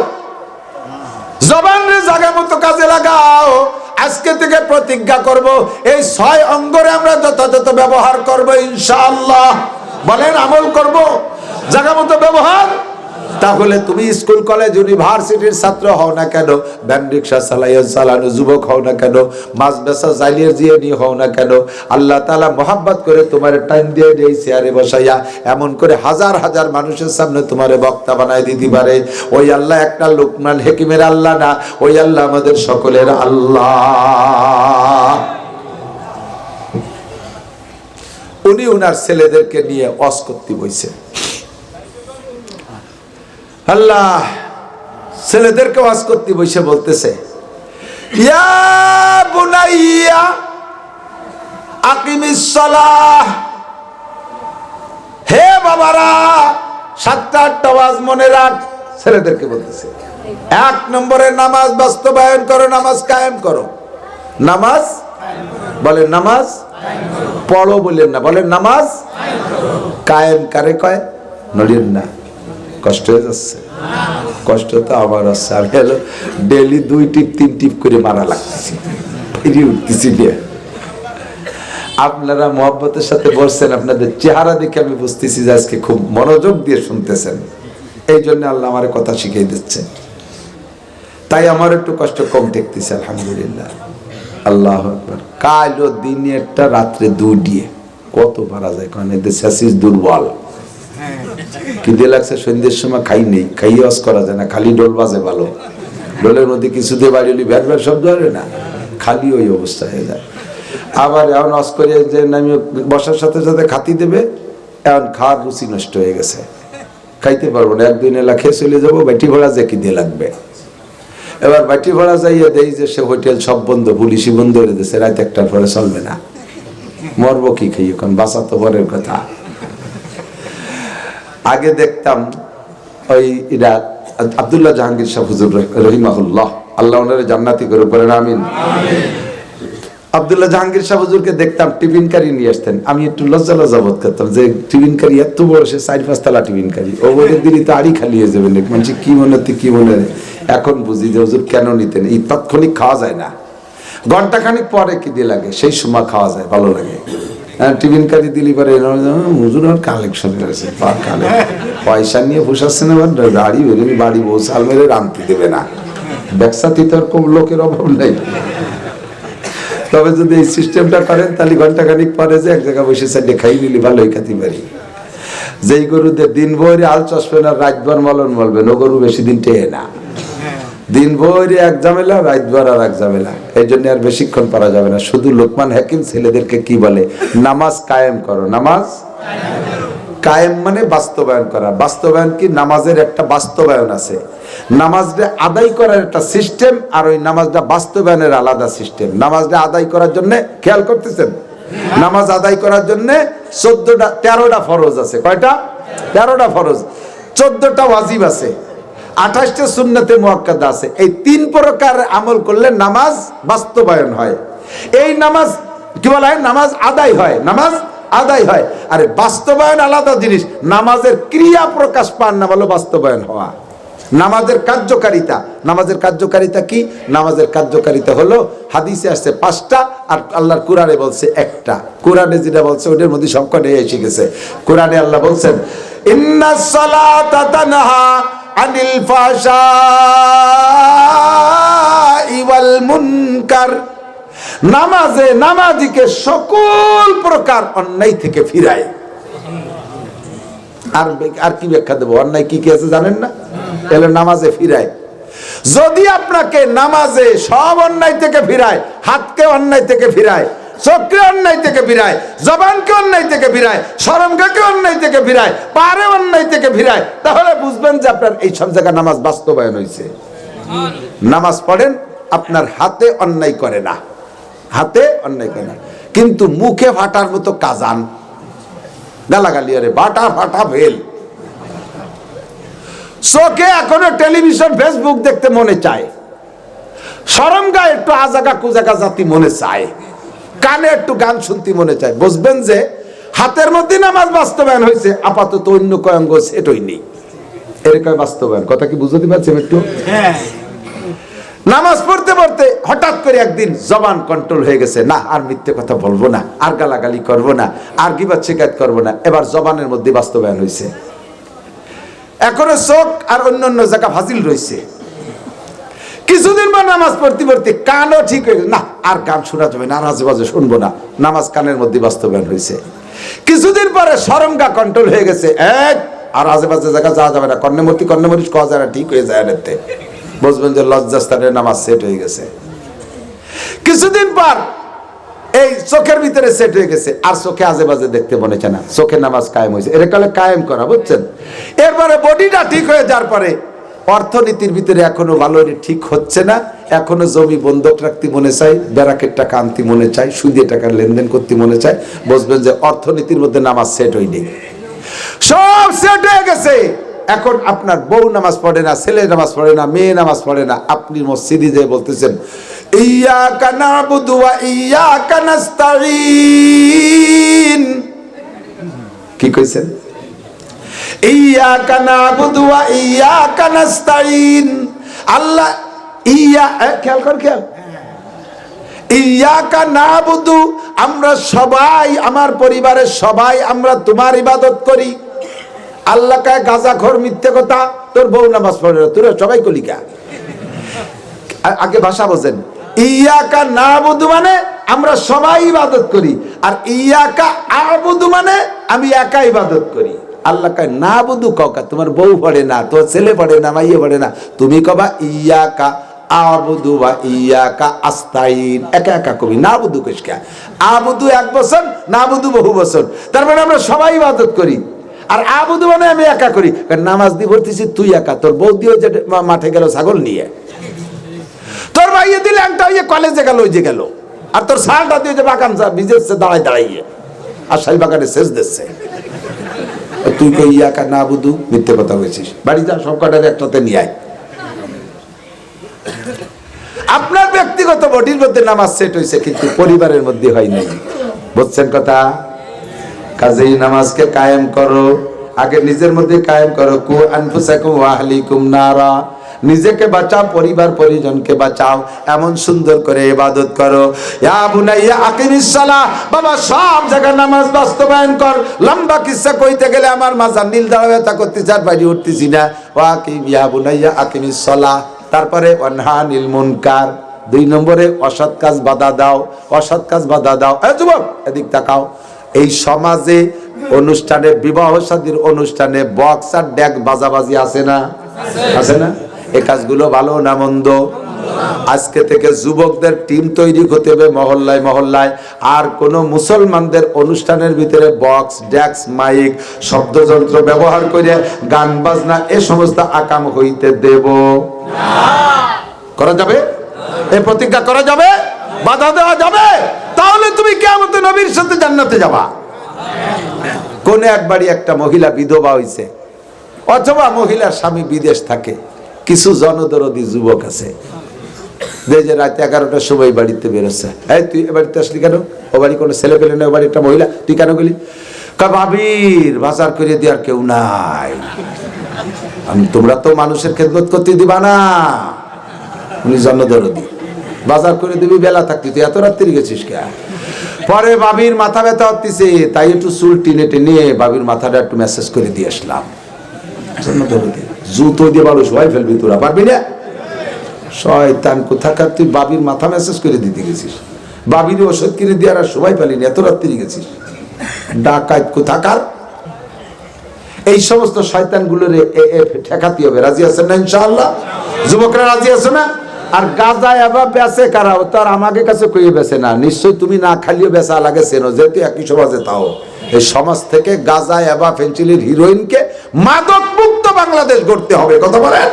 জবানের জায়গা মতো কাজে লাগাও। আজকে থেকে প্রতিজ্ঞা করব, এই 6 অঙ্গরে আমরা যথাযথ ব্যবহার করব ইনশাআল্লাহ। বলেন, আমল করব, জায়গা মতো ব্যবহার। তাহলে তুমি স্কুল কলেজ ইউনিভার্সিটির ছাত্র হও না কেন, ভ্যান রিক্সা চালানো যুবক হও না কেন, মাছ বেচা জাইলিয়ার জিয়ানি হও না কেন, আল্লাহ তাআলা মোহাব্বত করে তোমার টাইম দিয়ে এই চেয়ারে বসাইয়া এমন করে হাজার হাজার মানুষের সামনে তোমারে বক্তা বানাই দিতে পারে। ওই আল্লাহ একটা লুকমান হাকিমের আল্লাহ না, ওই আল্লাহ আমাদের সকলের আল্লাহ। উনি উনার ছেলেদেরকে নিয়ে ওয়াজ করতে বসে, আল্লাহ ছেলেদেরকে ওয়াজ করতে বসে বলতেছে, ইয়া বুনাইয়া আকিমিস সালাহ, হে বাবারা 7টা 8টা ওয়াজ মনে রাখ। ছেলেদেরকে বলতেছে, 1 নম্বরে নামাজ বাস্তবায়ন করো, নামাজ কায়েম করো। নামাজ বলেন, নামাজ পড়ো বলেন না, বলেন নামাজ কায়েম কারে কয়, নড়েন না। কষ্ট হয়ে যাচ্ছে, কষ্ট তো আমার আছে। আমি হলো ডেলি 2 টিপ 3 টিপ করে মারা লাগতেছি, ফিরে উঠতেছি নিয়ে। আপনারা মহব্বতের সাথে বলছেন, আপনাদের চেহারা দেখে আমি বুঝতেছি যে আজকে খুব মনোযোগ দিয়ে শুনতেছেন। এই জন্য আল্লাহ আমার কথা শিখিয়ে দিচ্ছে, তাই আমার একটু কষ্ট কম দেখতেছে। আলহামদুলিল্লাহ, আল্লাহু আকবার। কালো দিনে একটা, রাত্রে 2 দিয়ে কত পারা যায়, কারণ এদের শেষিস দুর্বল। কি দিয়ে লাগছে, সন্ধ্যের সময় খাই নেই, খাই ওয়াজ করা যায় না, খালি ডোল বাজে ভালো, ডোলের মধ্যে কিছু দিয়ে বাড়ি ভ্যাট ভ্যাট শব্দ হয় না, খালি ওই অবস্থা হয়ে যায়। আবার এমন ওয়াজ করে যে আমি বসার সাথে সাথে খাতি দেবে, এখন খাওয়ার রুচি নষ্ট হয়ে গেছে। খাইতে পারবো না, 1-2 নেলা খেয়ে চলে যাবো, বাটি ভাড়া যে কি দিয়ে লাগবে। এবার বাটি ভাড়া যাইয়া দেই যে সে হোটেল সব বন্ধ, পুলিশি বন্ধ করে দিয়েছে, রাত 1টার পরে চলবে না। মরবো কি খাই এখন, বাঁচা তো পরের কথা। আগে দেখতাম ওই এরা আব্দুল্লাহ জাহাঙ্গীর শাহ হুজুর রহিমাহুল্লাহ, আল্লাহ ওনারে জান্নাতি করে পড়েন আমিন। আব্দুল্লাহ জাহাঙ্গীর শাহ হুজুরকে দেখতাম টিফিন কারি নিয়ে আসতেন, আমি একটু লজ্জা বোধ করতাম যে টিফিন কারি এত বড়, সে 4-5 তলা টিফিন কারি, ও বলে দিলি তো আড়ি খালি হয়ে যাবেন, মানুষ কি মনে। এখন বুঝি যে হুজুর কেন নিতেন, এই তাৎক্ষণিক খাওয়া যায় না, ঘন্টাখানিক পরে কি দিয়ে লাগে, সেই সময় খাওয়া যায়, ভালো লাগে। টিফিন কারি দিলি পরে হুজুর আর কালেকশন আছে, পয়সা নিয়ে বসাচ্ছেন, গাড়ি বেরোনি, বাড়ি বউ সাল মেরে রান্তি দেবে না, ব্যবসাতে তো আর কম লোকের অভাব নেই। তবে যদি এই সিস্টেমটা করেন তাহলে ঘন্টাখানিক পরে যে এক জায়গায় বসে সাইডে খাই নিলি ভালোই খাতে পারি। যেই গরুদের দিন ভরে আল চসবেন আর রাতভর মলন মলবেন, ও গরু বেশি দিন টেয়ে না। দিন ভরে এক ঝামেলা, রাতভর আর এক ঝামেলা, এই জন্য আর বেশিক্ষণ পারা যাবে না। শুধু লোকমান হাকিম ছেলেদেরকে কি বলে, নামাজ কায়েম করো। নামাজ কায়েম মানে বাস্তবায়ন করা। বাস্তবায়ন কি, নামাজের একটা বাস্তবায়ন আছে, নামাজটা আদায় করার একটা সিস্টেম, আর ওই নামাজটা বাস্তবায়নের আলাদা সিস্টেম। নামাজটা আদায় করার জন্য খেয়াল করতেছেন, নামাজ আদায় করার জন্য 13টা ফরজ আছে। কয়টা? 13টা ফরজ, 14টা ওয়াজিব আছে, 28টা সুন্নতে মুআক্কাদা আছে। এই 3 প্রকার আমল করলে নামাজ বাস্তবায়ন হয়। এই নামাজ কি বলা হয়, নামাজ আদায় হয়, নামাজ আদায় হয়। আরে বাস্তবায়ন আলাদা জিনিস, নামাজের ক্রিয়া প্রকাশ পান না বলো বাস্তবায়ন হওয়া। নামাজের কার্যকারিতা, নামাজের কার্যকারিতা কি? নামাজের কার্যকারিতা হলো হাদিসে আসছে 5টা, আর আল্লাহর কোরআনে বলছে 1টা। কোরআনে যেটা বলছে ওটার মধ্যে সবকটা এসে গেছে। কোরআনে আল্লাহ বলছেন, ইন্নাস সালাতা তানহা আনিল ফাহশাই ওয়াল মুনকার। নামাজে নামাজিকে সকল প্রকার অন্যায় থেকে ফিরায়। আর কি ব্যাখ্যা দেবো, অন্যায় কি কি আছে জানেন না? এলে নামাজে ফিরায়। যদি আপনাকে নামাজে সব অন্যায় থেকে ফিরায়, হাতকে অন্যায় থেকে ফিরায়, চোখকে অন্যায় থেকে ফিরায়, জবানকে অন্যায় থেকে ফিরায়, শরমকে অন্যায় থেকে ফিরায়, পারে অন্যায় থেকে ফিরায়, তাহলে বুঝবেন যে আপনার এই সব জায়গায় নামাজ বাস্তবায়ন হয়েছে। নামাজ পড়েন, আপনার হাতে অন্যায় করে না, হাতে অন্যায় করে না, কিন্তু মুখে ফাটার মতো কাজান, গালাগালি, আরে বাটা ফাটা ভেল। চোখে এখনো টেলিভিশন ফেসবুক দেখতে মনে চায়, শরম গায়ে একটু আজাগা কুজাগা জাতি মনে চায়, কানে একটু গান শুনতে মনে চায়। বুঝবেন যে হাতের মধ্যে নামাজ বাস্তবায়ন হয়েছে, আপাতত অন্য কয় অঙ্গ সেটই নেই, এরকম বাস্তবায়ন। কথা কি বুঝতে পারছেন একটু? নামাজ পড়তে পড়তে হঠাৎ করে একদিন জবান কন্ট্রোল হয়ে গেছে, না আর মিথ্যে কথা বলবো না, আর গালাগালি করবো না, আর গীবত শিকায়ত করবো না। এবার জবানের মধ্যে বাস্তবায়ন হয়েছে। এখনো চোখ আর অন্যান্য জায়গা ফাজিল রয়েছে। কিছুদিন পর নামাজ পড়তে পড়তে কানও ঠিক হয়ে গেছে, না আর গান শোনা যাবে না, আর আজে বাজে শুনবো না, নামাজ কানের মধ্যে বাস্তবায়ন হয়েছে। কিছুদিন পরে শরমগা কন্ট্রোল হয়ে গেছে, আর আজে বাজে জায়গা যাওয়া যাবে না, কর্ণমূর্তি কর্ণমরিচ খাওয়া যায় না, ঠিক হয়ে যায় এতে। বুঝবেন যে লজ্জাস্থানের নামাজ সেট হয়ে গেছে। কিছুদিন পর এই চোখের ভিতরে সেট হয়ে গেছে, আর চোখে আজে বাজে দেখতে মনে চায় না, চোখে নামাজ কায়েম হয়েছে। এর কালে কায়েম করা, বুঝছেন? এরপরে বডিটা ঠিক হয়ে যাওয়ার পরে অর্থনীতির ভিতরে এখনো ভালো ঠিক হচ্ছে না, এখনো জমি বন্ধক রাখতে মনে চাই, ব্যারাকের টাকা আনতে মনে চাই, সুদে টাকার লেনদেন করতে মনে চায়। বুঝবেন যে অর্থনীতির মধ্যে নামাজ সেট হয়নি, সব সেট হয়ে গেছে। এখন আপনার বউ নামাজ পড়ে না, ছেলে নামাজ পড়ে না, মেয়ে নামাজ পড়ে না, আপনি মসজিদে যেয়ে বলতেছেন ইয়্যাকা না'বুদু ওয়া ইয়্যাকা নাস্তাঈন। কি কইছেন? ইয়্যাকা না'বুদু ওয়া ইয়্যাকা নাস্তাঈন। আল্লাহ খেয়াল কর, খেয়াল, ইয়্যাকা না'বুদু, আমরা সবাই, আমার পরিবারের সবাই আমরা তোমার ইবাদত করি। আল্লাহ কায় গাঁজাখোর, মিথ্যে কথা, তোর বউ নামাজ পড়ে না, তোরা সবাই কলিকা। আগে ভাষা বোঝেন, ইয়্যাকা না'বুদু মানে আমরা সবাই ইবাদত করি, আর ইয়্যাকা আ'বুদু মানে আমি একা ইবাদত করি। আল্লাহ কায় না'বুদু কাউকা, তোমার বউ পড়ে না, তোর ছেলে পড়ে না, মাইয়ে পড়ে না, তুমি কবা ইয়্যাকা আ'বুদু ওয়া ইয়্যাকা আস্তাঈন। একা একা কবি, না'বুদু কইস কে? আ'বুদু 1 বছর, না'বুদু বহু বছর, তার মানে আমরা সবাই ইবাদত করি। আর আবুদু মানে আমি একা করি। নামাজ দিয়ে ভরতেছি তুই একা, তোর বউ দিয়ে যে মাঠে গেল ছাগল নিয়ে, তোর ভাইয়ে দিলে একটা হইয়ে কলেজে গেল, ওই যে গেল, আর তোর শালটা দিয়ে যে বাগান ভিজেছে দাঁড়ায় দাঁড়াইয়ে, আর শাল বাগানে শেষ দিচ্ছে। তুই কই একা না বুধু, মিথ্যে কথা বলছিস। বাড়ি যা, সব কটার একটাতে নিয়ে আয়। আপনার ব্যক্তিগত বডির মধ্যে নামাজ সেট হয়েছে, কিন্তু পরিবারের মধ্যে হয় নাই। বুঝছেন কথা? কাজেই নামাজকে কায়েম করো, আগে নিজের মধ্যে কায়েম করো। কু আনফুসাকুম ওয়া আহলিকুম নারা, নিজেকে বাঁচাও, পরিবার পরিজনকে বাঁচাও, এমন সুন্দর করে ইবাদত করো। ইয়া বুনাইয়া আকিমিস সালাহ, বাবা সব জায়গায় নামাজ বাস্তবায়ন কর। লম্বা কিসসা কইতে গেলে আমার মাথা নীল দাঁড়াবে, তা করতে চার বাইরে উঠতেছি না। ওয়াকিম ইয়া বুনাইয়া আকিমিস সালাহ, তারপরে ওয়ানহানিল মুনকার, 2 নম্বরে অসৎ কাজ বাধা দাও, অসৎ কাজ বাধা দাও। এই যুবক এদিক তাকাও। এই সমাজে অনুষ্ঠানে, বিবাহ শাদীর অনুষ্ঠানে বক্স আর ডেক বাজাবাজি আছে না? আছে না? এই কাজগুলো ভালো না মন্দ? আজকে থেকে যুবকদের টিম তৈরি হতে হবে মহল্লায় মহল্লায়। আর কোন মুসলমানদের অনুষ্ঠানের ভিতরে বক্স ডেক্স মাইক শব্দযন্ত্র ব্যবহার করে গান বাজনা এ সমস্ত আকাম হইতে দেব না। করা যাবে? এই প্রতিজ্ঞা করা যাবে? বাধা দেওয়া যাবে? তাহলে তুমি কিয়ামতে নবীর সাথে জান্নাতে যাবা। কোন একবারই একটা মহিলা বিধবা হইছে, অথবা মহিলার স্বামী বিদেশ থাকে, কিছু জনদরদি যুবক আছে যে রাত 11টার সময় বাড়িতে বেরোচ্ছে। এই তুই এ বাড়িতে আসলি কেন? ও বাড়ি কোনো ছেলে পেলে না, ও বাড়ি একটা মহিলা, তুই কেন গেলি? ভাবির বাজার করে দেওয়ার কেউ নাই, তোমরা তো মানুষের খেদমত করতে দিবা না। উনি জনদরদি, বাজার করে দিবি, বেলা থাকতি, তুই এত রাত্রি গেছিস কে? পরে বাবির মাথা ব্যথা হচ্ছে, তাই একটু চুল টেনে টেনে বাবির মাথাটা একটু মেসেজ করে দিয়ে আসলাম। জনদরদি জুতো দিয়ে বালু সবাই ফেলবি, তোরা পারবি না? শয়তান কোথাকার, তুই বাবির মাথা মেসেজ করে দিতে গেছিস, বাবির ওষুধ কিনে দিয়ে আর সবাই পালিনি, এত রাত্রি গেছিস, ডাকাত কোথাকার। এই সমস্ত শয়তান গুলোর ঠেকাতে হবে। রাজি আছেন না ইনশাআল্লাহ? যুবকরা রাজি আছে না? আর গাঁজা এবার বেচে কারা? তার আমাকে কাছে কইয়ে বেচে না, নিশ্চয় তুমি না খালিও বেচা লাগে চেনো, যেহেতু একই সমাজে। তাও এই সমাজ থেকে গাঁজা এবার ফেন্সিলির হিরোইনকে মাদক মুক্ত বাংলাদেশ গড়তে হবে। কথা বলেন?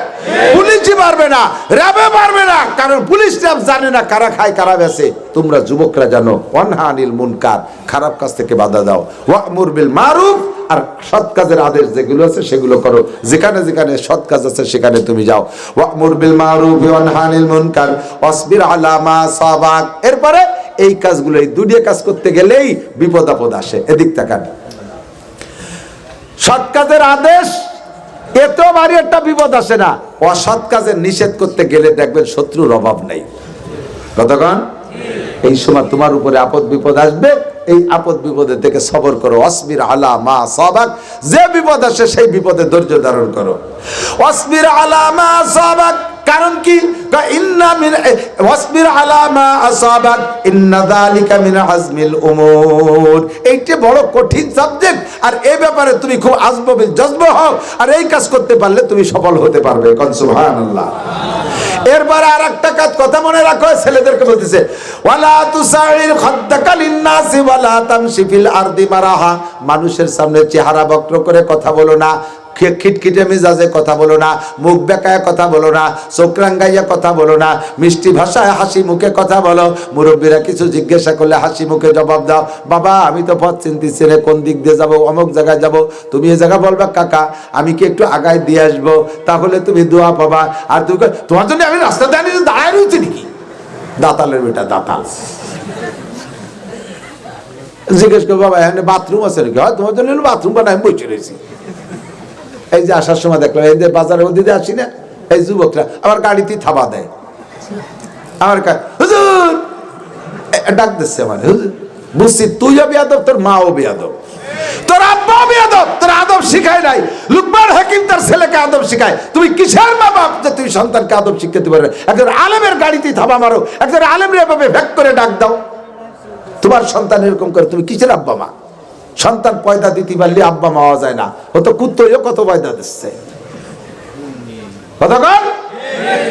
পুলিশই পারবে না, র্যাবে পারবে না, কারণ পুলিশ র্যাব জানে না কারা খায় কারা বেচে। তোমরা যুবকরা জানো, ওয়ানহানিল মুনকার, খারাপ কাজ থেকে বাধা দাও, ওয়া'মুর বিল মারুফ, আর সৎ কাজের আদেশ যেগুলো আছে সেগুলো করো। যেখানে যেখানে সৎ কাজ আছে সেখানে তুমি যাও। ওয়া'মুর বিল মারুফ ওয়ানহানিল মুনকার ওয়াসবির আলা মা সাবাক। এরপরে এই কাজগুলো, এই দুনিয়া কাজ করতে গেলেই বিপদ আপদ আসে। এদিক তাকান, সৎ কাজের আদেশ এত ভারী একটা বিপদ আসে না, অসৎ কাজের নিষেধ করতে গেলে দেখবেন শত্রুর অভাব নেই। কতক্ষণ? এই সময় তোমার উপরে আপদ বিপদ আসবে, এই আপদ বিপদের থেকে সবর করো। অসবির আলা মা সাবাক, যে বিপদ আসে সেই বিপদে ধৈর্য ধারণ করো। অসবির আলা মা সাবাক, কারণ কি? ইন্না মিন ওয়াসবির আলা মা আসাবাক ইন্না যালিকা মিন আজমিল উমুর। এইটা বড় কঠিন সাবজেক্ট, আর এই ব্যাপারে তুমি খুব আজমবিল জজব হও, আর এই কাজ করতে পারলে তুমি সফল হতে পারবে। কোন সুবহানাল্লাহ। এরপরে আরেকটা কাজ কথা মনে রাখো, ছেলেদেরকে বলতেছে, ওয়ালা তুসাইর খাদ্দাকা লিন্নাসি ওয়ালা তামশি ফিল আরদি মারাহা। মানুষের সামনে চেহারা বক্র করে কথা বলো না, খিটখিটে মেজাজে কথা বলো না, মুখ বেঁকায় কথা বলো না, চোখ রাঙ্গাইয়া কথা বলো না, মিষ্টি ভাষায় হাসি মুখে কথা বলো। মুরব্বীরা কিছু জিজ্ঞাসা করলে হাসি মুখে জবাব দাও। বাবা আমি তো পথ চিনতেছি রে, কোন দিক দিয়ে যাবো, অমুক জায়গায় যাব, তুমি এই জায়গা বলবা কাকা আমি কি একটু আগায় দিয়ে আসবো, তাহলে তুমি দোয়া পাবা। আর তুমি তোমার জন্য আমি রাস্তা দাঁড়িয়ে দাঁড়ায় রয়েছি নাকি? দাতালের বেটা দাতাল। জিজ্ঞেস করবো বাবা এখানে বাথরুম আছে নাকি? হয় তোমার জন্য বাথরুম বানায় আমি বসে রয়েছি। এই যে আসার সময় দেখলাম, এই যে বাজারের মধ্যে আসি না, এই যুবকরা আমার গাড়িতে থাবা দেয়, আমার হুজুর ডাক দিচ্ছে আমার, হুজুর বুঝছি তুইও বেয়াদব, তোর মাও বেয়াদব, তোর আব্বাও বেয়াদব, তোর আদব শিখায় নাই। লুকমান হাকিম তার ছেলেকে আদব শিখায়, তুমি কিসের মা বাপ যে তুমি সন্তানকে আদব শিখাতে পারবে? একজন আলেমের গাড়িতে থাবা মারো, একজন আলেমের এভাবে ভ্যাক করে ডাক দাও। তোমার সন্তান এরকম করে, তুমি কিসের আব্বা মা? সন্তান পয়দা দিতে পারলে আব্বা মাওয়া যায় না, ও তো কুত্তইও কত পয়দা দিচ্ছে। কতক্ষণ?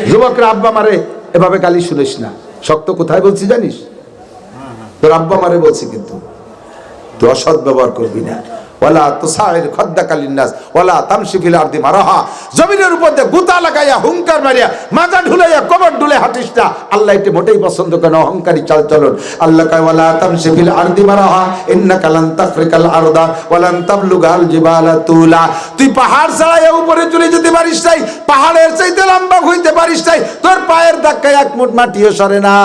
যুবকরা আব্বা মারে এভাবে গালি শুনিস না। শক্ত কোথায় বলছি জানিস? তোর আব্বা মারে বলছি, কিন্তু তুই অসৎ ব্যবহার করবি না। ওয়ালা তুসাইর খাদ্দাকা লিন্নাস ওয়ালা তামশি ফিল আরদি মারাহা, জমিনের উপর দিয়ে গুতা লাগাইয়া হুঙ্কার মারিয়া মাজা ঢুলাইয়া কবর ঢুলে হাঁটিস না। আল্লাহ এটা মোটেই পছন্দ করে না, অহংকারী চালচলন। আল্লাহ কয় ওয়ালা তামশি ফিল আরদি মারাহা ইন্নাকা লান তাখরিকাল আরদা ওয়া লান তাবলুগাল জিবালা তুলা। তুই পাহাড় ছাড়াইয়া উপরে চলে যেতে পারিস নাই, পাহাড়ের চাইতে লম্বা হইতে পারিস নাই, তোর পায়ের ধাক্কায় এক মুঠ মাটিও সরে না।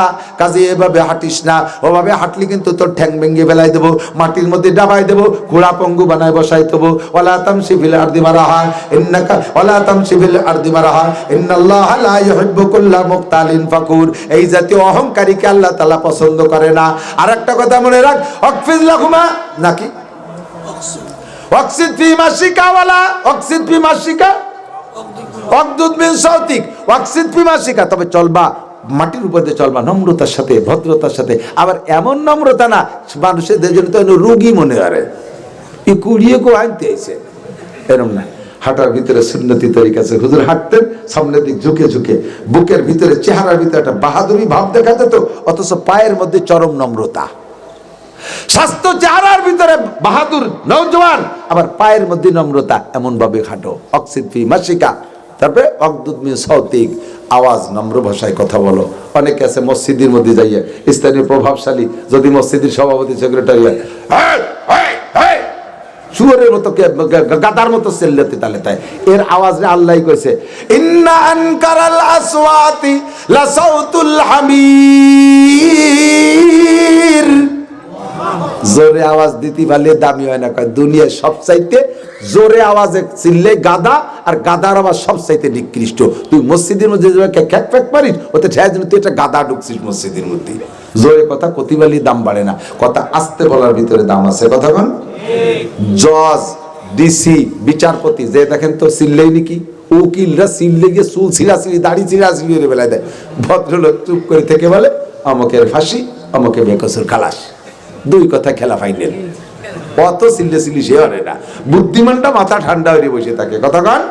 কাজে এভাবে হাঁটিস না, ওভাবে হাঁটলে কিন্তু তোর ঠ্যাং ভেঙে ফেলাই দেবো, মাটির মধ্যে ডাবাই দেবো, ঘোড়া পঙ্গু বানায় বসাই দেবো। ওয়ালা তামশি ফিল আরদি মারাহা ইন্নাকা ওয়ালা তামশি ফিল আরদি মারাহা ইন্নাল্লাহা লা ইউহিব্বু কুল্লা মুখতালিন ফাকুর। এই জাতীয় অহংকারীকে আল্লাহ তাআলা পছন্দ করে না। আর একটা কথা মনে রাখ, অকফিজ লাহুমা নাকি ওয়াকসিদ ফি মাশিকা ওয়ালা ওয়াকসিদ ফি মাশিকা ওয়াকদুদ মিন সাউতিক ওয়াকসিদ ফি মাশিকা। তবে চলবা মাটির উপর দিয়ে চলবা নম্রতার সাথে, ভদ্রতার সাথে। আবার এমন নম্রতা না মানুষের জন্য তো রোগী মনে করে, এই কুড়িয়ে কো আনতে আইছে, এরকম না। হাঁটার ভিতরে সুন্নতি তরিকা আছে। হুজুর হাঁটতেন সামনের দিক ঝুঁকে ঝুঁকে, বুকের ভিতরে চেহারার ভিতরে একটা বাহাদুরি ভাব দেখা যেত, অথচ পায়ের মধ্যে চরম নম্রতা। স্বাস্থ্য চেহারার ভিতরে বাহাদুর নওজোয়ান, আবার পায়ের মধ্যে নম্রতা, এমন ভাবে হাঁটো। অকসিদ ফি মাশিকা, তারপরে অকদুদ মিন সাউতিক, আওয়াজ নম্র ভাষায় কথা বলো। অনেকে আছে মসজিদের মধ্যে যাইয়া, স্থানীয় প্রভাবশালী যদি মসজিদের সভাপতি সেক্রেটারি শুয়োরের মতো গাদার মতো চেল্লাতে তালে তাই, এর আওয়াজ রে আল্লাহ কইছে ইন্না আনকারাল আসওয়াতি লা সাউতুল হামির। জোরে আওয়াজ দিতে পারলে দামি হয় না। কয় দুনিয়ার সবচাইতে জোরে আওয়াজে চিল্লে গাদা, আর গাদার আওয়াজ সবচাইতে নিকৃষ্ট। তুই মসজিদের মধ্যে খ্যাক ফ্যাক পারিস, ওতে ঠেয়া যেন তুই একটা গাদা ঢুকছিস মসজিদের মধ্যে। জোরে কথা কতিবালি দাম বাড়ে না, কথা আস্তে বলার ভিতরে দাম আছে। কথা কন জজ, ডিসি, বিচারপতি যে দেখেন তো চিল্লেই নাকি, উকিলরা চিল্লে গিয়ে চুল ছিঁড়াছিড়ি, দাড়ি ছিঁড়াছিড়ি বেলায় দেয়। ভদ্রলোক চুপ করে থেকে বলে অমকের ফাঁসি, অমকে বেকসুর খালাস, দুই কথা খেলা ফাইনাল। অত চিল্লে চিল্লি সে হয় না, বুদ্ধিমানটা মাথা ঠান্ডা হয়ে বসে থাকে। কথা কন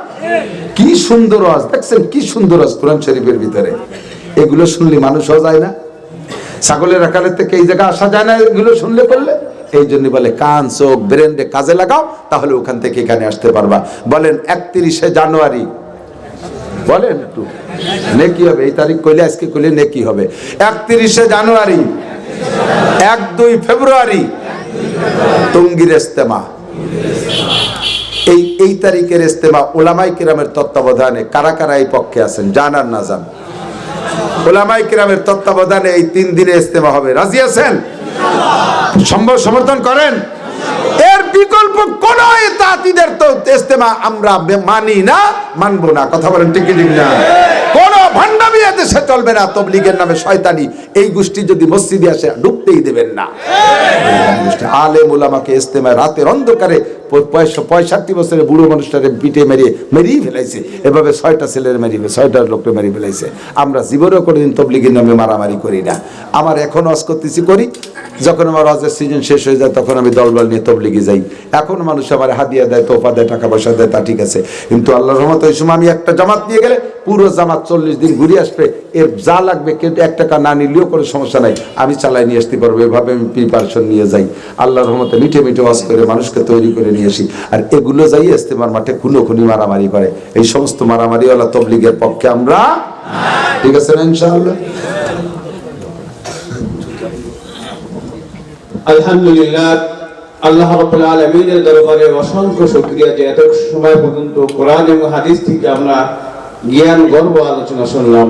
কি সুন্দর আওয়াজ, দেখছেন কি সুন্দর আওয়াজ কোরআন শরীফের ভিতরে। এগুলো শুনলে মানুষও যায় না, ছাগলের আকারের থেকে এই জায়গা আসা যায় না এগুলো শুনলে করলে। এই জন্য বলে কান চোখ ব্রেনকে কাজে লাগাও, তাহলে ওখান থেকে এখানে আসতে পারবা। বলেন 31শে জানুয়ারি, বলেন একটু নেকি হবে, এই তারিখ কইলে আজকে কইলে নেকি হবে। 31শে জানুয়ারি, 1-2 ফেব্রুয়ারি টঙ্গীর ইজতেমা। এই তারিখের ইজতেমা উলামায়ে কিরামের তত্ত্বাবধানে। কারা কারা এই পক্ষে আছেন জান আর না জান? উলামায়ে কিরামের তত্ত্বাবধানে এই 3 দিনে ইজতেমা হবে, রাজি আছেন? সম্ভব সমর্থন করেন? এর বিকল্প কোন তাতিদের তো ইজতেমা আমরা মানি না, মানবো না। কথা বলেন ঠিক ঠিক না? কোন ভান্ডামি দেশে চলবে না। তবলিগের নামে শয়তানি এই গোষ্ঠী যদি মসজিদে আসে ঢুকতেই দেবেন না। আলেম ওলামাকে ইজতেমায় রাতের অন্ধকারে 65 বছরের বুড়ো মানুষটারে পিঠে মেরিয়ে ফেলাইছে। এভাবে 6টা ছেলের মেরিয়ে 6টা লোককে মেরিয়ে ফেলাইছে। আমরা জীবনেও কোনোদিন তবলিগের নামে মারামারি করি না। আমার এখন ওয়াজ করতেছি করি, যখন আমার ওয়াজের সিজন শেষ হয়ে যায় তখন আমি দলবল নিয়ে তবলিগে যাই। এখন মানুষ আমার হাদিয়া দেয়, তোফা দেয়, টাকা পয়সা দেয়, তা ঠিক আছে। কিন্তু আল্লাহর রহমতে ওই সময় আমি একটা জামাত নিয়ে গেলে পুরো জামাত 40 দিন ঘুরে আসবে। এর যা লাগবে কিন্তু 1 টাকা না নিলেও কোনো সমস্যা নাই, আমি চালাই নিয়ে আসতে পারবো। এভাবে আমি প্রিপারেশন নিয়ে যাই। আল্লাহর রহমতে মিঠে মিঠে ওয়াজ করে মানুষকে তৈরি করে নিয়ে আসি। আর এগুলো যাই ইজতেমার মাঠে খুনোখুনি মারামারি করে, এই সমস্ত মারামারিওয়ালা তবলিগের পক্ষে আমরা। ঠিক আছে না ইনশাআল্লাহ? আলহামদুলিল্লাহ, আল্লাহ রাব্বুল আলামিনের দরবারে অসংখ্য শুকরিয়া যে এত সময় পর্যন্ত কোরআন এবং হাদিস থেকে আমরা জ্ঞান গর্ব আলোচনা শুনলাম।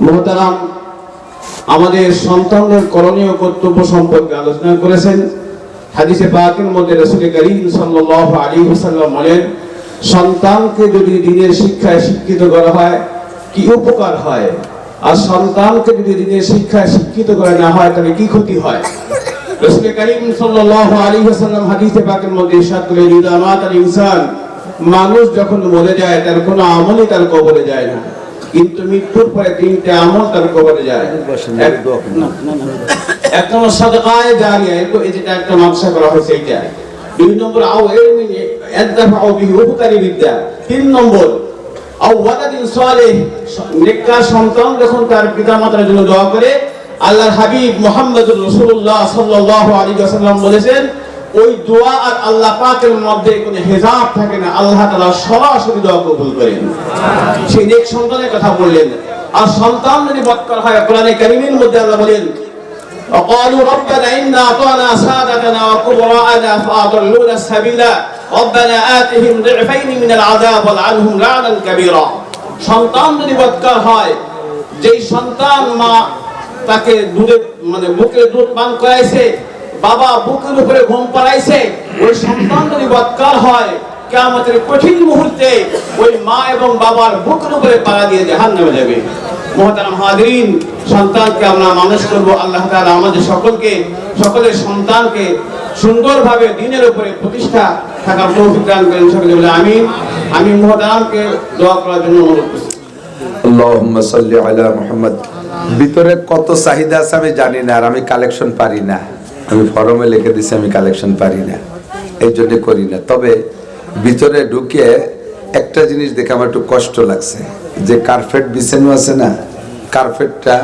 মুহতারাম, আমাদের সন্তানদের করণীয় কর্তব্য সম্পর্কে আলোচনা করেছেন। হাদিসে পাকের মধ্যে রাসূল করিম সাল্লাল্লাহু আলাইহি ওয়াসাল্লাম বলেন, সন্তানকে যদি দ্বীনের শিক্ষায় শিক্ষিত করা হয় কি উপকার হয়, আর সন্তানকে যদি দ্বীনের শিক্ষায় শিক্ষিত করা না হয় তাহলে কি ক্ষতি হয়। রাসূল করিম সাল্লাল্লাহু আলাইহি ওয়াসাল্লাম হাদিসে পাকের মধ্যে ইরশাদ করেন, ইদা মাতাল ইনসান, মানুষ যখন মরে যায় তার কোনো আমলই তার কবরে যায় না, কিন্তু মৃত্যুর পরে 3টে আমল তার কবরে যায়। এক নম্বর সাদকায়ে জারিয়া, এই যেটা একটা নকশা করা হয়েছে এইটা। 2 নম্বর আও ইলমিন ইয়াদফাউ বিহি, উপকারী বিদ্যা। 3 নম্বর আও ওয়ালাদিন সালেহ, নেককার সন্তান যখন তার পিতামাতার জন্য দোয়া করে। আল্লাহর হাবিব মুহাম্মদুর রাসূলুল্লাহ সাল্লাল্লাহু আলাইহি ওয়াসাল্লাম বলেছেন, ওই দোয়া আর আল্লাহ পাকের মধ্যে কোনো হিজাব থাকে না, আল্লাহ তাআলা সরাসরি দোয়া কবুল করেন। সেই নেক সন্তানের কথা বললেন। আর সন্তান যদি বদকার হয়, কোরআনে কারীমের মধ্যে আল্লাহ বলেন وقالوا ربنا إنا أطعنا سادتنا وكبراءنا فأضلونا السبيل ربنا آتهم ضعفين من العذاب والعنهم لعنا كبيرا। সন্তান যদি বদকার হয়, যেই সন্তান মা তাকে দুধে মানে বুকে দুধ পান করাইছে, বাবা বুকের উপরে ঘুম পাড়াইছে, ওই সন্তান যদি বদকার হয়, কিয়ামতের কঠিন মুহূর্তে ওই মা এবং বাবার বুকের উপরে পাড়া দিয়ে জাহান্নামে যাবে। মুহতারাম হাজিরিন, সন্তানকে আমরা মানুষ করব। আল্লাহ তাআলা আমাদের সকলের সন্তানকে সুন্দরভাবে দ্বীনের উপরে প্রতিষ্ঠা থাকার তৌফিক দান করেন। সকলে বলে আমিন। আমি মুহতারামকে দোয়া করার জন্য অনুরোধ করছি। আল্লাহুম্মা সাল্লি আলা মুহাম্মদ। ভিতরে কত চাহিদা আছে আমি জানি না, আর আমি কালেকশন পারি না। আমি ফরমে লিখে দিছি আমি কালেকশন পারি না, এই জন্য করি না। তবে ভিতরে ঢুকে একটা জিনিস দেখে আমার একটু কষ্ট লাগছে, যে কার্পেট বিছানো আছে না, কার্পেটটা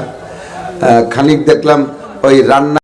খানিক দেখলাম ওই রান্না